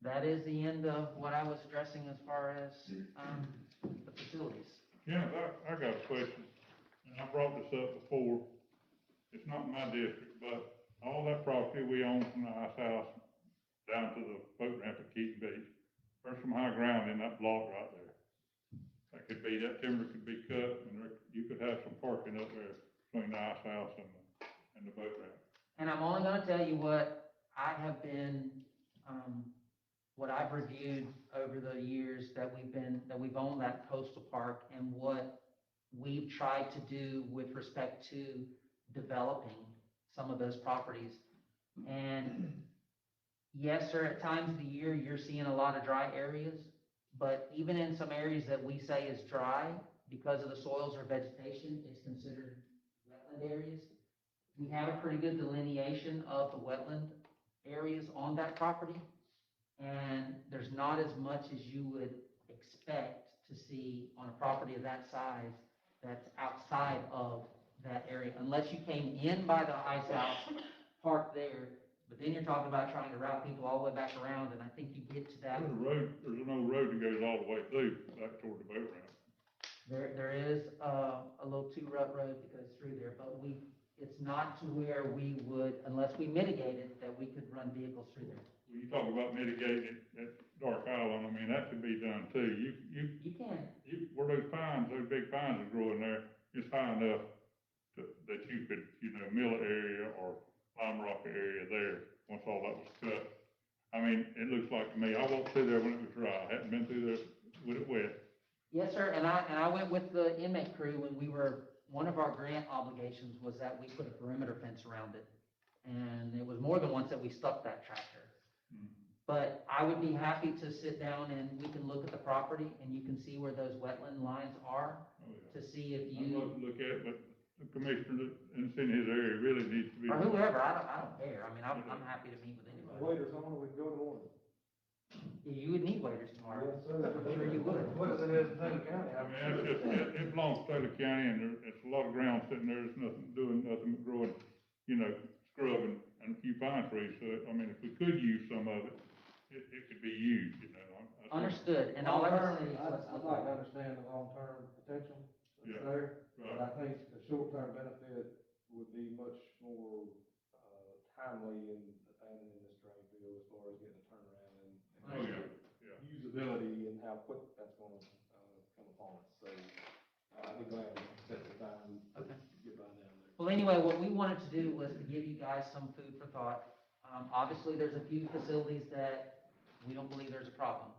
That is the end of what I was addressing as far as the facilities. Yeah, I got a question, and I brought this up before. It's not in my district, but all that property we own from the ice house down to the boat ramp at Keaton Beach, there's some high ground in that block right there. That timber could be cut, and you could have some parking up there between the ice house and the boat ramp. And I'm only gonna tell you what I have been, what I've reviewed over the years that we've owned that coastal park, and what we've tried to do with respect to developing some of those properties. And yes, sir, at times of the year, you're seeing a lot of dry areas, but even in some areas that we say is dry, because of the soils or vegetation, it's considered wetland areas. We have a pretty good delineation of the wetland areas on that property. And there's not as much as you would expect to see on a property of that size that's outside of that area, unless you came in by the ice house, parked there, but then you're talking about trying to route people all the way back around, and I think you get to that. There's an old road that goes all the way through, back toward the boat ramp. There is a little two-rut road that goes through there, but it's not to where we would, unless we mitigated, that we could run vehicles through there. When you talk about mitigating at Dark Island, I mean, that could be done too. You can. Where those big pines are growing there, it's high enough that you could, mill area or lime rock area there, once all that was cut. I mean, it looks like to me, I walked through there when it was dry. I hadn't been through there with it wet. Yes, sir, and I went with the inmate crew when one of our grant obligations was that we put a perimeter fence around it. And it was more than once that we stuck that tractor. But I would be happy to sit down and we can look at the property and you can see where those wetland lines are to see if I'd you, love to look at it, but the commissioner that's in his area really needs to be. or whoever, I don't care. I mean, I'm happy to meet with anybody. Waiters on, we can go to one. You would need waiters tomorrow. Yes, sir. I'm sure you would. What is it in Taylor County? I mean, that's just, it belongs to Taylor County, and it's a lot of ground sitting there, there's nothing but growing, scrub and a few pine trees, so, I mean, if we could use some of it, it could be used, I think. Understood, and all I would say is, let's I'd look like to at it. understand the long-term potential that's Yeah. there, Right. but I think the short-term benefit would be much more, timely in abandoning this drain field as far as getting a turnaround and Oh, yeah, yeah. usability and how quick that's gonna, come upon us, so, I'd be glad to set the time Okay. to get by down there. Well, anyway, what we wanted to do was to give you guys some food for thought. Obviously, there's a few facilities that we don't believe there's a problem.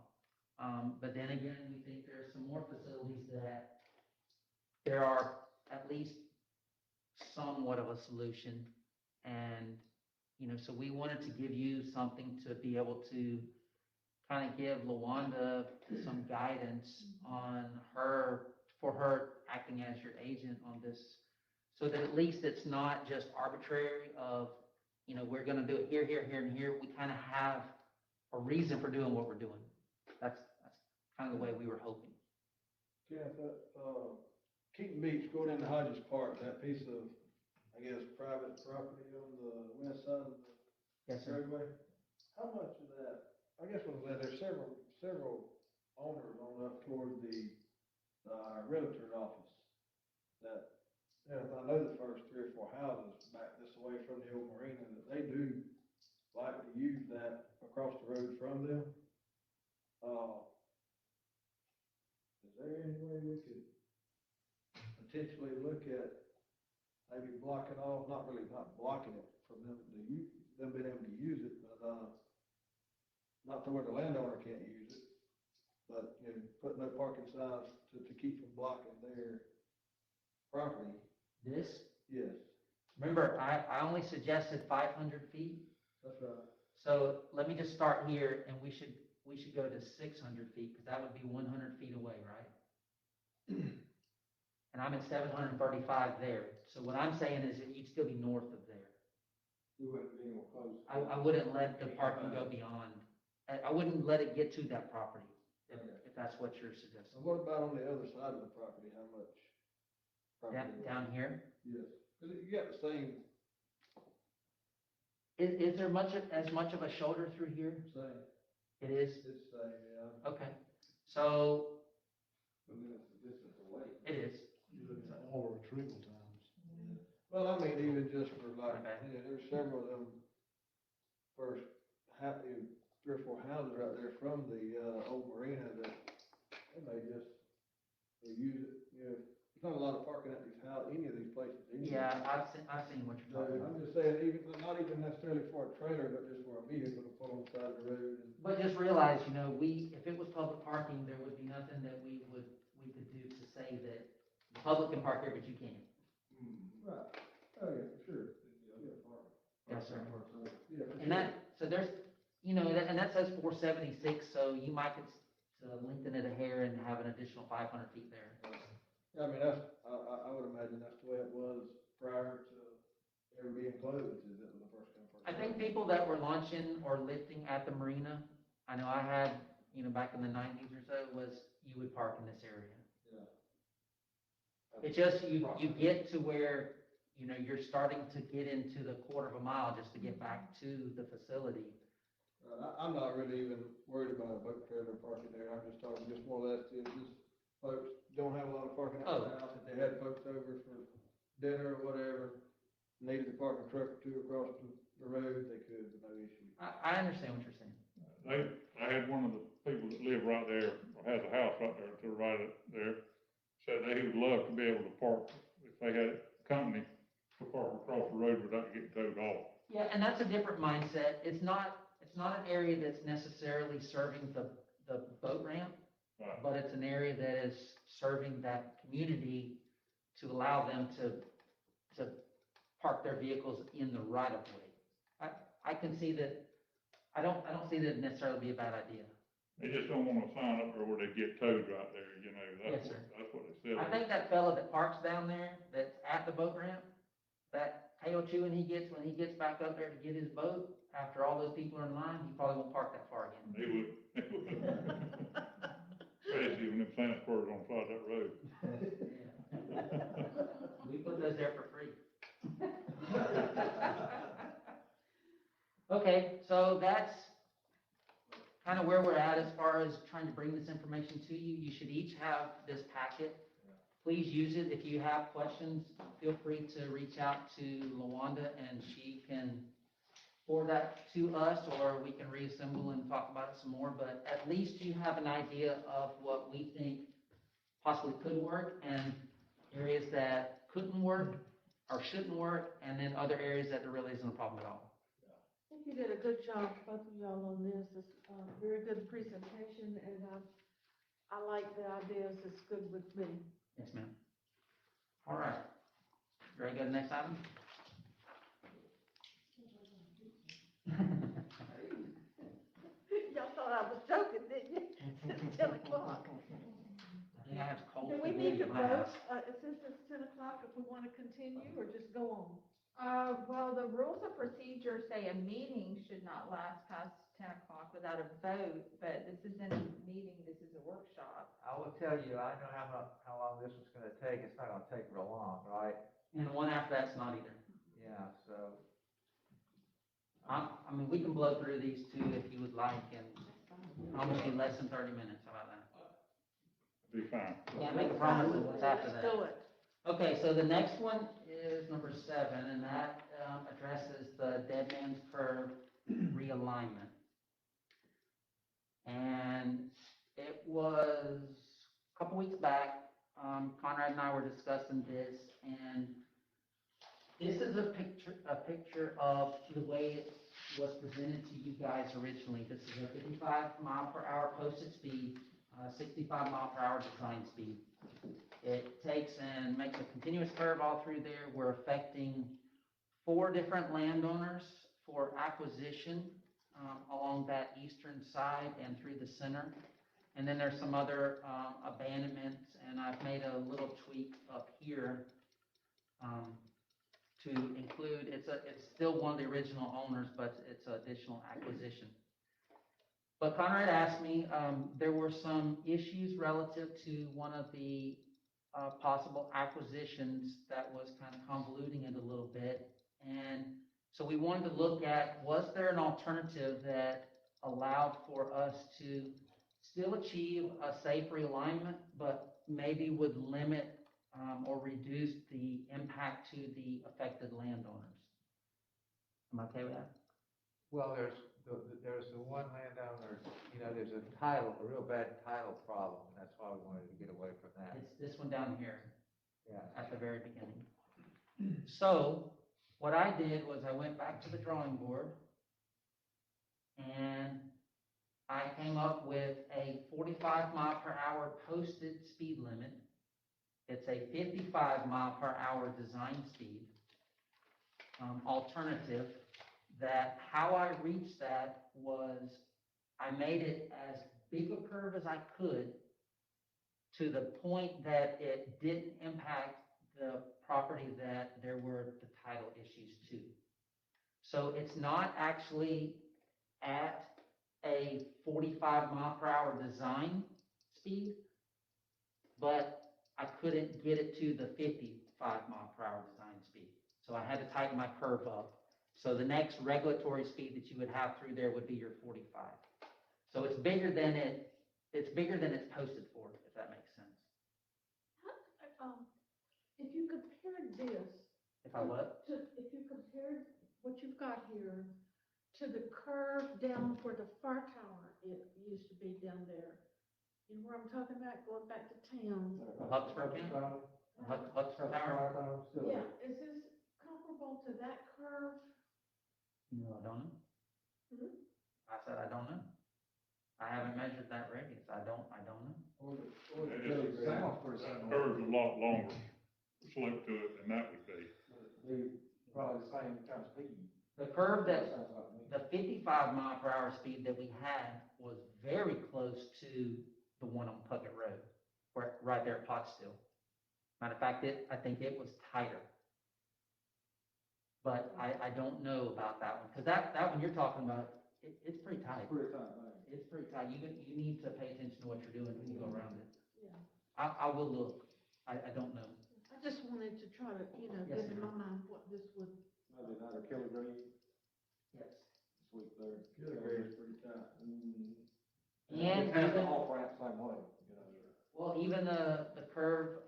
But then again, we think there's some more facilities that there are at least somewhat of a solution. And, so we wanted to give you something to be able to kind of give LaWanda some guidance on for her acting as your agent on this, so that at least it's not just arbitrary of, we're gonna do it here, here, here, and here. We kind of have a reason for doing what we're doing. That's kind of the way we were hoping. Kenneth, Keaton Beach, going into Hodges Park, that piece of, I guess, private property on the west side of the Yes, sir. roadway, how much of that, I guess there's several owners on up toward the, realtor office that, I know the first 3 or 4 houses back this way from the old marina, that they do like to use that across the road from them. Is there any way we could potentially look at maybe blocking off, not blocking it from them to use, them being able to use it, but, not to where the landowner can't use it, but, put no parking signs to keep from blocking their property. This, Yes, remember, I only suggested 500 feet. that's right. So let me just start here, and we should go to 600 feet, because that would be 100 feet away, right? And I'm at 735 there. So what I'm saying is that you'd still be north of there. You wouldn't be able to close. I wouldn't let the parking go beyond, I wouldn't let it get to that property, if that's what you're suggesting. And what about on the other side of the property, how much? Down here? Yes, because you got the same, Is there as much of a shoulder through here? same, It is? it's same, yeah. Okay. So, But then it's a distance away. it is. You're looking at more retrieval times. Well, I mean, even just for like, Okay. there's several of them first, 3 or 4 houses right there from the, old marina that they may just use it, there's not a lot of parking at these houses, any of these places. anyway. Yeah, I've seen what you're So talking about. I'm just saying, not even necessarily for a trailer, but just for a vehicle to pull on the side of the road and. But just realize, if it was public parking, there would be nothing that we could do to say that the public can park here, but you can't. Right, oh, yeah, for sure. Yes, sir. Yeah, for And sure. so there's, and that says 476, so you might could lengthen it a hair and have an additional 500 feet there. Yeah, I mean, I would imagine that's the way it was prior to ever being closed, is it was the first come, first I served. think people that were launching or lifting at the marina, I know I had, back in the 90s or so, was you would park in this area. Yeah. It's just, you get to where, you're starting to get into the quarter of a mile just to get back to the facility. I'm not really even worried about a boat trailer parking there, I'm just talking just more or less, just folks don't have a lot of parking at the house, if they had folks over for dinner or whatever, needed to park a truck or 2 across the road, they could, with no issue. I understand what you're saying. I had one of the people that live right there, or has a house right there to the right of there, said that he would love to be able to park, if they had company, to park across the road without getting towed off. Yeah, and that's a different mindset. It's not an area that's necessarily serving the boat ramp, Right. but it's an area that is serving that community to allow them to park their vehicles in the right of way. I can see that, I don't see that it'd necessarily be a bad idea. They just don't wanna sign up there where they get towed right there, you know, Yes, that's sir. what they said. I think that fella that parks down there, that's at the boat ramp, that tail chewing he gets when he gets back up there to get his boat, after all those people are in line, he probably won't park that far again. They would. Especially when them Santa Claus on the side of that road. We put those there for free. Okay, so that's kind of where we're at as far as trying to bring this information to you. You should each have this packet. Please use it. If you have questions, feel free to reach out to LaWanda and she can forward that to us, or we can reassemble and talk about it some more. But at least you have an idea of what we think possibly could work and areas that couldn't work or shouldn't work, and then other areas that there really isn't a problem at all. I think you did a good job, both of y'all, on this. It's a very good presentation, and I like the ideas. It's good with me. Yes, ma'am. All right. Ready to go to the next item? Y'all thought I was joking, didn't you? It's 10 o'clock. I think I have cold. Do we need to in my vote, house. since it's 10 o'clock, if we want to continue, or just go on? Well, the rules of procedure say a meeting should not last past 10 o'clock without a vote, but this isn't a meeting, this is a workshop. I will tell you, I know how long this was gonna take, it's not gonna take real long, right? And the one after that's not either. Yeah, so, I mean, we can blow through these two if you would like, and almost be less than 30 minutes. How about that? Be fine. Can't make a promise of what's after Let's that. do it. Okay, so the next one is number 7, and that addresses the Dead Man's Curve realignment. And it was a couple weeks back, Conrad and I were discussing this, and this is a picture of the way it was presented to you guys originally. This is a 55 mile per hour posted speed, 65 mile per hour design speed. It takes and makes a continuous curve all through there. We're affecting 4 different landowners for acquisition along that eastern side and through the center. And then there's some other abandonments, and I've made a little tweak up here to include, it's still one of the original owners, but it's an additional acquisition. But Conrad asked me, there were some issues relative to one of the possible acquisitions that was kind of convoluting it a little bit. And so we wanted to look at, was there an alternative that allowed for us to still achieve a safe realignment, but maybe would limit or reduce the impact to the affected landowners? Am I okay with that? well, there's the one landowner, you know, there's a real bad title problem, and that's why we wanted to get away from that. It's this one down here. Yeah. At the very beginning. So what I did was I went back to the drawing board and I came up with a 45 mile per hour posted speed limit. It's a 55 mile per hour design speed alternative. That how I reached that was I made it as big a curve as I could to the point that it didn't impact the property that there were the title issues to. So it's not actually at a 45 mile per hour design speed, but I couldn't get it to the 55 mile per hour design speed. So I had to tighten my curve up. So the next regulatory speed that you would have through there would be your 45. So it's bigger than it's posted for, if that makes sense. If you compared this. If I what? If you compared what you've got here to the curve down where the fire tower it used to be down there, you know where I'm talking about, going back to town? Huxford Tower? Huxford Tower? Yeah, is this comparable to that curve? No, I don't know. Mhm. I said, I don't know. I haven't measured that radius. I don't know. That curve's a lot longer slope to it than that would be. Be probably the same kind of speed. The curve that, Sounds like me. the 55 mph speed that we had was very close to the one on Puckett Road, right there at Pottsville. Matter of fact, I think it was tighter. But I don't know about that one, because that one you're talking about, it's pretty tight. Pretty tight, man. It's pretty tight. You need to pay attention to what you're doing when you go around it. Yeah. I will look. I don't know. I just wanted to try to, Yes, get in my ma'am. mind what this would. Maybe another Killer Green, Yes. sweet there. Killer Green's pretty tight. Mm. And It has the even- off ramp same way, you know. Well, even the curve,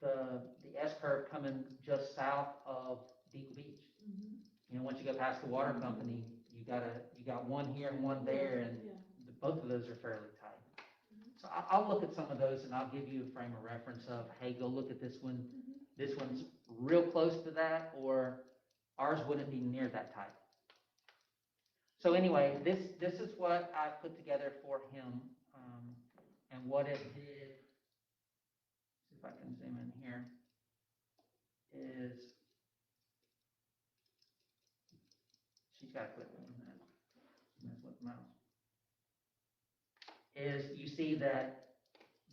the S curve coming just south of Deagle Beach. You know, once you go past the water company, you got one here and one there, and both of those are fairly tight. So I'll look at some of those and I'll give you a frame of reference of, hey, go look at this one. This one's real close to that, or ours wouldn't be near that tight. So anyway, this is what I put together for him, and what it did. See if I can zoom in here. Is she's got to quit doing that. Mess with the mouse. Is you see that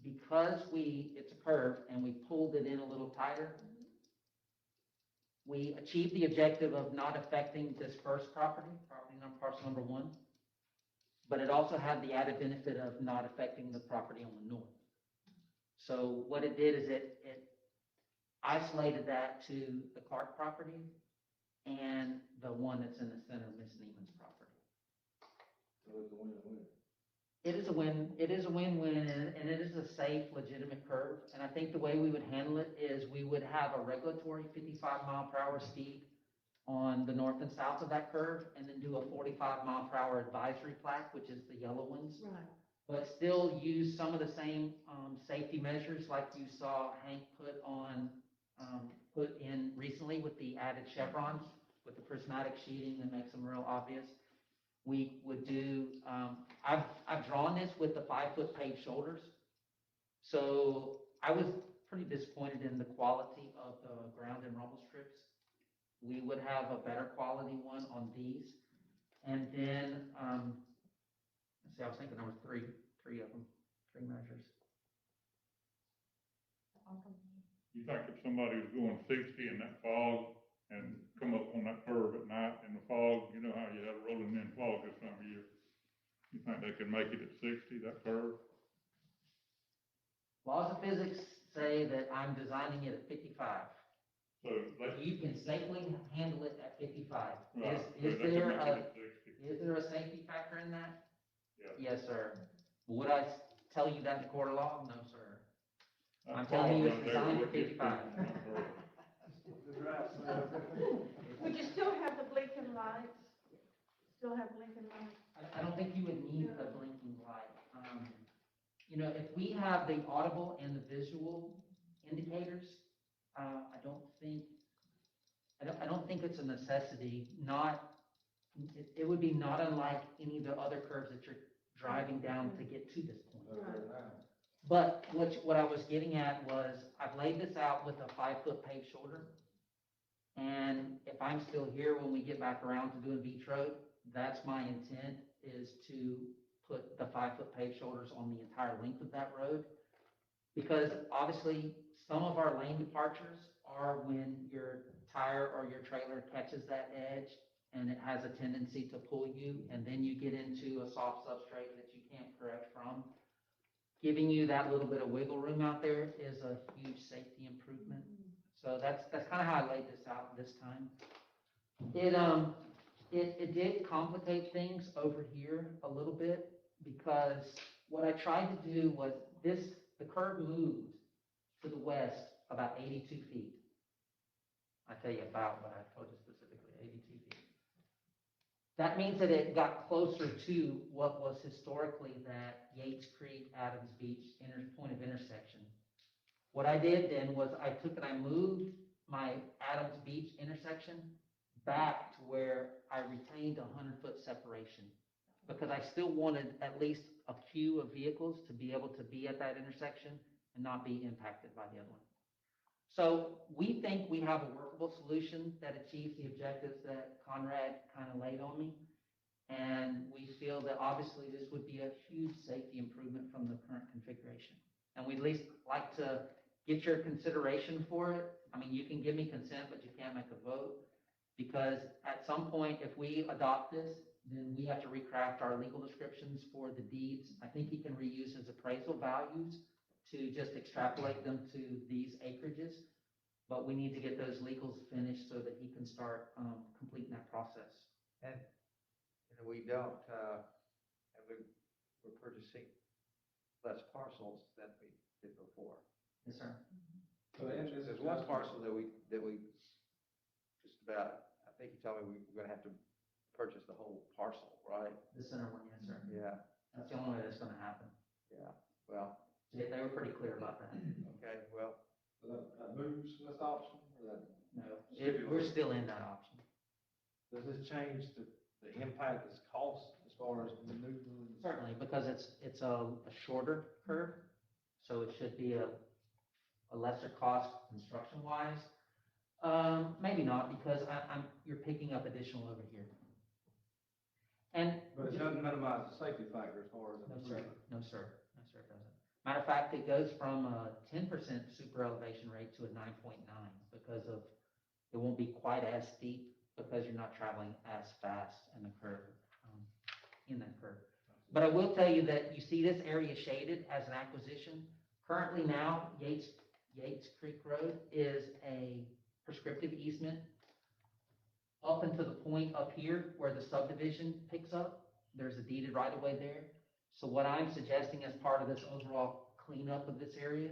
because it's a curve and we pulled it in a little tighter, we achieved the objective of not affecting this first property number, parcel number 1, but it also had the added benefit of not affecting the property on the north. So what it did is it isolated that to the Clark property and the one that's in the center of Miss Neiman's property. So it's a win-win. It is a win. It is a win-win, and it is a safe, legitimate curve. And I think the way we would handle it is we would have a regulatory 55 mph speed on the north and south of that curve, and then do a 45 mph advisory plaque, which is the yellow ones. Right. But still use some of the same safety measures like you saw Hank put in recently with the added chevrons, with the prismatic sheeting that makes them real obvious. We would do, I've drawn this with the 5-foot paved shoulders. So I was pretty disappointed in the quality of the ground and rumble strips. We would have a better quality one on these. And then, let's see, I was thinking there was three of them, 3 measures. You think if somebody was going 60 in that fog and come up on that curve at night in the fog, you know how you had a rolling in fog this time of year, you think they could make it at 60, that curve? Laws of physics say that I'm designing it at 55. So You can safely handle it at 55. Right, so Is they can there make it at 60. is there a safety factor in that? Yeah. Yes, sir. Would I tell you that in the court of law? No, sir. That I'm telling you fog it's right there designed for would get 55. people. Would you still have the blinking lights? Still have blinking lights? I don't think you would need a blinking light. You know, if we have the audible and the visual indicators, I don't think it's a necessity. It would be not unlike any of the other curves that you're driving down to get to this point. But what I was getting at was, I've laid this out with a 5-foot paved shoulder. And if I'm still here when we get back around to doing Beach Road, that's my intent, is to put the 5-foot paved shoulders on the entire length of that road. Because obviously, some of our lane departures are when your tire or your trailer catches that edge and it has a tendency to pull you, and then you get into a soft substrate that you can't correct from. Giving you that little bit of wiggle room out there is a huge safety improvement. So that's kind of how I laid this out this time. It did complicate things over here a little bit, because what I tried to do was the curve moved to the west about 82 feet. I tell you about, but I told you specifically 82 feet. That means that it got closer to what was historically that Yates Creek, Adams Beach point of intersection. What I did then was I moved my Adams Beach intersection back to where I retained a 100-foot separation, because I still wanted at least a queue of vehicles to be able to be at that intersection and not be impacted by the other one. So we think we have a workable solution that achieves the objectives that Conrad kind of laid on me. And we feel that obviously this would be a huge safety improvement from the current configuration. And we'd at least like to get your consideration for it. I mean, you can give me consent, but you can't make a vote. Because at some point, if we adopt this, then we have to recraft our legal descriptions for the deeds. I think he can reuse his appraisal values to just extrapolate them to these acreages. But we need to get those legals finished so that he can start completing that process. And we don't, and we're purchasing less parcels than we did before. Yes, sir. So There's one parcel that we just about, I think you told me we're gonna have to purchase the whole parcel, right? The center one, yes, sir. Yeah, That's the only way that's gonna happen. yeah, well, They were pretty clear about that. okay, well, So that moves this option, or that? No, we're still in that option. Does this change the impact, this cost as far as maneuvering? Certainly, because it's a shorter curve, so it should be a lesser cost construction-wise. Maybe not, because you're picking up additional over here. And. But it doesn't minimize the safety factor as far as. No, sir. No, sir. No, sir, it doesn't. Matter of fact, it goes from a 10% super elevation rate to a 9.9 because of, it won't be quite as steep because you're not traveling as fast in the curve, in that curve. But I will tell you that you see this area shaded as an acquisition. Currently now, Yates Creek Road is a prescriptive easement up until the point up here where the subdivision picks up. There's a deeded right-of-way there. So what I'm suggesting as part of this overall cleanup of this area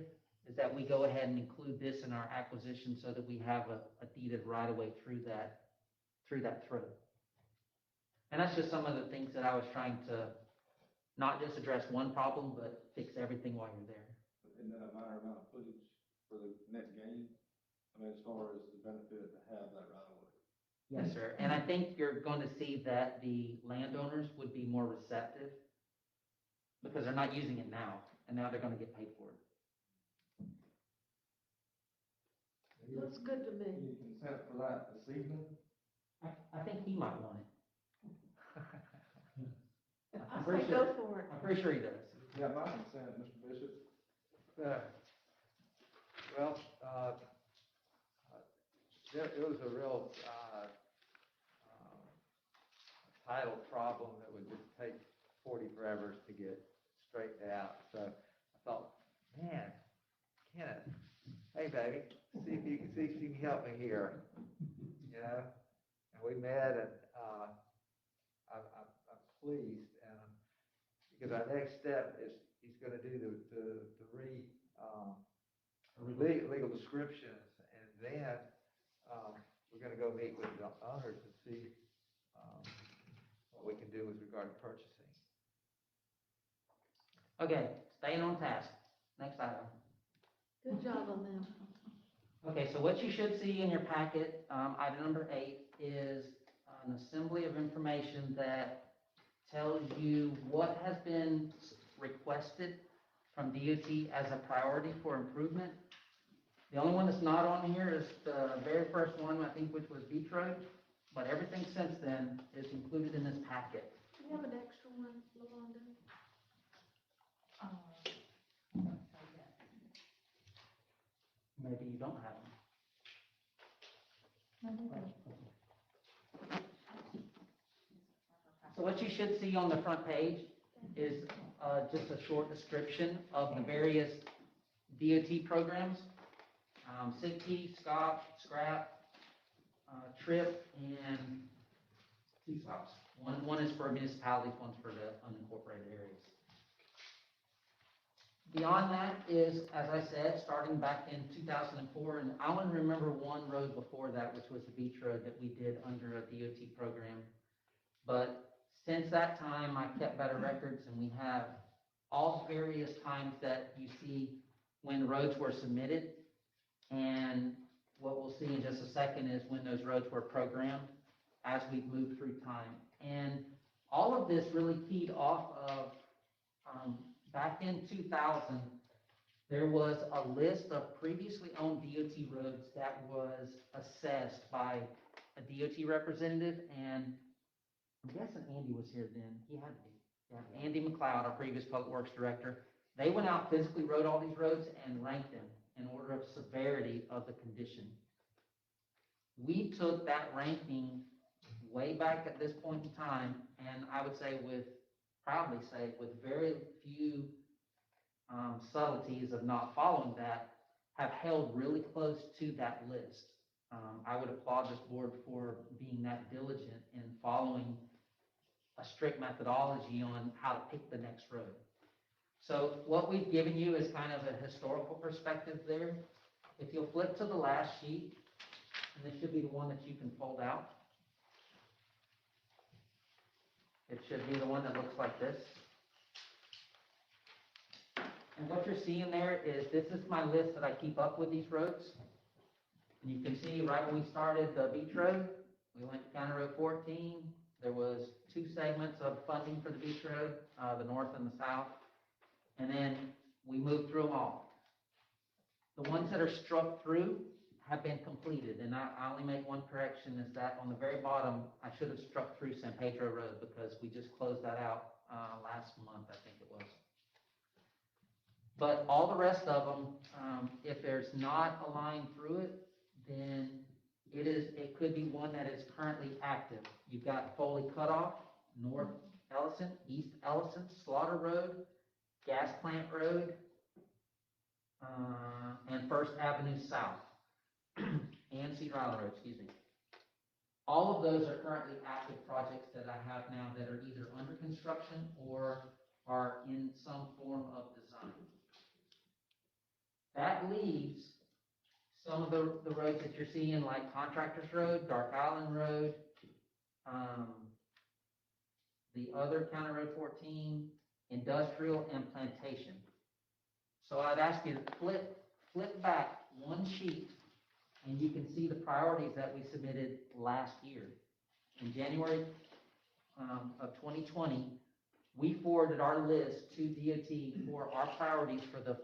is that we go ahead and include this in our acquisition so that we have a deeded right-of-way through that throat. And that's just some of the things that I was trying to not just address one problem, but fix everything while you're there. Isn't that a minor amount of footage for the net gain? I mean, as far as the benefit to have that right away. Yes, sir. And I think you're going to see that the landowners would be more receptive because they're not using it now, and now they're going to get paid for it. Looks good to me. Any consent for that this evening? I think he might want it. I say go for it. I'm pretty sure he does. Yeah, my consent, Mr. Bishop. Well, it was a real title problem that would just take 40 forevers to get straightened out. So I thought, man, Kenneth, hey baby, see if you can help me here, you know. And we met, and I'm pleased, and because our next step is he's going to do the legal descriptions, and then we're going to go meet with the owners and see what we can do with regard to purchasing. Okay, staying on task. Next item. Good job on them. Okay, so what you should see in your packet, item number 8, is an assembly of information that tells you what has been requested from DOT as a priority for improvement. The only one that's not on here is the very first one, I think, which was Beach Road, but everything since then is included in this packet. Do you have an extra one, LaWanda? Maybe you don't have them. So what you should see on the front page is just a short description of the various DOT programs, SIGT, SCOP, SCRAP, TRIP, and 2 SCOPs. One is for municipalities, one's for the unincorporated areas. Beyond that is, as I said, starting back in 2004, and I only remember one road before that, which was the Beach Road that we did under a DOT program. But since that time, I kept better records, and we have all the various times that you see when roads were submitted. And what we'll see in just a second is when those roads were programmed as we move through time. And all of this really keyed off of back in 2000, There was a list of previously owned DOT roads that was assessed by a DOT representative, and I'm guessing Andy was here then. He had to be. Yeah, Andy McLeod, our previous public works director. They went out, physically wrote all these roads and ranked them in order of severity of the condition. We took that ranking way back at this point in time, and I would say proudly say with very few subtleties of not following that, have held really close to that list. I would applaud this board for being that diligent in following a strict methodology on how to pick the next road. So what we've given you is kind of a historical perspective there. If you'll flip to the last sheet, and this should be the one that you can fold out. It should be the one that looks like this. And what you're seeing there is, this is my list that I keep up with these roads. And you can see right when we started the beach road, we went to County Road 14. There was 2 segments of funding for the beach road, the north and the south. And then we moved through them all. The ones that are struck through have been completed. And I only make one correction, is that on the very bottom, I should have struck through San Pedro Road, because we just closed that out last month, I think it was. But all the rest of them, if there's not a line through it, then it could be one that is currently active. You've got Foley Cutoff, North Ellison, East Ellison, Slaughter Road, Gas Plant Road, and First Avenue South, and Cedar Island Road, excuse me. All of those are currently active projects that I have now that are either under construction or are in some form of design. That leaves some of the roads that you're seeing, like Contractors Road, Dark Island Road, the other County Road 14, Industrial, and Plantation. So I'd ask you to flip back one sheet, and you can see the priorities that we submitted last year. In January of 2020, we forwarded our list to DOT for our priorities for the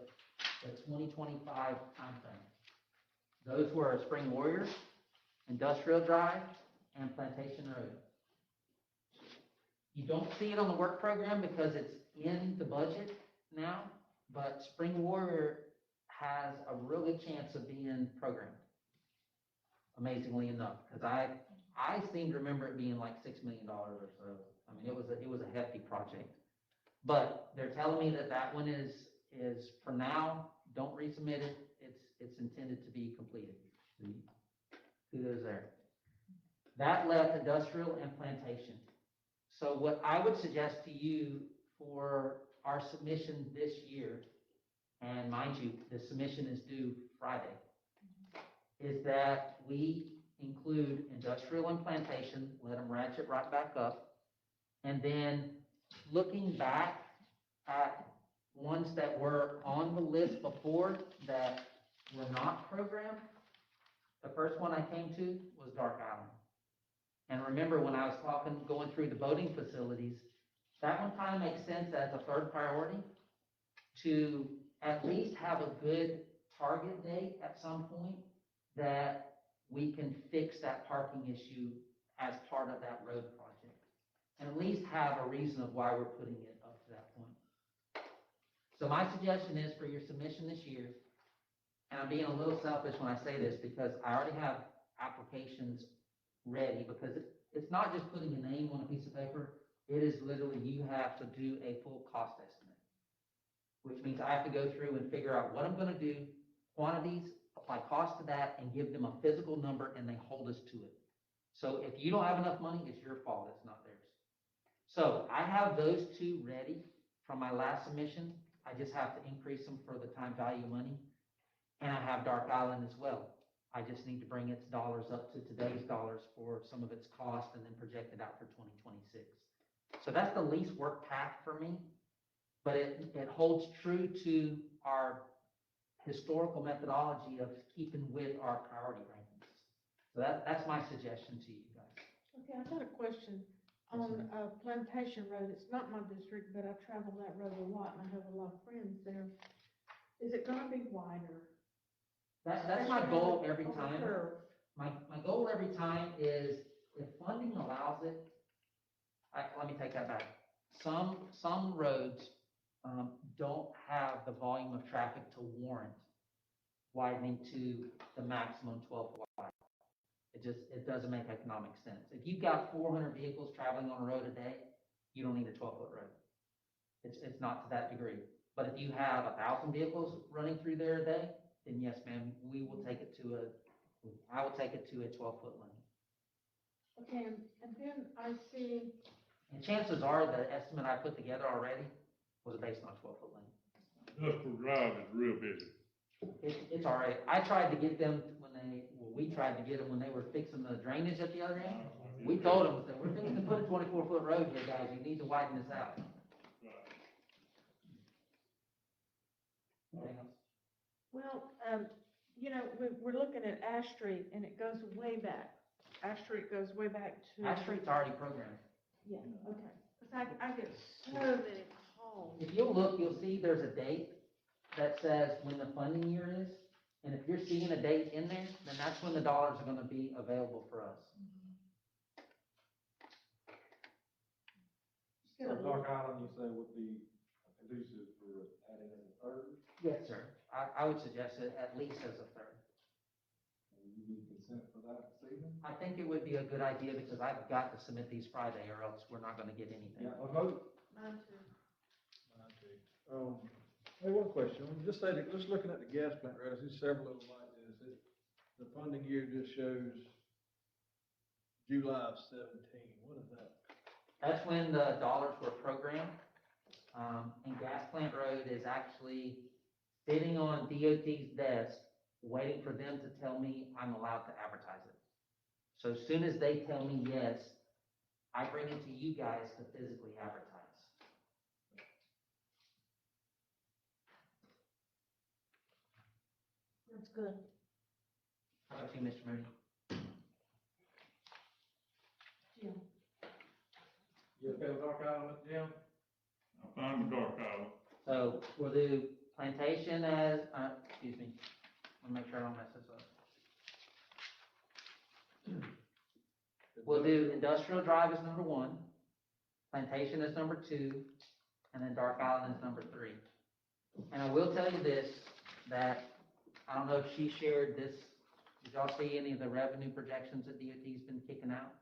2025 timeframe. Those were Spring Warriors, Industrial Drive, and Plantation Road. You don't see it on the work program because it's in the budget now, but Spring Warrior has a real good chance of being programmed, amazingly enough, because I seem to remember it being like $6 million or so. I mean, it was a hefty project. But they're telling me that one is for now, don't resubmit it. It's intended to be completed. Kudos there. That left Industrial and Plantation. So what I would suggest to you for our submission this year, and mind you, the submission is due Friday, is that we include Industrial and Plantation, let them ratchet right back up, and then looking back at ones that were on the list before that were not programmed, the first one I came to was Dark Island. And remember, when I was going through the boating facilities, that one kind of makes sense as a third priority to at least have a good target date at some point that we can fix that parking issue as part of that road project. And at least have a reason of why we're putting it up to that point. So my suggestion is for your submission this year, and I'm being a little selfish when I say this because I already have applications ready, because it's not just putting a name on a piece of paper. It is literally, you have to do a full cost estimate, which means I have to go through and figure out what I'm going to do, quantities, apply cost to that, and give them a physical number, and they hold us to it. So if you don't have enough money, it's your fault, it's not theirs. So I have those two ready from my last submission. I just have to increase them for the time value money. And I have Dark Island as well. I just need to bring its dollars up to today's dollars for some of its cost and then project it out for 2026. So that's the least work path for me, but it holds true to our historical methodology of keeping with our priority rankings. So that's my suggestion to you guys. Okay, I've got a question. On Plantation Road, it's not my district, but I travel that road a lot and I have a lot of friends there. Is it gonna be wider? That's my goal every Of the time. curve. My goal every time is, if funding allows it, let me take that back. Some roads, don't have the volume of traffic to warrant widening to the maximum 12-foot wide. It doesn't make economic sense. If you've got 400 vehicles traveling on a road a day, you don't need a 12-foot road. It's not to that degree. But if you have 1,000 vehicles running through there a day, then yes, ma'am, I will take it to a 12-foot lane. Okay, and then I see, And chances are the estimate I put together already was based on a 12-foot lane. Industrial Drive is real busy. It's all right. I tried to get them we tried to get them when they were fixing the drainage at the other end. We told them, that we're fixing to put a 24-foot road here, guys. You need to widen this out. Anything else? well, we're looking at Ash Street and it goes way back. Ash Street goes way back to. Ash Street's already programmed. Yeah, okay. 'Cause I get so many calls. If you'll look, you'll see there's a date that says when the funding year is. And if you're seeing a date in there, then that's when the dollars are gonna be available for us. So Dark Island, you say would be conducive for adding as a third? Yes, sir. I would suggest it at least as a third. And you need consent for that this evening? I think it would be a good idea because I've got to submit these Friday or else we're not gonna get anything. Yeah, a vote? Mine too. Hey, one question, just looking at the gas plant, right, I see several of them like this, the funding year just shows July of 17, what is that? That's when the dollars were programmed. And Gas Plant Road is actually sitting on DOT's desk, waiting for them to tell me I'm allowed to advertise it. So as soon as they tell me yes, I bring it to you guys to physically advertise. That's good. How about you, Mr. Moody? Jim. You okay with Dark Island, Jim? I'm fine with Dark Island. So we'll do Plantation as, excuse me, let me make sure I don't mess this up. We'll do Industrial Drive as number 1, Plantation as number 2, and then Dark Island as number 3. And I will tell you this, that I don't know if she shared this. Did y'all see any of the revenue projections that DOT's been kicking out?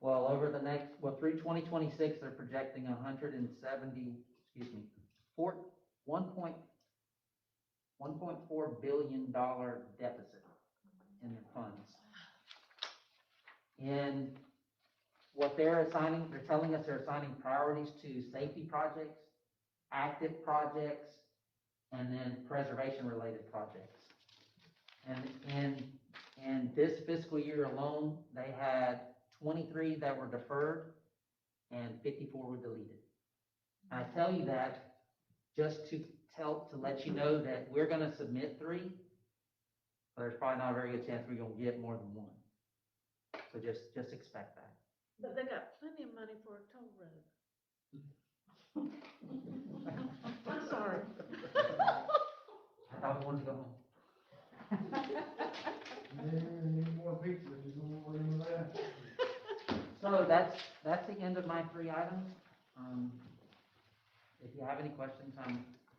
Well, over the next, through 2026, they're projecting 1.4 billion dollar deficit in their funds. And what they're telling us they're assigning priorities to safety projects, active projects, and then preservation-related projects. And this fiscal year alone, they had 23 that were deferred and 54 were deleted. And I tell you that just to let you know that we're gonna submit 3, but there's probably not a very good chance we're gonna get more than 1. So just expect that. But they got plenty of money for a toll road. I'm sorry. I thought we wanted to go home. Need more pizza, you don't want any of that? So that's the end of my 3 items. If you have any questions,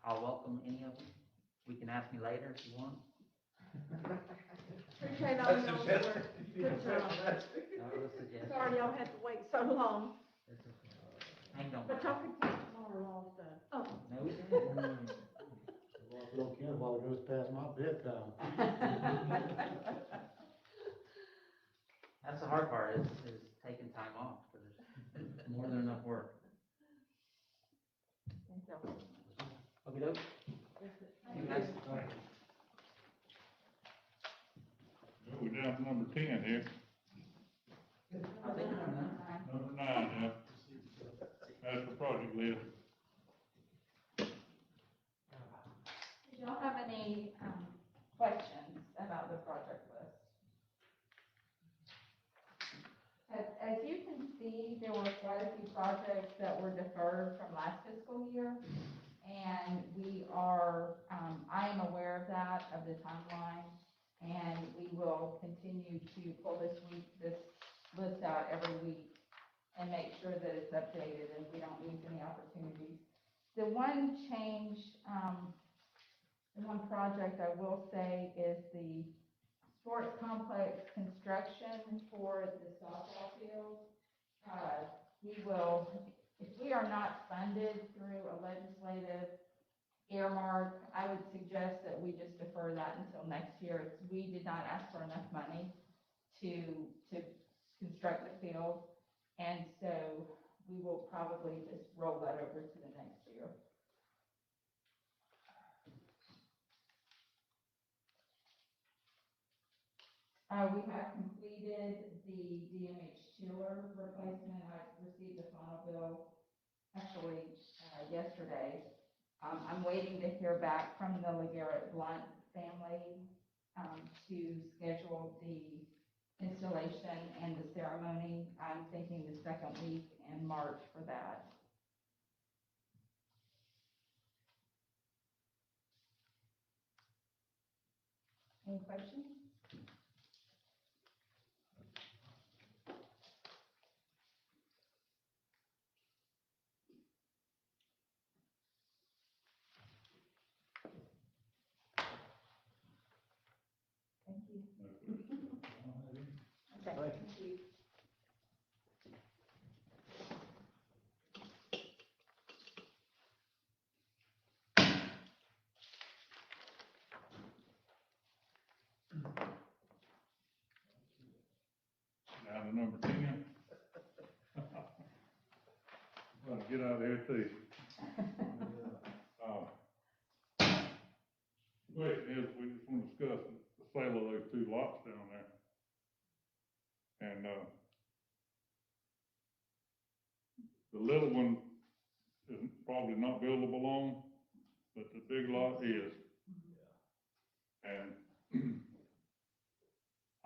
I'll welcome any of them. We can ask me later if you want. Appreciate all y'all's work. Good job. That was a suggestion. Sorry y'all had to wait so long. Hang on. But y'all can take tomorrow off though. Oh. No, we didn't. Don't care while it goes past my bedtime. That's the hard part is taking time off because it's more than enough work. Thank you. Okay, doke. You guys. We're down to number 10 here. I think I'm done. Number 9 now. That's the project list. Do y'all have any, questions about the project list? As you can see, there were quite a few projects that were deferred from last fiscal year, And we are, I am aware of that, of the timeline, and we will continue to pull this list out every week and make sure that it's updated and we don't lose any opportunities. The one change, the one project I will say is the sports complex construction for the softball field. We will, if we are not funded through a legislative earmark, I would suggest that we just defer that until next year. We did not ask for enough money to construct the field, and so we will probably just roll that over to the next year. We have completed the DMH chiller replacement. I received the final bill actually yesterday. I'm waiting to hear back from the LeGarrette Blunt family to schedule the installation and the ceremony. I'm thinking the second week in March for that. Any questions? Thank you. Okay, thank you. Now to number 10. Well, get out of here too. Question is, we just want to discuss the sale of those 2 lots down there. And, the little one is probably not buildable on, but the big lot is. And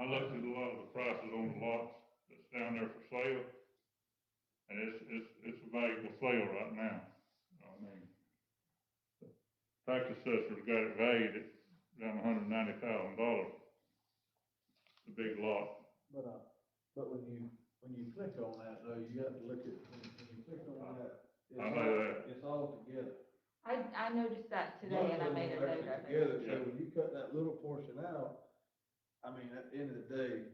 I looked at a lot of the prices on the lots that's down there for sale, and it's a valuable sale right now. I mean, the tax assessor's got it valued at around $190,000, the big lot. But when you click on that though, you have to look at, when you click on that, I know that. it's all together. I noticed that today and I made a note of Together, it. so when you cut that little portion out, I mean, at the end of the day,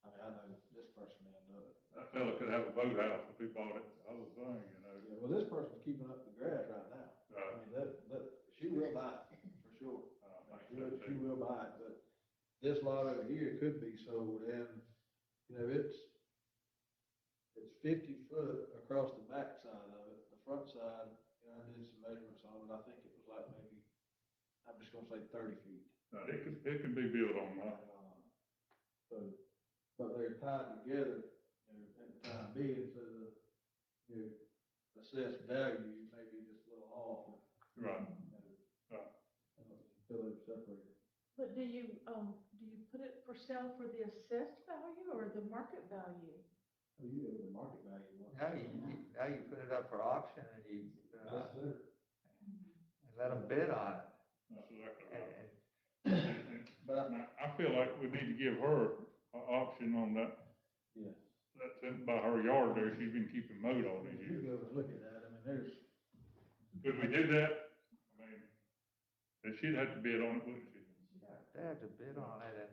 I mean, I know this person may know it. That fella could have a boathouse if he bought it, the other thing, you know. Yeah, well, this person's keeping up the grass right now. Right. I mean, she will buy it, for sure. She will buy it, but this lot over here could be sold, and, you know, it's 50 foot across the back side of it. The front side, you know, I did some measurements on it, I think it was like maybe, I'm just gonna say 30 feet. It can be built on that. But they're tied together, you know, at the time being, so the, you know, assessed value may be just a little off. Right. Until they're separated. But do you put it for sale for the assessed value or the market value? Oh, you know, the market value. Now you put it up for auction and you, and let them bid on it. That's exactly right. But I feel like we need to give her an option on that. Yeah. That's in by her yard there, she's been keeping mowed all these You years. go and look at that, I mean, there's. Could we do that? I mean, she'd have to bid on it, wouldn't she? They have to bid on it, and,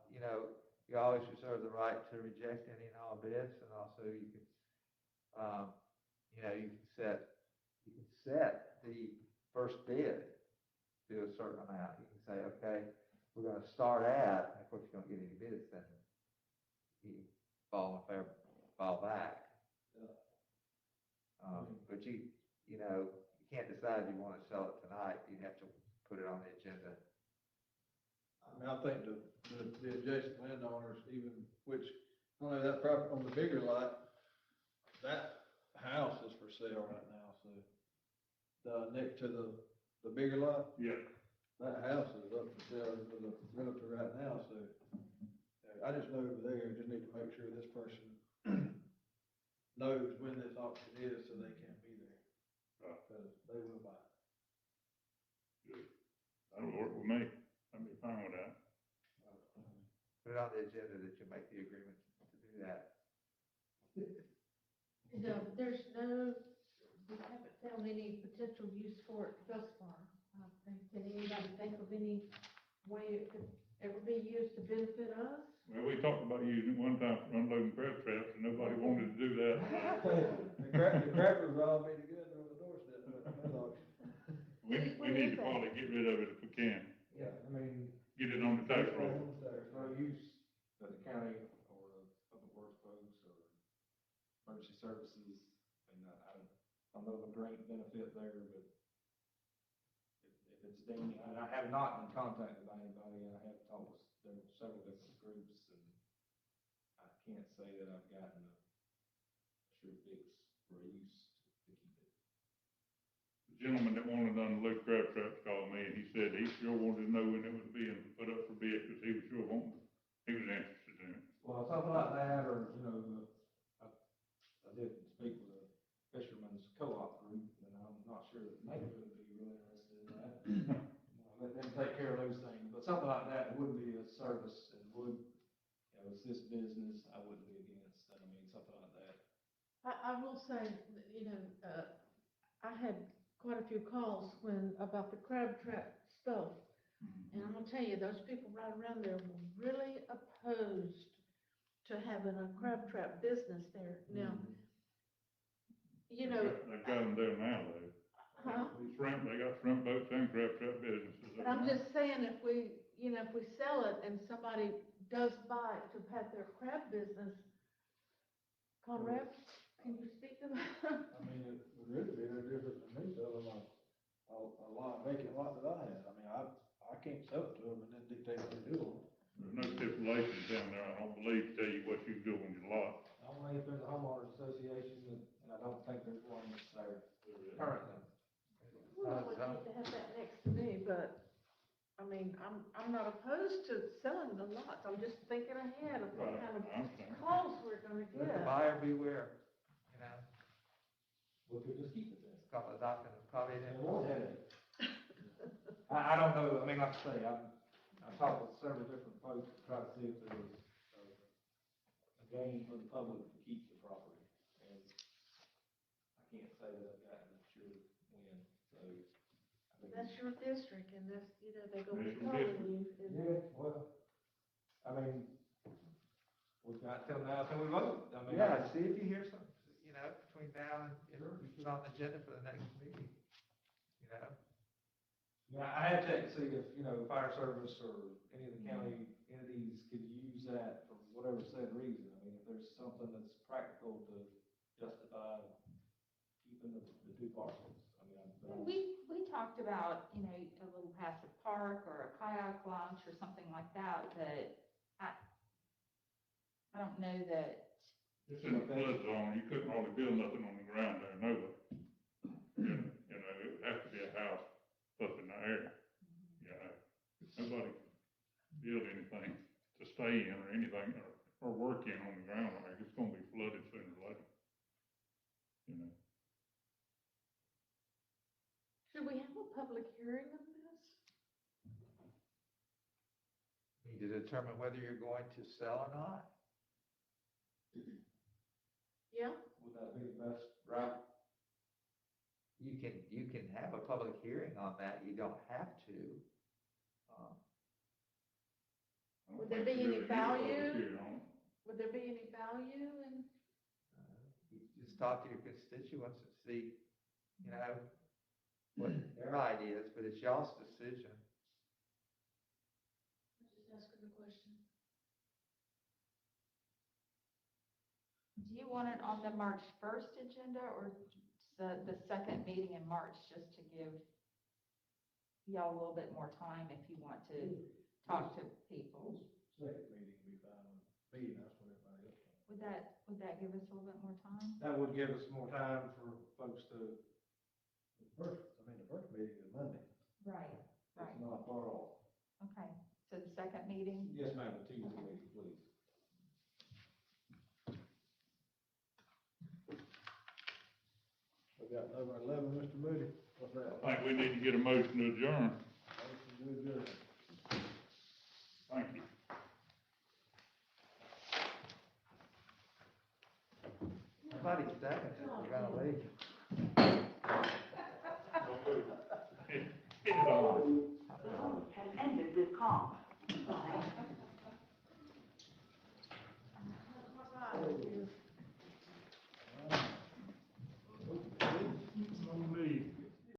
you know, you always reserve the right to reject any and all bids, and also you can, you know, you can set the first bid to a certain amount. You can say, okay, we're gonna start at, and of course, you don't get any bids, then you fall back. But you know, you can't decide you wanna sell it tonight, you have to put it on the agenda. I mean, I think the adjacent landowners even, which, only that property on the bigger lot, that house is for sale right now, so. Next to the bigger lot? Yeah. That house is up for sale to the realtor right now, so. I just know over there, just need to make sure this person knows when this auction is, so they can't be there. because they will buy it. That'll work with me. I'd be fine with that. Put it on the agenda that you make the agreement to do that. No, there's no, we haven't found any potential use for it thus far. Can anybody think of any way it could ever be used to benefit us? Well, we talked about using it one time for unloading crab traps, and nobody wanted to do that. The crackers all be together on the doorstep, but We need to probably get rid of it if we can. Yeah, I mean. Get it on the tax roll. There's no use that the county or the public works folks or emergency services, I mean, I know the grant benefit there, but if it's deemed, and I have not been contacted by anybody, and I have talked with several different groups, and I can't say that I've gotten a sure fix for a use to keep it. The gentleman that wanted to unload crab traps called me, and he said he sure wanted to know when it was being put up for bid, because he was sure wanting, he was interested in it. Well, something like that, or, you know, I did speak with a fisherman's co-op group, and I'm not sure that maybe would be really interested in that. Let them take care of those things, but something like that would be a service and would, you know, assist business, I wouldn't be against, I mean, something like that. I will say, you know, I had quite a few calls about the crab trap stuff. And I'm gonna tell you, those people right around there were really opposed to having a crab trap business there. Now, you know. They've got them there now, though. Huh? Shrimp, they got shrimp boats and crab trap businesses. But I'm just saying, if we sell it and somebody does buy it to have their crab business, Conrad, can you speak to that? I mean, it would really be no different than me selling a lot, vacant lot that I had. I mean, I can't sell it to them and then dictate what they do on it. There's no stipulations down there, I don't believe, to tell you what you do on your lot. Only if there's a homeowners association, and I don't think there's one that's there currently. Well, I would hate to have that next to me, but, I mean, I'm not opposed to selling the lots. I'm just thinking ahead of what kind of calls we're gonna Let the get. buyer beware, you know. We could just keep it there. It's called adopting a probably. I don't know, I mean, like I say, I've talked with several different folks to try to see if there was a gain for the public to keep the property. And I can't say that I've gotten a sure win, so. I mean, That's your district, and that's, you know, they're gonna be That's your calling you. yeah, well, I mean, we've got till now till we vote. I mean, Yeah, see if you hear something, you know, between now and, we put on the agenda for the next meeting, you know. Yeah, I have checked to see if, you know, fire service or any of the county entities could use that for whatever said reason. I mean, if there's something that's practical to justify keeping the two parcels. I mean, We talked about, you know, a little passive park or a kayak launch or something like that, but I don't know that. It's in a flood zone, you couldn't hardly build nothing on the ground there, no way. You know, it would have to be a house up in the air. Yeah, nobody can build anything to stay in or anything, or work in on the ground, like, it's gonna be flooded sooner or later. You know, Should we have a public hearing on this? Need to determine whether you're going to sell or not. Yeah? would that be the best route? You can have a public hearing on that, you don't have to. Would there be any value? Would there be any value in? You just talk to your constituents and see, you know, what their ideas, but it's y'all's decision. I'm just asking the question. Do you want it on the March 1st agenda or the second meeting in March, just to give y'all a little bit more time if you want to talk to people? Second meeting would be fine with me, that's what everybody else wants. Would that give us a little bit more time? That would give us more time for folks to. The first meeting is Monday. Right. It's not far off. Okay, so the second meeting? Yes, ma'am, the Tuesday meeting, please. We got number 11, Mr. motion to adjourn. Motion to adjourn. Thank you. Somebody second it, we're gonna leave. Hit it on.